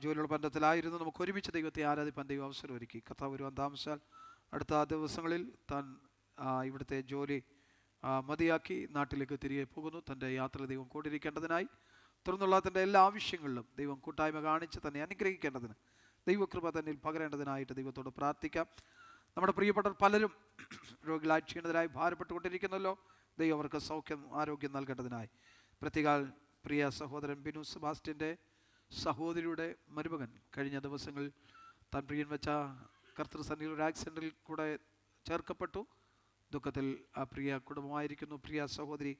ജോലിയുള്ള ബന്ധത്തിലായിരുന്നു. നമുക്ക് ഒരുമിച്ച് ദൈവത്തെ ആരാധിപ്പാൻ ദൈവം അവസരം ഒരുക്കി. കർത്താവ് വരുവാൻ താമസിച്ചാൽ അടുത്ത ദിവസങ്ങളിൽ താൻ ഇവിടുത്തെ ജോലി മതിയാക്കി നാട്ടിലേക്ക് തിരികെ പോകുന്നു. തൻ്റെ യാത്ര ദൈവം കൂടിയിരിക്കേണ്ടതിനായി തുടർന്നുള്ള തൻ്റെ എല്ലാ ആവശ്യങ്ങളിലും ദൈവം കൂട്ടായ്മ കാണിച്ച് തന്നെ അനുഗ്രഹിക്കേണ്ടതിന് ദൈവകൃപ തന്നിൽ പകരേണ്ടതിനായിട്ട് ദൈവത്തോട് പ്രാർത്ഥിക്കാം. നമ്മുടെ പ്രിയപ്പെട്ടവർ പലരും രോഗികളായി ക്ഷീണിതരായി ഭാരപ്പെട്ടുകൊണ്ടിരിക്കുന്നല്ലോ. ദൈവം അവർക്ക് സൗഖ്യം, ആരോഗ്യം നൽകേണ്ടതിനായി പ്രത്യേക പ്രിയ സഹോദരൻ ബിനു സെബാസ്റ്റ്യൻ്റെ സഹോദരിയുടെ മരുമകൻ കഴിഞ്ഞ ദിവസങ്ങളിൽ താൻ പ്രിയൻ വെച്ച കർത്തൃസന്നിധിയിൽ ഒരു ആക്സിഡൻറ്റിൽ കൂടെ ചേർക്കപ്പെട്ടു. ദുഃഖത്തിൽ ആ പ്രിയ കുടുംബമായിരിക്കുന്നു. പ്രിയ സഹോദരി,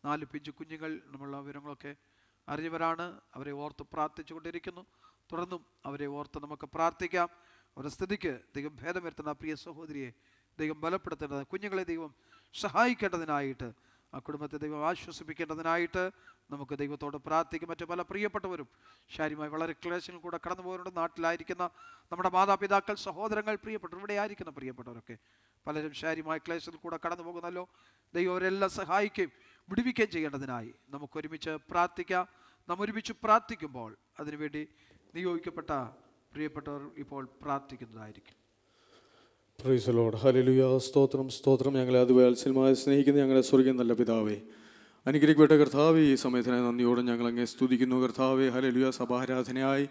4 പിഞ്ചു കുഞ്ഞുങ്ങൾ, നമ്മളുള്ള വിവരങ്ങളൊക്കെ അറിഞ്ഞവരാണ്. അവരെ ഓർത്ത് പ്രാർത്ഥിച്ചു കൊണ്ടിരിക്കുന്നു. തുടർന്നും അവരെ ഓർത്ത് നമുക്ക് പ്രാർത്ഥിക്കാം. അവരുടെ സ്ഥിതിക്ക് ദൈവം ഭേദം വരുത്തുന്ന പ്രിയ സഹോദരിയെ ദൈവം ബലപ്പെടുത്തേണ്ടത്, കുഞ്ഞുങ്ങളെ ദൈവം സഹായിക്കേണ്ടതിനായിട്ട്, ആ കുടുംബത്തെ ദൈവം ആശ്വസിപ്പിക്കേണ്ടതിനായിട്ട് നമുക്ക് ദൈവത്തോട് പ്രാർത്ഥിക്കും. മറ്റു പല പ്രിയപ്പെട്ടവരും ശാരീരികമായി വളരെ ക്ലേശങ്ങൾ കൂടെ കടന്നു പോകാറുണ്ട്. നാട്ടിലായിരിക്കുന്ന നമ്മുടെ മാതാപിതാക്കൾ, സഹോദരങ്ങൾ, പ്രിയപ്പെട്ടവർ, ഇവിടെ ആയിരിക്കുന്ന പ്രിയപ്പെട്ടവരൊക്കെ പലരും ശാരീരികമായ ക്ലേശത്തിൽ കൂടെ കടന്നു പോകുന്നല്ലോ. ദൈവം അവരെല്ലാം സഹായിക്കുകയും വിടുവിക്കുകയും ചെയ്യേണ്ടതിനായി നമുക്ക് ഒരുമിച്ച് പ്രാർത്ഥിക്കാം. നാം ഒരുമിച്ച് പ്രാർത്ഥിക്കുമ്പോൾ അതിനുവേണ്ടി നിയോഗിക്കപ്പെട്ട പ്രിയപ്പെട്ടവർ ഇപ്പോൾ പ്രാർത്ഥിക്കുന്നതായിരിക്കും. Praise the lord. ഹല്ലേലൂയ. സ്തോത്രം, സ്തോത്രം. ഞങ്ങളെ അതിവാത്സല്യമായി സ്നേഹിക്കുന്ന ഞങ്ങളെ സ്വർഗ്ഗീയ നല്ല പിതാവേ, അനുഗ്രഹിക്കപ്പെട്ട കർത്താവേ, ഈ സമയത്തിനായി നന്ദിയോടെ ഞങ്ങൾ അങ്ങേ സ്തുതിക്കുന്നു. കർത്താവേ, ഹല്ലേലൂയ. സഭാരാധനയായി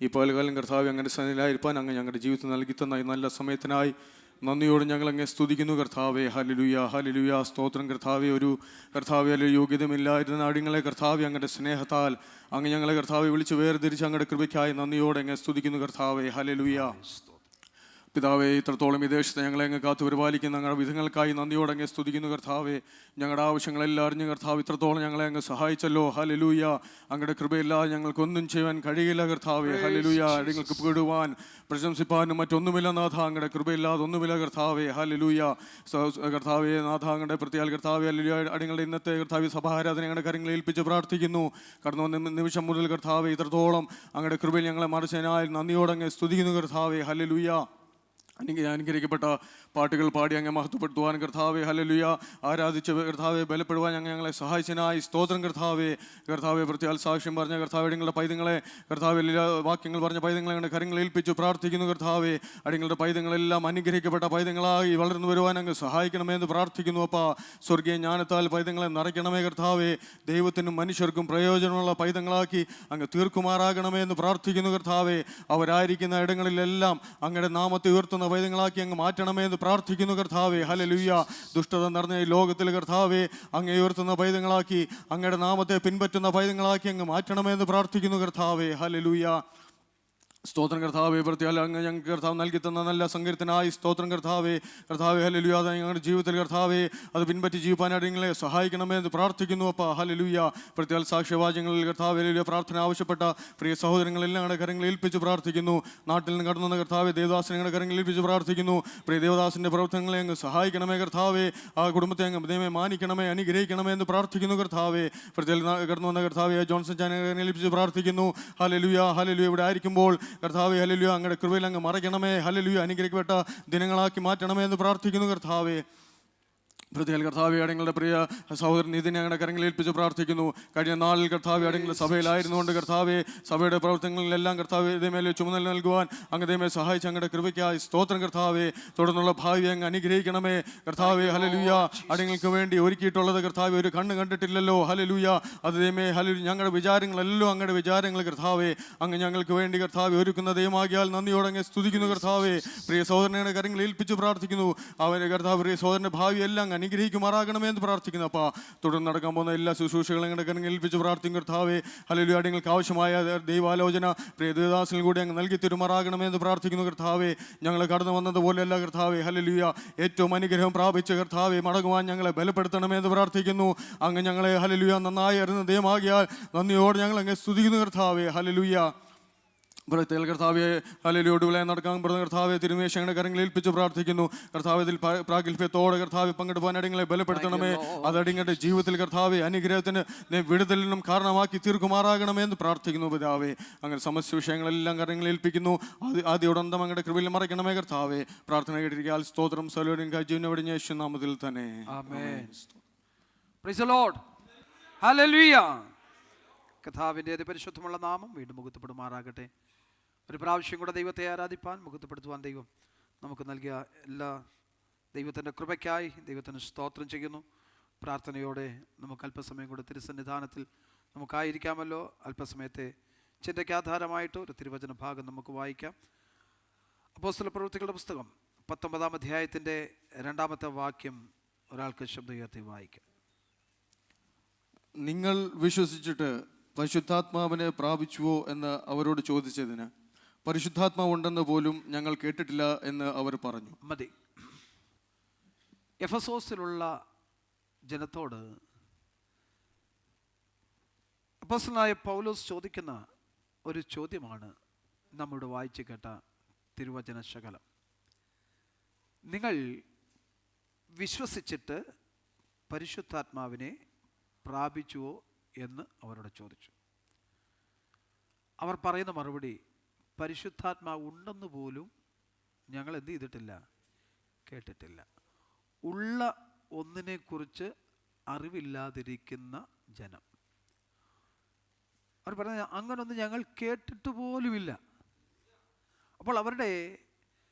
ഈ പകൽക്കാലം കർത്താവേ അങ്ങനെ സന്നിധിയിലായിരിക്കാൻ അങ്ങ് ഞങ്ങളുടെ ജീവിതത്തിൽ നൽകി തന്ന ഈ നല്ല സമയത്തിനായി നന്ദിയോടെ ഞങ്ങൾ അങ്ങേ സ്തുതിക്കുന്നു. കർത്താവേ, ഹല്ലേലൂയ, ഹല്ലേലൂയ. സ്തോത്രം കർത്താവേ. ഒരു കർത്താവേ അല്ലെങ്കിൽ യോഗ്യതമില്ലായിരുന്ന നാടിങ്ങളെ കർത്താവേ അങ്ങയുടെ സ്നേഹത്താൽ അങ്ങ് ഞങ്ങളെ കർത്താവെ വിളിച്ച് വേർതിരിച്ച് അങ്ങയുടെ കൃപയ്ക്കായി നന്ദിയോടെ അങ്ങേ സ്തുതിക്കുന്നു. കർത്താവേ, ഹല്ലേലൂയ. പിതാവേ, ഇത്രത്തോളം ഈ ദേശത്തെ ഞങ്ങളെ അങ്ങ് കാത്തു പരിപാലിക്കുന്ന ഞങ്ങളുടെ വിധങ്ങൾക്കായി നന്ദിയോടെ അങ്ങ് സ്തുതിക്കുന്നു കർത്താവേ. ഞങ്ങളുടെ ആവശ്യങ്ങളെല്ലാം അറിഞ്ഞ് കർത്താവ് ഇത്രത്തോളം ഞങ്ങളെ അങ്ങ് സഹായിച്ചല്ലോ. ഹല്ലേലൂയ. അങ്ങയുടെ കൃപയില്ലാതെ ഞങ്ങൾക്കൊന്നും ചെയ്യാൻ കഴിയില്ല കർത്താവേ. ഹല്ലേലൂയ. അടിങ്ങൾക്ക് പീടുവാൻ പ്രശംസിപ്പാനും മറ്റൊന്നുമില്ല നാഥ. അങ്ങയുടെ കൃപയില്ലാതെ ഒന്നുമില്ല കർത്താവേ. ഹല്ലേലൂയ. കർത്താവേ നാഥ, അങ്ങയുടെ പ്രത്യാൽ കർത്താവേ, ഹല്ലേലൂയ. അടിങ്ങളുടെ ഇന്നത്തെ കർത്താവ് സഭാരാധന ഞങ്ങളുടെ കാര്യങ്ങളെ ഏൽപ്പിച്ച് പ്രാർത്ഥിക്കുന്നു. കടന്നു വന്ന നിമിഷം മുതൽ കർത്താവേ ഇത്രത്തോളം അങ്ങയുടെ കൃപയിൽ ഞങ്ങളെ മറിച്ചതിനായി നന്ദിയോടെ അങ്ങ് സ്തുതിക്കുന്നു കർത്താവേ. ഹല്ലേലൂയ. അനുഗ്രഹിക്കപ്പെട്ട പാട്ടുകൾ പാടി അങ്ങ് മഹത്വപ്പെടുത്തുവാൻ കർത്താവേ, ഹല്ലേലൂയ, ആരാധിച്ച് കർത്താവെ ബലപ്പെടുവാൻ ഞങ്ങളെ സഹായിച്ചതിനായി സ്തോത്രം കർത്താവേ. കർത്താവെ പ്രത്യാൽ സാക്ഷ്യം പറഞ്ഞ കർത്താവ് അടിങ്ങളുടെ പൈതങ്ങളെ കർത്താവ് വാക്യങ്ങൾ പറഞ്ഞ പൈതങ്ങളെ ഞങ്ങളുടെ കരങ്ങൾ ഏൽപ്പിച്ചു പ്രാർത്ഥിക്കുന്നു കർത്താവേ. അടിങ്ങളുടെ പൈതങ്ങളെല്ലാം അനുഗ്രഹിക്കപ്പെട്ട പൈതങ്ങളായി വളർന്നു വരുവാൻ അങ്ങ് സഹായിക്കണമെന്ന് പ്രാർത്ഥിക്കുന്നു. അപ്പാ, സ്വർഗീയ ജ്ഞാനത്താൽ പൈതങ്ങളെ നിറയ്ക്കണമേ കർത്താവേ. ദൈവത്തിനും മനുഷ്യർക്കും പ്രയോജനമുള്ള പൈതങ്ങളാക്കി അങ്ങ് തീർക്കുമാറാകണമേ എന്ന് പ്രാർത്ഥിക്കുന്നു കർത്താവേ. അവരായിരിക്കുന്ന ഇടങ്ങളിലെല്ലാം അങ്ങയുടെ നാമത്തെ ഉയർത്തുന്ന പൈതങ്ങളാക്കി അങ്ങ് മാറ്റണമേ എന്ന് പ്രാർത്ഥിക്കുന്നു കർത്താവേ. ഹല്ലേലൂയ. ദുഷ്ടത നിറഞ്ഞ ഈ ലോകത്തിൽ കർത്താവേ അങ്ങേ ഉയർത്തുന്ന പൈതങ്ങളാക്കി അങ്ങയുടെ നാമത്തെ പിൻപറ്റുന്ന പൈതങ്ങളാക്കി അങ്ങ് മാറ്റണമേ എന്ന് പ്രാർത്ഥിക്കുന്നു കർത്താവേ. ഹല്ലേലൂയ. സ്തോത്രം കർത്താവേ. പ്രത്യാൽ അങ്ങ് ഞങ്ങൾക്ക് കർത്താവ് നൽകി തന്ന നല്ല സങ്കീർത്തനായി സ്തോത്രം കർത്താവേ. കർത്താവേ ഹല്ലേലൂയ. അത് ഞങ്ങളുടെ ജീവിതത്തിൽ കർത്താവേ അത് പിൻപറ്റി ജീവിപ്പാനായിട്ട് നിങ്ങളെ സഹായിക്കണമേ എന്ന് പ്രാർത്ഥിക്കുന്നു അപ്പാ. ഹല്ലേലൂയ. പ്രത്യാൽ സാക്ഷ്യവാചകങ്ങളിൽ കർത്താവേ ഹല്ലേലൂയ പ്രാർത്ഥന ആവശ്യപ്പെട്ട പ്രിയ സഹോദരങ്ങളെല്ലാം ഞങ്ങളുടെ കരങ്ങളിൽ ഏൽപ്പിച്ച് പ്രാർത്ഥിക്കുന്നു. നാട്ടിൽ നിന്ന് കടന്നു വന്ന കർത്താവേ ദേവദാസനെ ഞങ്ങളുടെ കരങ്ങളിൽ ഏൽപ്പിച്ച് പ്രാർത്ഥിക്കുന്നു. പ്രിയ ദേവദാസിൻ്റെ പ്രവർത്തനങ്ങളെ അങ്ങ് സഹായിക്കണമേ കർത്താവേ. ആ കുടുംബത്തെ അങ്ങ് ദൈവമേ മാനിക്കണമേ, അനുഗ്രഹിക്കണമേ എന്ന് പ്രാർത്ഥിക്കുന്നു കർത്താവേ. പ്രത്യേക കടന്നു വന്ന കർത്താവേ ജോൺസൺ ചാനെ ഏൽപ്പിച്ച് പ്രാർത്ഥിക്കുന്നു. ഹല്ലേലൂയ. ഹല്ലേലൂയ. ഇവിടെ ആയിരിക്കുമ്പോൾ കർത്താവേ ഹല്ലേലൂയ അങ്ങയുടെ കൃപയിൽ അങ്ങ് മറയ്ക്കണമേ. ഹല്ലേലൂയ. അനുഗ്രഹിക്കപ്പെട്ട ദിനങ്ങളാക്കി മാറ്റണമേ എന്ന് പ്രാർത്ഥിക്കുന്നു കർത്താവേ. പ്രത്യേക കർത്താവെ അടങ്ങളുടെ പ്രിയ സഹോദരൻ ഇതിനെ ഞങ്ങളുടെ കരങ്ങളിൽ ഏൽപ്പിച്ച് പ്രാർത്ഥിക്കുന്നു. കഴിഞ്ഞ നാളിൽ കർത്താവെ അടങ്ങളുടെ സഭയിലായിരുന്നുകൊണ്ട് കർത്താവെ സഭയുടെ പ്രവർത്തനങ്ങളിലെല്ലാം കർത്താവെ ഇതേമേൽ ചുമതല നൽകുവാൻ അങ്ങ് ഇതേമേൽ സഹായിച്ച് അങ്ങയുടെ കൃപയ്ക്കായി സ്തോത്രം കർത്താവെ. തുടർന്നുള്ള ഭാവി അങ്ങ് അനുഗ്രഹിക്കണമേ കർത്താവെ. ഹല്ലേലൂയ. അടങ്ങൾക്ക് വേണ്ടി ഒരുക്കിയിട്ടുള്ളത് കർത്താവെ ഒരു കണ്ണ് കണ്ടിട്ടില്ലല്ലോ. ഹല്ലേലൂയ. അത് ദൈവമേ ഹല്ലേലൂയ. ഞങ്ങളുടെ വിചാരങ്ങളെല്ലാം അങ്ങയുടെ വിചാരങ്ങൾ കർത്താവെ അങ്ങ് ഞങ്ങൾക്ക് വേണ്ടി കർത്താവെ ഒരുക്കുന്ന ദൈവമാകിയാൽ നന്ദിയോടെ അങ്ങ് സ്തുതിക്കുന്നു കർത്താവെ. പ്രിയ സഹോദരനെ കരങ്ങളിൽ ഏൽപ്പിച്ച് പ്രാർത്ഥിക്കുന്നു. അവൻ്റെ കർത്താവ് പ്രിയ സഹോദരൻ്റെ ഭാവി എല്ലാം അനുഗ്രഹിക്കുമാറാകണമേ എന്ന് പ്രാർത്ഥിക്കുന്നു. അപ്പോൾ തുടർന്ന് നടക്കാൻ പോകുന്ന എല്ലാ ശുശ്രൂഷകളും ഞങ്ങളുടെ കരങ്ങളിൽ ഏൽപ്പിച്ച് പ്രാർത്ഥിക്കും കർത്താവെ. ഹല്ലേലൂയ. നിങ്ങൾക്ക് ആവശ്യമായ ദൈവാലോചന പ്രിയ ദേവദാസിൽ കൂടി അങ്ങ് നൽകി തരുമാറാകണമേ എന്ന് പ്രാർത്ഥിക്കുന്നു കർത്താവെ. ഞങ്ങൾ കടന്നു വന്നതുപോലെയല്ല കർത്താവെ. ഹല്ലേലൂയ. ഏറ്റവും അനുഗ്രഹം പ്രാപിച്ച കർത്താവെ മടങ്ങുവാൻ ഞങ്ങളെ ബലപ്പെടുത്തണമേ എന്ന് പ്രാർത്ഥിക്കുന്നു. അങ്ങ് ഞങ്ങളെ ഹല്ലേലൂയ നന്നായി അറിയുന്ന ദൈവമാകിയാൽ നന്ദിയോടെ ഞങ്ങൾ അങ്ങ് സ്തുതിക്കുന്നു കർത്താവെ. ഹല്ലേലൂയ. പ്രത്യേക കർത്താവെ ഹല്ലേലൂയ. ഒടുവിലെ നടക്കാൻ പറഞ്ഞ കർത്താവെ തിരുമേശ ഞങ്ങളുടെ കരങ്ങളിൽ ഏൽപ്പിച്ച് പ്രാർത്ഥിക്കുന്നു. കർത്താവത്തിൽ പ്രാഗൽഭ്യത്തോടെ കർത്താവ് പങ്കെടുപ്പാൻ അടിങ്ങളെ ബലപ്പെടുത്തണമേ. അത് അടിങ്ങളുടെ ജീവിതത്തിൽ കർത്താവെ അനുഗ്രഹത്തിന് വിടുതലിനും കാരണമാക്കി തീർക്കുമാറാകണമേ എന്ന് പ്രാർത്ഥിക്കുന്നു പിതാവേ. അങ്ങനെ സമസ്ത വിഷയങ്ങളെല്ലാം കരങ്ങളിൽ ഏൽപ്പിക്കുന്നു. ആദ്യോടന്തം അങ്ങയുടെ കൃപയിൽ മറയ്ക്കണമേ കർത്താവെ. പ്രാർത്ഥന കേട്ടിരിക്കാൻ സ്തോത്രം. സലോടിൻ ജീവനെ വെടിഞ്ഞ യേശു നാമത്തിൽ തന്നെ. ആമേൻ. Praise the lord. ഹല്ലേലൂയ. കർത്താവിൻ്റെ അതിപരിശുദ്ധമുള്ള നാമം വീണ്ടും മുഖത്തപ്പെടുമാറാകട്ടെ. ഒരു പ്രാവശ്യം കൂടെ ദൈവത്തെ ആരാധിപ്പാൻ മുഖത്തപ്പെടുത്തുവാൻ ദൈവം നമുക്ക് നൽകിയ എല്ലാ ദൈവത്തിൻ്റെ കൃപയ്ക്കായി ദൈവത്തിന് സ്തോത്രം ചെയ്യുന്നു. പ്രാർത്ഥനയോടെ നമുക്ക് അല്പസമയം കൂടെ തിരുസന്നിധാനത്തിൽ നമുക്കായിരിക്കാമല്ലോ. അല്പസമയത്തെ ചിന്തയ്ക്കാധാരമായിട്ട് ഒരു തിരുവചന ഭാഗം നമുക്ക് വായിക്കാം. അപ്പോസ്തല പ്രവൃത്തികളുടെ പുസ്തകം 19-ാം അധ്യായത്തിൻ്റെ 2-ാമത്തെ വാക്യം ഒരാൾക്ക് ശബ്ദം ഉയർത്തി വായിക്കാം. നിങ്ങൾ വിശ്വസിച്ചിട്ട് പരിശുദ്ധാത്മാവിനെ പ്രാപിച്ചുവോ എന്ന് അവരോട് ചോദിച്ചതിന് പരിശുദ്ധാത്മാവ് ഉണ്ടെന്ന് പോലും ഞങ്ങൾ കേട്ടിട്ടില്ല എന്ന് അവർ പറഞ്ഞു. മതി. എഫെസോസിലുള്ള ജനത്തോട് അപ്പോസ്തലനായ പൗലോസ് ചോദിക്കുന്ന ഒരു ചോദ്യമാണ് നമ്മോട് വായിച്ചു കേട്ട തിരുവചന ശകലം. നിങ്ങൾ വിശ്വസിച്ചിട്ട് പരിശുദ്ധാത്മാവിനെ പ്രാപിച്ചുവോ എന്ന് അവരോട് ചോദിച്ചു. അവർ പറയുന്ന മറുപടി, പരിശുദ്ധാത്മാവ് ഉണ്ടെന്ന് പോലും ഞങ്ങൾ എന്ത് ചെയ്തിട്ടില്ല, കേട്ടിട്ടില്ല. ഉള്ള ഒന്നിനെക്കുറിച്ച് അറിവില്ലാതിരിക്കുന്ന ജനം. അവർ പറഞ്ഞ അങ്ങനൊന്നും ഞങ്ങൾ കേട്ടിട്ട് പോലുമില്ല. അപ്പോൾ അവരുടെ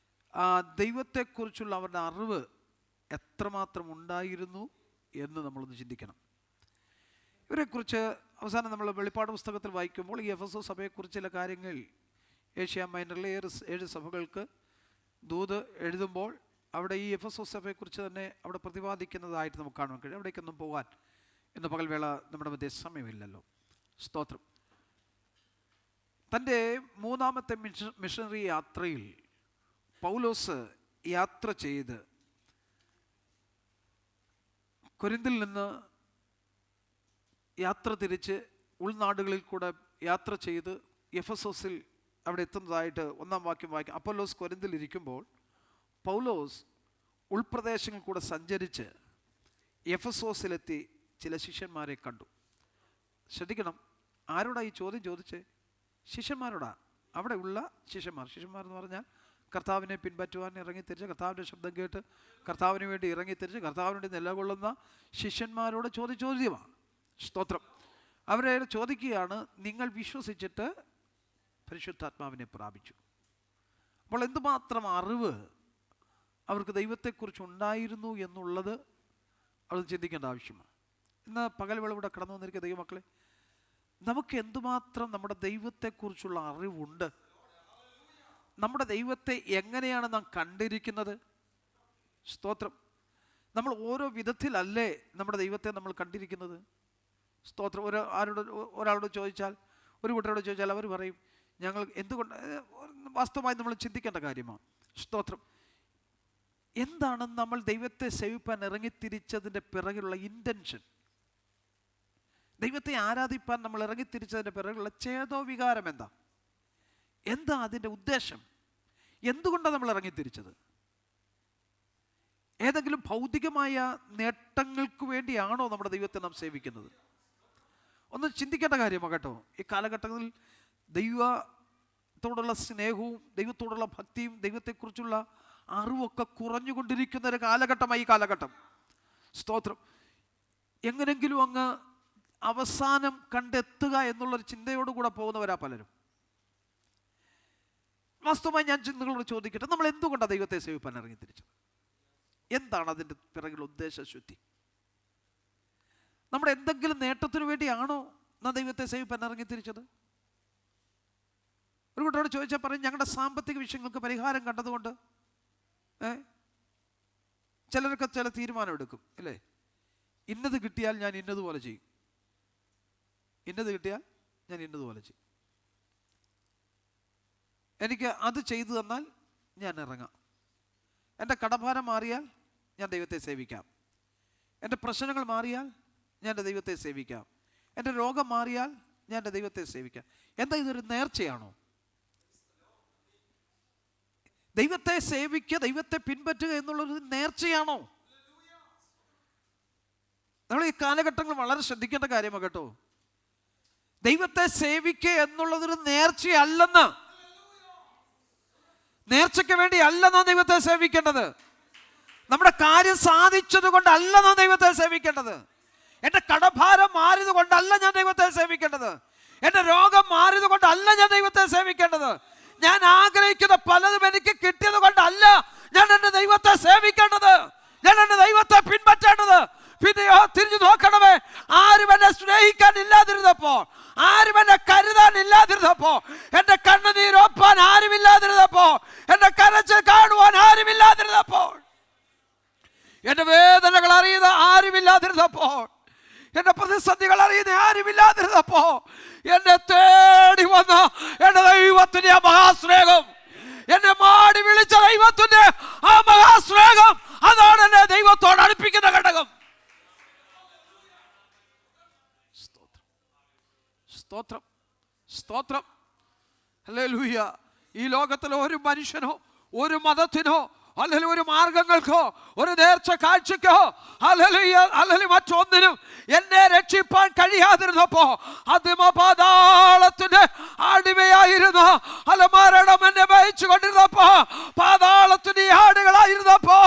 ദൈവത്തെക്കുറിച്ചുള്ള അവരുടെ അറിവ് എത്രമാത്രം ഉണ്ടായിരുന്നു എന്ന് നമ്മളൊന്ന് ചിന്തിക്കണം. ഇവരെക്കുറിച്ച് അവസാനം നമ്മൾ വെളിപ്പാട് പുസ്തകത്തിൽ വായിക്കുമ്പോൾ ഈ എഫെസോസ് സഭയെക്കുറിച്ച് ചില കാര്യങ്ങൾ ഏഷ്യ മൈനറിലെ 7 സഭകൾക്ക് ദൂത് എഴുതുമ്പോൾ അവിടെ ഈ എഫെസോസ് സഭയെക്കുറിച്ച് തന്നെ അവിടെ പ്രതിപാദിക്കുന്നതായിട്ട് നമുക്ക് കാണാൻ കഴിയും. അവിടേക്കൊന്നും പോകാൻ ഇന്ന് പകൽവേള നമ്മുടെ മധ്യ സമയമില്ലല്ലോ. സ്തോത്രം. തൻ്റെ 3-ാമത്തെ മിഷണറി യാത്രയിൽ പൗലോസ് യാത്ര ചെയ്ത് കൊരിന്തിൽ നിന്ന് യാത്ര തിരിച്ച് ഉൾനാടുകളിൽ കൂടെ യാത്ര ചെയ്ത് എഫെസോസിൽ അവിടെ എത്തുന്നതായിട്ട് 1-ാം വാക്യം വായിക്കും. അപ്പൊല്ലോസ് കൊരിന്തിൽ ഇരിക്കുമ്പോൾ പൗലോസ് ഉൾപ്രദേശങ്ങളിൽ കൂടെ സഞ്ചരിച്ച് എഫെസോസിലെത്തി ചില ശിഷ്യന്മാരെ കണ്ടു. ശ്രദ്ധിക്കണം, ആരോടാ ഈ ചോദ്യം ചോദിച്ചേ? ശിഷ്യന്മാരോടാ. അവിടെ ഉള്ള ശിഷ്യന്മാർ എന്ന് പറഞ്ഞാൽ കർത്താവിനെ പിൻപറ്റുവാൻ ഇറങ്ങിത്തിരിച്ച്, കർത്താവിൻ്റെ ശബ്ദം കേട്ട് കർത്താവിന് വേണ്ടി ഇറങ്ങിത്തിരിച്ച് കർത്താവിന് വേണ്ടി നിലകൊള്ളുന്ന ശിഷ്യന്മാരോട് ചോദ്യമാണ്. സ്തോത്രം. അവരെ ചോദിക്കുകയാണ്, നിങ്ങൾ വിശ്വസിച്ചിട്ട് പരിശുദ്ധാത്മാവിനെ പ്രാപിച്ചു. അപ്പോൾ എന്തുമാത്രം അറിവ് അവർക്ക് ദൈവത്തെക്കുറിച്ച് ഉണ്ടായിരുന്നു എന്നുള്ളത് അത് ചിന്തിക്കേണ്ട ആവശ്യമാണ്. ഇന്ന് പകൽ ഇവിടെ കടന്നു വന്നിരിക്കുന്ന ദൈവമക്കളെ, നമുക്ക് എന്തുമാത്രം നമ്മുടെ ദൈവത്തെക്കുറിച്ചുള്ള അറിവുണ്ട്? നമ്മുടെ ദൈവത്തെ എങ്ങനെയാണ് നാം കണ്ടിരിക്കുന്നത്? സ്തോത്രം. നമ്മൾ ഓരോ വിധത്തിലല്ലേ നമ്മുടെ ദൈവത്തെ നമ്മൾ കണ്ടിരിക്കുന്നത്? സ്തോത്രം. ഒരാളോട് ചോദിച്ചാൽ, ഒരു കൂട്ടരോട് ചോദിച്ചാൽ അവർ പറയും ഞങ്ങൾ എന്തുകൊണ്ട്, വാസ്തവമായി നമ്മൾ ചിന്തിക്കേണ്ട കാര്യമാണ്. സ്തോത്രം. എന്താണ് നമ്മൾ ദൈവത്തെ സേവിപ്പാൻ ഇറങ്ങിത്തിരിച്ചതിൻ്റെ പിറകിലുള്ള ഇൻറ്റൻഷൻ? ദൈവത്തെ ആരാധിപ്പാൻ നമ്മൾ ഇറങ്ങിത്തിരിച്ചതിൻ്റെ പിറകിലുള്ള ചേതോവികാരം എന്താ അതിൻ്റെ ഉദ്ദേശം? എന്തുകൊണ്ടാണ് നമ്മൾ ഇറങ്ങിത്തിരിച്ചത്? ഏതെങ്കിലും ഭൗതികമായ നേട്ടങ്ങൾക്ക് വേണ്ടിയാണോ നമ്മുടെ ദൈവത്തെ നാം സേവിക്കുന്നത്? ഒന്ന് ചിന്തിക്കേണ്ട കാര്യമാണ് കേട്ടോ. ഈ കാലഘട്ടത്തിൽ ദൈവത്തോടുള്ള സ്നേഹവും ദൈവത്തോടുള്ള ഭക്തിയും ദൈവത്തെക്കുറിച്ചുള്ള അറിവൊക്കെ കുറഞ്ഞുകൊണ്ടിരിക്കുന്ന ഒരു കാലഘട്ടമായി ഈ കാലഘട്ടം. സ്തോത്രം. എങ്ങനെങ്കിലും അങ്ങ് അവസാനം കണ്ടെത്തുക എന്നുള്ളൊരു ചിന്തയോടുകൂടെ പോകുന്നവരാ പലരും. വാസ്തവമായി ഞാൻ നിങ്ങളോട് ചോദിക്കട്ടെ, നമ്മൾ എന്തുകൊണ്ടാണ് ദൈവത്തെ സേവിപ്പാൻ ഇറങ്ങിത്തിരിച്ചത്? എന്താണ് അതിൻ്റെ പിറകിൽ ഉദ്ദേശശുദ്ധി? നമ്മുടെ എന്തെങ്കിലും നേട്ടത്തിനു വേണ്ടിയാണോ നാം ദൈവത്തെ സേവിപ്പാൻ ഇറങ്ങിത്തിരിച്ചത്? ഒരു കുട്ടിയോട് ചോദിച്ചാൽ പറയും ഞങ്ങളുടെ സാമ്പത്തിക വിഷയങ്ങൾക്ക് പരിഹാരം കണ്ടതുകൊണ്ട്. ചിലരൊക്കെ ചില തീരുമാനം എടുക്കും അല്ലേ? ഇന്നത് കിട്ടിയാൽ ഞാൻ ഇന്നതുപോലെ ചെയ്യും, ഇന്നത് കിട്ടിയാൽ ഞാൻ ഇന്നതുപോലെ ചെയ്യും, എനിക്ക് അത് ചെയ്തു തന്നാൽ ഞാൻ ഇറങ്ങാം, എൻ്റെ കടഭാരം മാറിയാൽ ഞാൻ ദൈവത്തെ സേവിക്കാം, എൻ്റെ പ്രശ്നങ്ങൾ മാറിയാൽ ഞാൻ എൻ്റെ ദൈവത്തെ സേവിക്കാം, എൻ്റെ രോഗം മാറിയാൽ ഞാൻ എൻ്റെ ദൈവത്തെ സേവിക്കാം. എന്താ ഇതൊരു നേർച്ചയാണോ? ദൈവത്തെ സേവിക്കുക, ദൈവത്തെ പിൻപറ്റുക എന്നുള്ളൊരു നേർച്ചയാണോ? നമ്മൾ ഈ കാലഘട്ടങ്ങൾ വളരെ ശ്രദ്ധിക്കേണ്ട കാര്യമാണ് കേട്ടോ. ദൈവത്തെ സേവിക്കുക എന്നുള്ളതൊരു നേർച്ചയല്ലെന്ന്. നേർച്ചയ്ക്ക് വേണ്ടി അല്ല നാം ദൈവത്തെ സേവിക്കേണ്ടത്. നമ്മുടെ കാര്യം സാധിച്ചത് കൊണ്ടല്ല നാം ദൈവത്തെ സേവിക്കേണ്ടത്. എൻ്റെ കടഭാരം മാറിയത് കൊണ്ടല്ല ഞാൻ ദൈവത്തെ സേവിക്കേണ്ടത്. എൻ്റെ രോഗം മാറിയത് കൊണ്ടല്ല ഞാൻ ദൈവത്തെ സേവിക്കേണ്ടത്. ഞാൻ ആഗ്രഹിക്കുന്ന പലതും എനിക്ക് കിട്ടിയത് കൊണ്ടല്ല ഞാൻ എൻ്റെ ദൈവത്തെ സേവിക്കേണ്ടത്. ഞാൻ എൻ്റെ ദൈവത്തെ പിൻപറ്റേണ്ടത്. പിന്നെയോ തിരിഞ്ഞു നോക്കണമേ, ആരും എന്നെ സ്നേഹിക്കാൻ ഇല്ലാതിരുന്നപ്പോ, ആരും എന്നെ കരുതാൻ ഇല്ലാതിരുന്നപ്പോ, എന്റെ കണ്ണുനീരൊപ്പാൻ ആരുമില്ലാതിരുന്നപ്പോ, എന്റെ കരച്ചിൽ കാണുവാൻ ആരുമില്ലാതിരുന്നപ്പോൾ, എന്റെ വേദനകൾ അറിയുന്ന ആരുമില്ലാതിരുന്നപ്പോൾ, എന്റെ പ്രതിസന്ധികൾ അറിയുന്ന ആരുമില്ലാതിരുന്നപ്പോ, എന്നെ തേടി വന്ന എന്റെ ദൈവത്തിന്റെ ആ മഹാസ്നേഹം, എന്നെ മാടി വിളിച്ച ദൈവത്തിന്റെ ആ മഹാസ്നേഹം, അതാണ് എന്നെ ദൈവത്തോട് അടുപ്പിക്കുന്ന ഘടകം. സ്തോത്രം, സ്തോത്രം, ഹല്ലേലൂയ. ഈ ലോകത്തിലെ ഒരു മനുഷ്യനോ ഒരു മതത്തിനോ അല്ലെങ്കിൽ ഒരു മാർഗങ്ങൾക്കോ ഒരു നേർച്ച കാഴ്ചക്കോ അല്ലെങ്കിൽ മറ്റൊന്നിനും എന്നെ രക്ഷിപ്പാൻ കഴിയാതിരുന്നപ്പോ, പാതാളത്തിന്റെ അടിമയായിരുന്ന മരണം എന്നെ വഹിച്ചു കൊണ്ടിരുന്നപ്പോ, പാതാളത്തിന്റെ ആടുകളായിരുന്നപ്പോ,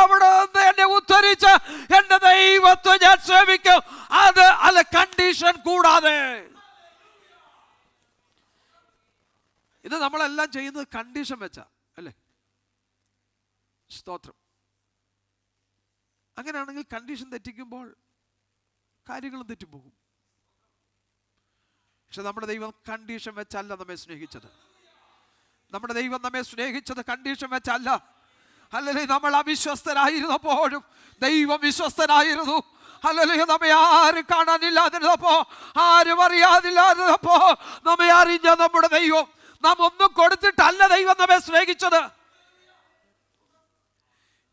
അവിടെ നിന്ന് എന്നെ ഉദ്ധരിച്ച് എന്റെ ദൈവത്തെ ഞാൻ സേവിക്കും. അത് അല്ല കണ്ടീഷൻ കൂടാതെ. ഇത് നമ്മളെല്ലാം ചെയ്യുന്നത് കണ്ടീഷൻ വെച്ചാ അല്ലേ? സ്തോത്രം. അങ്ങനെയാണെങ്കിൽ കണ്ടീഷൻ തെറ്റിക്കുമ്പോൾ കാര്യങ്ങളും തെറ്റിപ്പോകും. പക്ഷെ നമ്മുടെ ദൈവം കണ്ടീഷൻ വെച്ചല്ല നമ്മെ സ്നേഹിച്ചത്. നമ്മുടെ ദൈവം നമ്മെ സ്നേഹിച്ചത് കണ്ടീഷൻ വെച്ചല്ല. അല്ലെങ്കിൽ നമ്മൾ അവിശ്വസ്തരായിരുന്നപ്പോഴും ദൈവം വിശ്വസ്തനായിരുന്നു. അല്ലെങ്കിൽ നമ്മെ ആരും കാണാനില്ലാതിരുന്നപ്പോ, ആരും അറിയാതില്ലാതിരുന്നപ്പോ, നമ്മെ അറിഞ്ഞ നമ്മുടെ ദൈവം, നാം ഒന്നും കൊടുത്തിട്ടല്ല ദൈവം നമ്മെ സ്നേഹിച്ചത്.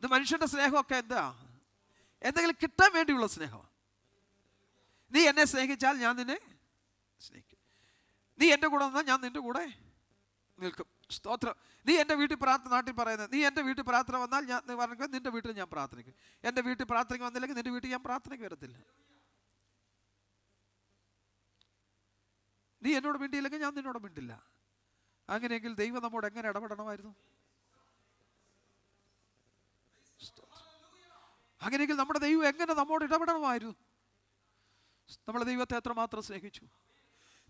ഇത് മനുഷ്യന്റെ സ്നേഹമൊക്കെ എന്താ? എന്തെങ്കിലും കിട്ടാൻ വേണ്ടിയുള്ള സ്നേഹമാണ്. നീ എന്നെ സ്നേഹിച്ചാൽ ഞാൻ നിന്നെ സ്നേഹിക്കും. നീ എൻ്റെ കൂടെ നിന്നാൽ ഞാൻ നിൻ്റെ കൂടെ നിൽക്കും. സ്തോത്രം. നീ എൻ്റെ വീട്ടിൽ പ്രാർത്ഥന, നാട്ടിൽ പറയുന്നത്, നീ എൻ്റെ വീട്ടിൽ പ്രാർത്ഥന വന്നാൽ ഞാൻ പറഞ്ഞെങ്കിൽ നിൻ്റെ വീട്ടിൽ ഞാൻ പ്രാർത്ഥനിക്കും. എൻ്റെ വീട്ടിൽ പ്രാർത്ഥനയ്ക്ക് വന്നില്ലെങ്കിൽ നിൻ്റെ വീട്ടിൽ ഞാൻ പ്രാർത്ഥനയ്ക്ക് വരത്തില്ല. നീ എന്നോട് മിണ്ടിയില്ലെങ്കിൽ ഞാൻ നിന്നോട് മിണ്ടില്ല. അങ്ങനെയെങ്കിൽ ദൈവം നമ്മോട് എങ്ങനെ ഇടപെടണമായിരുന്നു? അങ്ങനെയെങ്കിൽ നമ്മുടെ ദൈവം എങ്ങനെ നമ്മോട് ഇടപെടണമായിരുന്നു? നമ്മൾ ദൈവത്തെ എത്രമാത്രം സ്നേഹിച്ചു.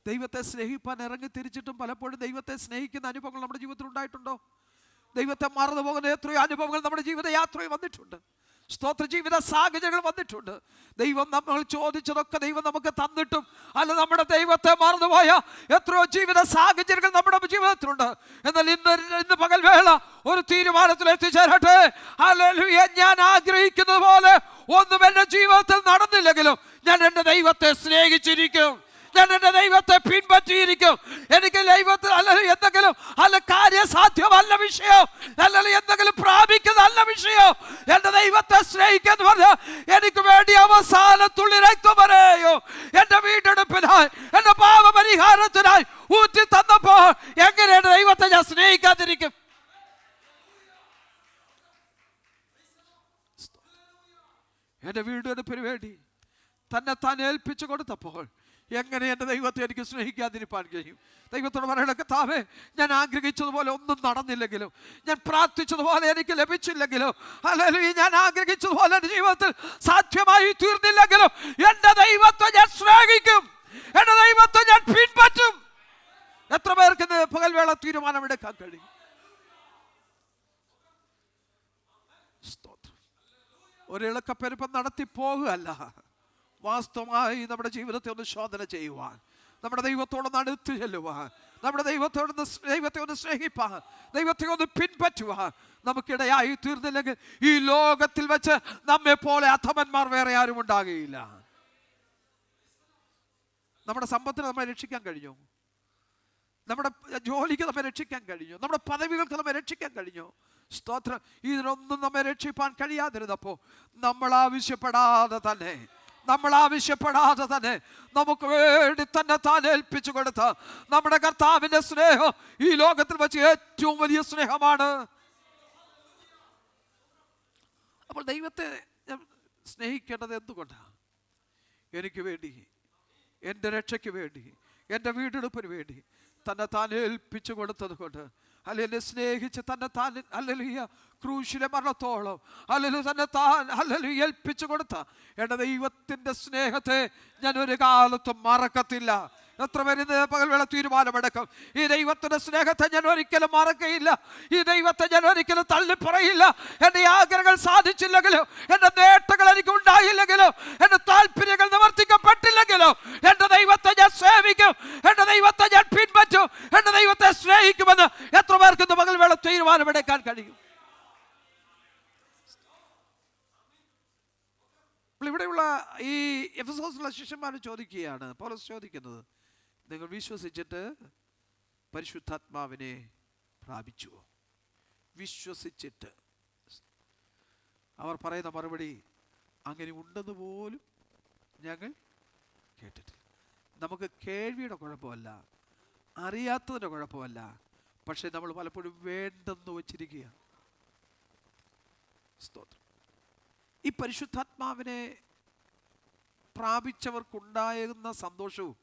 ദൈവത്തെ സ്നേഹിപ്പാൻ ഇറങ്ങി തിരിച്ചിട്ടും പലപ്പോഴും ദൈവത്തെ സ്നേഹിക്കുന്ന അനുഭവങ്ങൾ നമ്മുടെ ജീവിതത്തിൽ ഉണ്ടായിട്ടുണ്ടോ? ദൈവത്തെ മറന്നു പോകുന്ന എത്രയോ അനുഭവങ്ങൾ നമ്മുടെ ജീവിത യാത്രയിൽ വന്നിട്ടുണ്ട്. സ്തോത്ര, ജീവിത സാഹചര്യങ്ങൾ വന്നിട്ടുണ്ട്. ദൈവം നമ്മൾ ചോദിച്ചതൊക്കെ ദൈവം നമുക്ക് തന്നിട്ടും അല്ല, നമ്മുടെ ദൈവത്തെ മറന്നുപോയ എത്രയോ ജീവിത സാഹചര്യങ്ങൾ നമ്മുടെ ജീവിതത്തിലുണ്ട്. എന്നാൽ ഇന്ന് പകൽ വേള ഒരു തീരുമാനത്തിൽ എത്തിച്ചേരട്ടെ. ഹല്ലേലൂയ. ഞാൻ ആഗ്രഹിക്കുന്നത് പോലെ ഒന്നും എൻ്റെ ജീവിതത്തിൽ നടന്നില്ലെങ്കിലും ഞാൻ എൻ്റെ ദൈവത്തെ സ്നേഹിച്ചിരിക്കും. ഞാൻ എൻ്റെ ദൈവത്തെ പിൻപറ്റിയിരിക്കും. എനിക്ക് ദൈവത്തിൽ അല്ലെങ്കിൽ എന്തെങ്കിലും അല്ല കാര്യസാധ്യമല്ല വിഷയം, അല്ലെങ്കിൽ എന്തെങ്കിലും പ്രാപിക്കുന്നതല്ല വിഷയം. എൻ്റെ ദൈവത്തെ സ്നേഹിക്കുന്നു പറഞ്ഞാൽ എനിക്ക് വേണ്ടി അവസാനത്തുള്ളി രക്തം വരെയോ എൻ്റെ വീണ്ടെടുപ്പിനായി എൻ്റെ പാപപരിഹാരത്തിനായി ഊറ്റി തന്നപ്പോൾ എങ്ങനെ എൻ്റെ ദൈവത്തെ ഞാൻ സ്നേഹിക്കാതിരിക്കും? എൻ്റെ വീണ്ടെടുപ്പിന് വേണ്ടി തന്നെ താൻ ഏൽപ്പിച്ചു കൊടുത്തപ്പോൾ എങ്ങനെ എൻ്റെ ദൈവത്തെ എനിക്ക് സ്നേഹിക്കാതിരിക്കാൻ കഴിയും? ദൈവത്തോട് പറയണ, കർത്താവേ, ഞാൻ ആഗ്രഹിച്ചതുപോലെ ഒന്നും നടന്നില്ലെങ്കിലും, ഞാൻ പ്രാർത്ഥിച്ചതുപോലെ എനിക്ക് ലഭിച്ചില്ലെങ്കിലും, ഹല്ലേലൂയ, ഞാൻ ആഗ്രഹിച്ചതുപോലെ എൻ്റെ ജീവിതത്തിൽ സാധ്യമായി തീർന്നില്ലെങ്കിലും എൻ്റെ ദൈവത്തെ ഞാൻ സ്നേഹിക്കും. എൻ്റെ ദൈവത്തെ ഞാൻ പിൻപറ്റും. എത്ര പേർക്ക് പകൽവേള തീരുമാനമെടുക്കാൻ കഴിയും? ഒരിളക്കപ്പെരുപ്പം നടത്തി പോകുകയല്ല, വാസ്തവമായി നമ്മുടെ ജീവിതത്തെ ഒന്ന് ശോധന ചെയ്യുവാൻ, നമ്മുടെ ദൈവത്തോടൊന്ന് അടുത്ത് ചെല്ലുവാൻ, നമ്മുടെ ദൈവത്തെ ഒന്ന് സ്നേഹിപ്പാൻ, ദൈവത്തെ ഒന്ന് പിൻപറ്റുവാൻ നമുക്കിടയായി തീർന്നില്ലെങ്കിൽ ഈ ലോകത്തിൽ വെച്ച് നമ്മെ പോലെ അധമന്മാർ വേറെ ആരും ഉണ്ടാകുകയില്ല. നമ്മുടെ സമ്പത്തിന് നമ്മെ രക്ഷിക്കാൻ കഴിഞ്ഞു, നമ്മുടെ ജോലിക്ക് നമ്മെ രക്ഷിക്കാൻ കഴിഞ്ഞു, നമ്മുടെ പദവികൾക്ക് നമ്മെ രക്ഷിക്കാൻ കഴിഞ്ഞു. സ്തോത്രം. ഇതിനൊന്നും നമ്മെ രക്ഷിപ്പാൻ കഴിയാതിരുന്നപ്പോൾ നമ്മൾ ആവശ്യപ്പെടാതെ തന്നെ നമുക്ക് വേണ്ടി തന്നെ താൻ ഏൽപ്പിച്ചു കൊടുത്ത നമ്മുടെ കർത്താവിന്റെ സ്നേഹം ഈ ലോകത്തിൽ വെച്ച് ഏറ്റവും വലിയ സ്നേഹമാണ്. അപ്പോൾ ദൈവത്തെ സ്നേഹിക്കേണ്ടത് എന്തുകൊണ്ടാണ്? എനിക്ക് വേണ്ടി, എൻ്റെ രക്ഷയ്ക്ക് വേണ്ടി, എൻ്റെ വീണ്ടെടുപ്പിന് വേണ്ടി തന്നെ താൻ ഏൽപ്പിച്ചു കൊടുത്തത് കൊണ്ട്, അല്ലെങ്കിൽ സ്നേഹിച്ച് തന്നെ താൻ ഹല്ലേലൂയ ക്രൂശിലെ മരണത്തോളം ഹല്ലേലൂയ തന്നെ താൻ ഹല്ലേലൂയ ഏൽപ്പിച്ചു കൊടുത്ത എൻ്റെ ദൈവത്തിൻ്റെ സ്നേഹത്തെ ഞാൻ ഒരു കാലത്തും മറക്കത്തില്ല. എത്ര പേര് പകൽവേള തീരുമാനമെടുക്കും? ഈ ദൈവത്തിൻ്റെ സ്നേഹത്തെ ഞാൻ ഒരിക്കലും മറക്കയില്ല, ഈ ദൈവത്തെ ഞാൻ ഒരിക്കലും തള്ളിപ്പറയില്ല. എൻ്റെ ആഗ്രഹങ്ങൾ സാധിച്ചില്ലെങ്കിലും, എൻ്റെ നേട്ടങ്ങൾ എനിക്ക് ഉണ്ടായില്ലെങ്കിലും, എൻ്റെ താല്പര്യങ്ങൾ നിവർത്തിക്കപ്പെട്ടില്ലെങ്കിലും എൻ്റെ ദൈവത്തെ ഞാൻ സേവിക്കും, എൻ്റെ ദൈവത്തെ ഞാൻ പിൻപറ്റും, എൻ്റെ ദൈവത്തെ സ്നേഹിക്കുമെന്ന് എത്ര പേർക്ക് ഇന്ന് പകൽവേള തീരുമാനമെടുക്കാൻ കഴിയും? ഇവിടെയുള്ള ഈ എഫെസോസിലുള്ള ശിഷ്യന്മാർ ചോദിക്കുകയാണ്, പൗലോസ് ചോദിക്കുന്നത്, നിങ്ങൾ വിശ്വസിച്ചിട്ട് പരിശുദ്ധാത്മാവിനെ പ്രാപിച്ചുവോ? വിശ്വസിച്ചിട്ട്. അവർ പറയുന്ന മറുപടി, അങ്ങനെ ഉണ്ടെന്ന് പോലും ഞങ്ങൾ കേട്ടിട്ടില്ല. നമുക്ക് കേൾവിയുടെ കുഴപ്പമല്ല, അറിയാത്തതിൻ്റെ കുഴപ്പമല്ല, പക്ഷെ നമ്മൾ പലപ്പോഴും വേണ്ടെന്ന് വച്ചിരിക്കുകയാണ്. സ്തോത്രം. ഈ പരിശുദ്ധാത്മാവിനെ പ്രാപിച്ചവർക്കുണ്ടായിരുന്ന സന്തോഷവും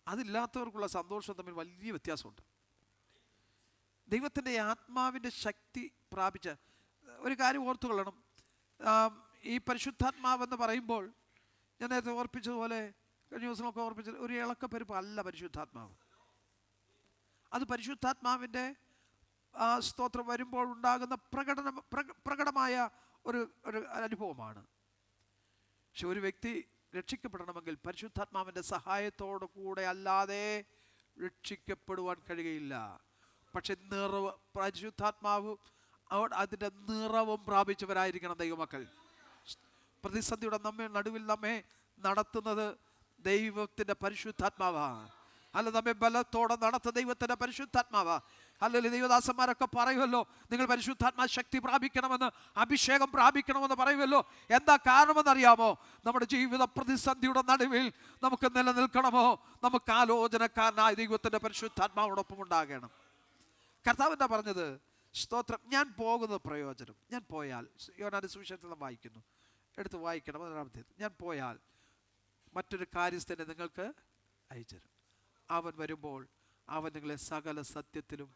അതില്ലാത്തവർക്കുള്ള സന്തോഷവും തമ്മിൽ വലിയ വ്യത്യാസമുണ്ട്. ദൈവത്തിൻ്റെ ആത്മാവിൻ്റെ ശക്തി പ്രാപിച്ച ഒരു കാര്യം ഓർത്തുകൊള്ളണം. ഈ പരിശുദ്ധാത്മാവെന്ന് പറയുമ്പോൾ ഞാൻ നേരത്തെ ഓർപ്പിച്ചതുപോലെ, കഴിഞ്ഞ ദിവസമൊക്കെ ഓർപ്പിച്ചത്, ഒരു ഇളക്കപ്പെരുപ്പ് അല്ല പരിശുദ്ധാത്മാവ്. അത് പരിശുദ്ധാത്മാവിൻ്റെ സ്തോത്രം വരുമ്പോൾ ഉണ്ടാകുന്ന പ്രകടമായ ഒരു അനുഭവമാണ്. പക്ഷെ ഒരു വ്യക്തി രക്ഷിക്കപ്പെടണമെങ്കിൽ പരിശുദ്ധാത്മാവിൻ്റെ സഹായത്തോടു കൂടെ അല്ലാതെ രക്ഷിക്കപ്പെടുവാൻ കഴിയുകയില്ല. പക്ഷെ പരിശുദ്ധാത്മാവ് അതിൻ്റെ നിറവും പ്രാപിച്ചവരായിരിക്കണം ദൈവമക്കൾ. പ്രതിസന്ധിയുടെ നടുവിൽ നമ്മെ നടത്തുന്നത് ദൈവത്തിൻ്റെ പരിശുദ്ധാത്മാവാണ്. അല്ല നമ്മെ ബലത്തോടെ നടത്തുന്ന ദൈവത്തിൻ്റെ പരിശുദ്ധാത്മാവ്. അല്ലെങ്കിൽ ദൈവദാസന്മാരൊക്കെ പറയുമല്ലോ, നിങ്ങൾ പരിശുദ്ധാത്മാ ശക്തി പ്രാപിക്കണമെന്ന്, അഭിഷേകം പ്രാപിക്കണമെന്ന് പറയുമല്ലോ. എന്താ കാരണമെന്നറിയാമോ? നമ്മുടെ ജീവിത പ്രതിസന്ധിയുടെ നടുവിൽ നമുക്ക് നിലനിൽക്കണമോ, നമുക്ക് ആലോചനക്കാരനായ ദൈവത്തിൻ്റെ പരിശുദ്ധാത്മാവോടൊപ്പം ഉണ്ടാകണം. കർത്താവ് എന്താ പറഞ്ഞത്? സ്തോത്രം, ഞാൻ പോകുന്നത് പ്രയോജനം. ഞാൻ പോയാൽ, യോഹന്നാന്റെ സുവിശേഷത്തിൽ നാം വായിക്കുന്നു, എടുത്ത് വായിക്കണം. ഞാൻ പോയാൽ മറ്റൊരു കാര്യസ്ഥനെ നിങ്ങൾക്ക് അയച്ചുതരും. അവൻ വരുമ്പോൾ അവൻ നിങ്ങളെ സകല സത്യത്തിലും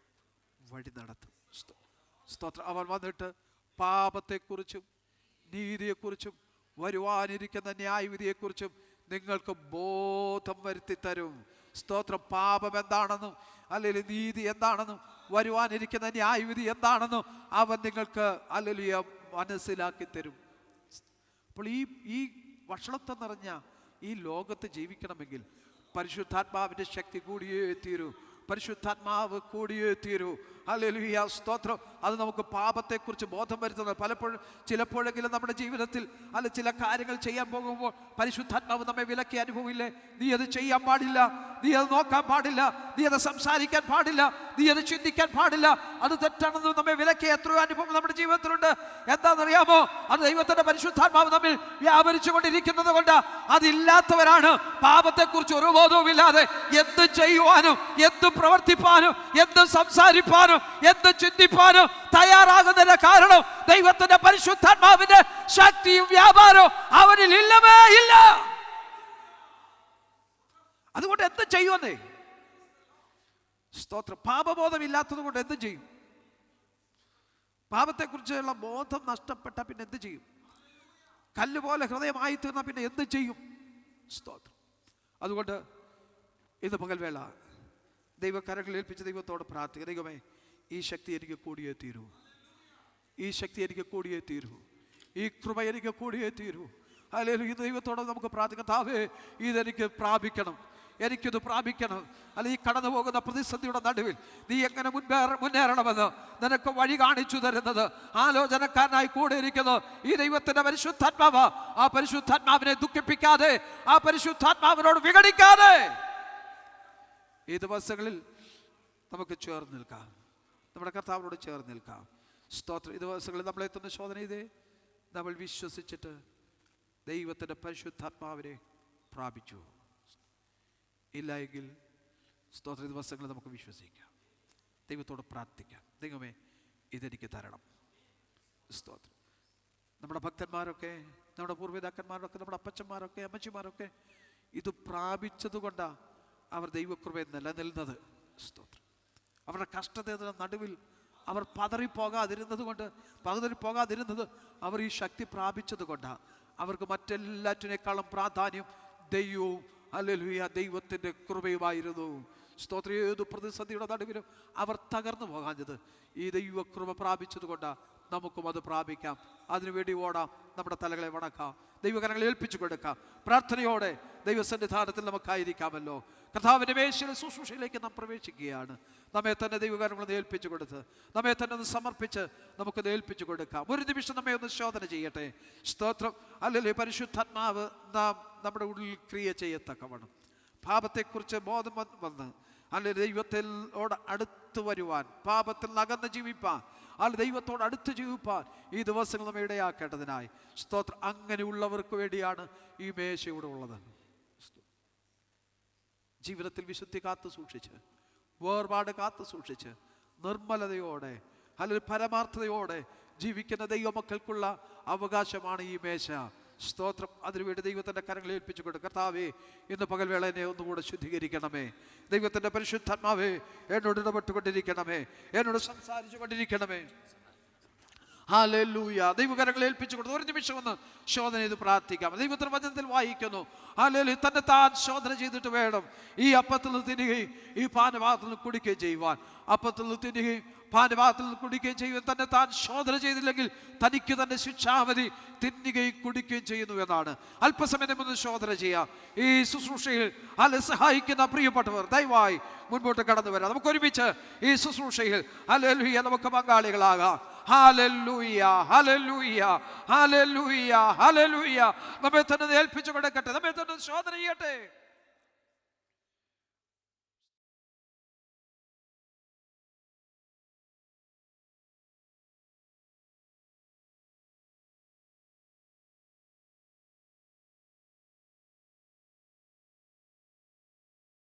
വഴി നടത്തും. സ്തോത്രം. അവൻ വന്നിട്ട് പാപത്തെക്കുറിച്ചും നീതിയെക്കുറിച്ചും വരുവാനിരിക്കുന്ന ന്യായവിധിയെക്കുറിച്ചും നിങ്ങൾക്ക് ബോധം വരുത്തി തരും. സ്തോത്രം. പാപം എന്താണെന്നും അല്ലെങ്കിൽ നീതി എന്താണെന്നും വരുവാനിരിക്കുന്ന ന്യായവിധി എന്താണെന്നും അവൻ നിങ്ങൾക്ക് അല്ലെങ്കിൽ മനസ്സിലാക്കി തരും. അപ്പോൾ ഈ വഷളത്വം നിറഞ്ഞ ഈ ലോകത്ത് ജീവിക്കണമെങ്കിൽ പരിശുദ്ധാത്മാവിൻ്റെ ശക്തി കൂടിയേ തീരൂ. പരിശുദ്ധാത്മാവ് കൂടിയേ തീരൂ. ഹല്ലേലൂയ, സ്തോത്രം. അത് നമുക്ക് പാപത്തെക്കുറിച്ച് ബോധം വരുത്തുന്നത്. പലപ്പോഴും ചിലപ്പോഴെങ്കിലും നമ്മുടെ ജീവിതത്തിൽ അല്ല ചില കാര്യങ്ങൾ ചെയ്യാൻ പോകുമ്പോൾ പരിശുദ്ധാത്മാവ് നമ്മെ വിലക്കിയ അനുഭവമില്ലേ? നീ അത് ചെയ്യാൻ പാടില്ല, നീ അത് നോക്കാൻ പാടില്ല, നീ അത് സംസാരിക്കാൻ പാടില്ല, നീ അത് ചിന്തിക്കാൻ പാടില്ല, അത് തെറ്റാണെന്ന് നമ്മെ വിലക്കിയ എത്രയോ അനുഭവം നമ്മുടെ ജീവിതത്തിലുണ്ട്. എന്താണെന്നറിയാമോ? അത് ദൈവത്തിന്റെ പരിശുദ്ധാത്മാവ് നമ്മിൽ വ്യാപരിച്ചു കൊണ്ടിരിക്കുന്നത് കൊണ്ട്. അതില്ലാത്തവരാണ് പാപത്തെക്കുറിച്ച് ഒരു ബോധവുമില്ലാതെ എന്ത് ചെയ്യുവാനും എന്ത് പ്രവർത്തിപ്പാനും എന്ത് സംസാരിപ്പാനും എന്ത് ചിന്തിപ്പാനും തയ്യാറാകുന്നതിന്റെ കാരണം ദൈവത്തിന്റെ പരിശുദ്ധാത്മാവിന്റെ ശക്തിയും വ്യാപാരവും അവരിൽ ഇല്ലവേ ഇല്ല. അതുകൊണ്ട് എന്ത് ചെയ്യുമെന്നേ? സ്തോത്രം. പാപബോധം ഇല്ലാത്തത് കൊണ്ട് എന്ത് ചെയ്യും? പാപത്തെക്കുറിച്ചുള്ള ബോധം നഷ്ടപ്പെട്ട പിന്നെ എന്ത് ചെയ്യും? കല്ലുപോലെ ഹൃദയമായി തീർന്ന പിന്നെ എന്ത് ചെയ്യും? സ്തോത്രം. അതുകൊണ്ട് ഇന്ന് പകൽവേള ദൈവകരങ്ങളിൽ ഏൽപ്പിച്ച ദൈവത്തോട് പ്രാർത്ഥിക്കുക. ദൈവമേ, ഈ ശക്തി എനിക്ക് കൂടിയേ തീരൂ, ഈ ശക്തി എനിക്ക് കൂടിയേ തീരൂ, ഈ കൃപ എനിക്ക് കൂടിയേ തീരൂ. അല്ലെങ്കിൽ ഈ ദൈവത്തോട് നമുക്ക് പ്രാർത്ഥിക്കാം. താവേ, ഇതെനിക്ക് പ്രാപിക്കണം, എനിക്കിത് പ്രാപിക്കണം. അല്ലെ ഈ കടന്നു പോകുന്ന പ്രതിസന്ധിയുടെ നടുവിൽ നീ എങ്ങനെ മുന്നേറണമെന്ന് നിനക്ക് വഴി കാണിച്ചു തരുന്നത്, ആലോചനക്കാരനായി കൂടെ ഇരിക്കുന്നത് ഈ ദൈവത്തിന്റെ പരിശുദ്ധാത്മാവ്. ആ പരിശുദ്ധാത്മാവിനെ ദുഃഖിപ്പിക്കാതെ, ആ പരിശുദ്ധാത്മാവിനോട് വിഘടിക്കാതെ ഈ ദിവസങ്ങളിൽ നമുക്ക് ചേർന്ന് നിൽക്കാം, നമ്മുടെ കർത്താവിനോട് ചേർന്ന് നിൽക്കാം. സ്തോത്രം. ഈ ദിവസങ്ങളിൽ നമ്മളെത്തുന്ന ശോധന ഇതേ, നമ്മൾ വിശ്വസിച്ചിട്ട് ദൈവത്തിൻ്റെ പരിശുദ്ധാത്മാവിനെ പ്രാപിച്ചു. ഇല്ല എങ്കിൽ സ്തോത്ര ദിവസങ്ങളിൽ നമുക്ക് വിശ്വസിക്കാം, ദൈവത്തോട് പ്രാർത്ഥിക്കാം. ദൈവമേ, ഇതെനിക്ക് തരണം. സ്തോത്രം. നമ്മുടെ ഭക്തന്മാരൊക്കെ, നമ്മുടെ പൂർവ്വപിതാക്കന്മാരൊക്കെ, നമ്മുടെ അപ്പച്ചന്മാരൊക്കെ അമ്മച്ചിമാരൊക്കെ ഇത് പ്രാപിച്ചതുകൊണ്ടാണ് അവർ ദൈവകൃപയെ നിലനിൽക്കുന്നത്. സ്തോത്രം. അവരുടെ കഷ്ടതയുടെ നടുവിൽ അവർ പതറിപ്പോകാതിരുന്നത് അവർ ഈ ശക്തി പ്രാപിച്ചത് കൊണ്ടാണ്. അവർക്ക് മറ്റെല്ലാറ്റിനേക്കാളും പ്രാധാന്യം ദൈവവും ഹല്ലേലൂയ ദൈവത്തിൻ്റെ കൃപയുമായിരുന്നു. സ്തോത്രം. ഏത് പ്രതിസന്ധിയുടെ നടുവിലും അവർ തകർന്നു പോകാഞ്ഞത് ഈ ദൈവകൃപ പ്രാപിച്ചത് കൊണ്ടാണ്. നമുക്കും അത് പ്രാപിക്കാം. അതിനുവേണ്ടി ഓടാം, നമ്മുടെ തലകളെ വണക്കാം, ദൈവകരങ്ങളെ ഏൽപ്പിച്ചു കൊടുക്കാം. പ്രാർത്ഥനയോടെ ദൈവസന്നിധാനത്തിൽ നമുക്കായിരിക്കാമല്ലോ. കർത്താവിൻ്റെ മേശയിലെ ശുശ്രൂഷയിലേക്ക് നാം പ്രവേശിക്കുകയാണ്. നമ്മെ തന്നെ ദൈവകരങ്ങളെ ഏൽപ്പിച്ചു കൊടുത്ത്, നമ്മെ തന്നെ ഒന്ന് സമർപ്പിച്ച് നമുക്കത് ഏൽപ്പിച്ചു കൊടുക്കാം. ഒരു നിമിഷം നമ്മെ ഒന്ന് ശോധന ചെയ്യട്ടെ. സ്തോത്രം. അല്ലെങ്കിൽ പരിശുദ്ധാത്മാവ് നാം നമ്മുടെ ഉള്ളിൽ ക്രിയ ചെയ്യത്തക്കവണ്ണം പാപത്തെക്കുറിച്ച് ബോധം വന്ന് അല്ലെങ്കിൽ ദൈവത്തിനോട് അടുത്ത് വരുവാൻ, പാപത്തിൽ അകന്ന് ജീവിപ്പാൻ, അല്ലെങ്കിൽ ദൈവത്തോട് അടുത്ത് ജീവിപ്പാൻ ഈ ദിവസങ്ങൾ നമ്മെ ഇടയാക്കേണ്ടതിനായി സ്തോത്രം. അങ്ങനെയുള്ളവർക്ക് വേണ്ടിയാണ് ഈ മേശ ഇവിടെ ഉള്ളത്. ജീവിതത്തിൽ വിശുദ്ധി കാത്തു സൂക്ഷിച്ച്, വേർപാട് കാത്തു സൂക്ഷിച്ച്, നിർമ്മലതയോടെ അല്ലെങ്കിൽ പരമാർത്ഥതയോടെ ജീവിക്കുന്ന ദൈവമക്കൾക്കുള്ള അവകാശമാണ് ഈ മേശ. സ്തോത്രം. അതിനുവേണ്ടി ദൈവത്തിൻ്റെ കരങ്ങളെ ഏൽപ്പിച്ചു കൊടുക്കും. കർത്താവേ, ഇന്ന് പകൽവേള എന്നെ ഒന്നുകൂടെ ശുദ്ധീകരിക്കണമേ. ദൈവത്തിൻ്റെ പരിശുദ്ധാത്മാവേ, എന്നോട് ഇടപെട്ടുകൊണ്ടിരിക്കണമേ, എന്നോട് സംസാരിച്ചു കൊണ്ടിരിക്കണമേ. ഹല്ലേലൂയ. ദൈവകരങ്ങളെ ഏൽപ്പിച്ചു കൊടുത്തു. ഒരു നിമിഷം ഒന്ന് ശോധന ചെയ്ത് പ്രാർത്ഥിക്കാം. ദൈവത്തിന്റെ വചനത്തിൽ വായിക്കുന്നു, ഹല്ലേലൂയ, തന്നെ താൻ ശോധന ചെയ്തിട്ട് വേണം ഈ അപ്പത്തിൽ നിന്ന് തിന്നുകയും ഈ പാനപാത്രത്തിൽ നിന്ന് കുടിക്കുകയും ചെയ്യുവാൻ. അപ്പത്തിൽ നിന്ന് തിന്നുകയും പാനപാത്രത്തിൽ നിന്ന് കുടിക്കുകയും ചെയ്യുവാൻ തന്നെ താൻ ശോധന ചെയ്തില്ലെങ്കിൽ തനിക്ക് തന്നെ ശിക്ഷാവധി തിന്നുകയും കുടിക്കുകയും ചെയ്യുന്നു എന്നാണ്. അല്പസമയം ഒന്ന് ശോധന ചെയ്യാം. ഈ ശുശ്രൂഷയിൽ അല്ലെ സഹായിക്കുന്ന പ്രിയപ്പെട്ടവർ ദയവായി മുൻപോട്ട് കടന്നു വരാം. നമുക്ക് ഒരുമിച്ച് ഈ ശുശ്രൂഷയിൽ ഹല്ലേലൂയ നമുക്ക് പങ്കാളികളാകാം. ഹല്ലേലൂയ, ഹല്ലേലൂയ, ഹല്ലേലൂയ, ഹല്ലേലൂയ. നമ്മെ തന്നെ ഏൽപ്പിച്ചു കൊടുക്കട്ടെ, നമ്മെ തന്നെ ശോധന ചെയ്യട്ടെ.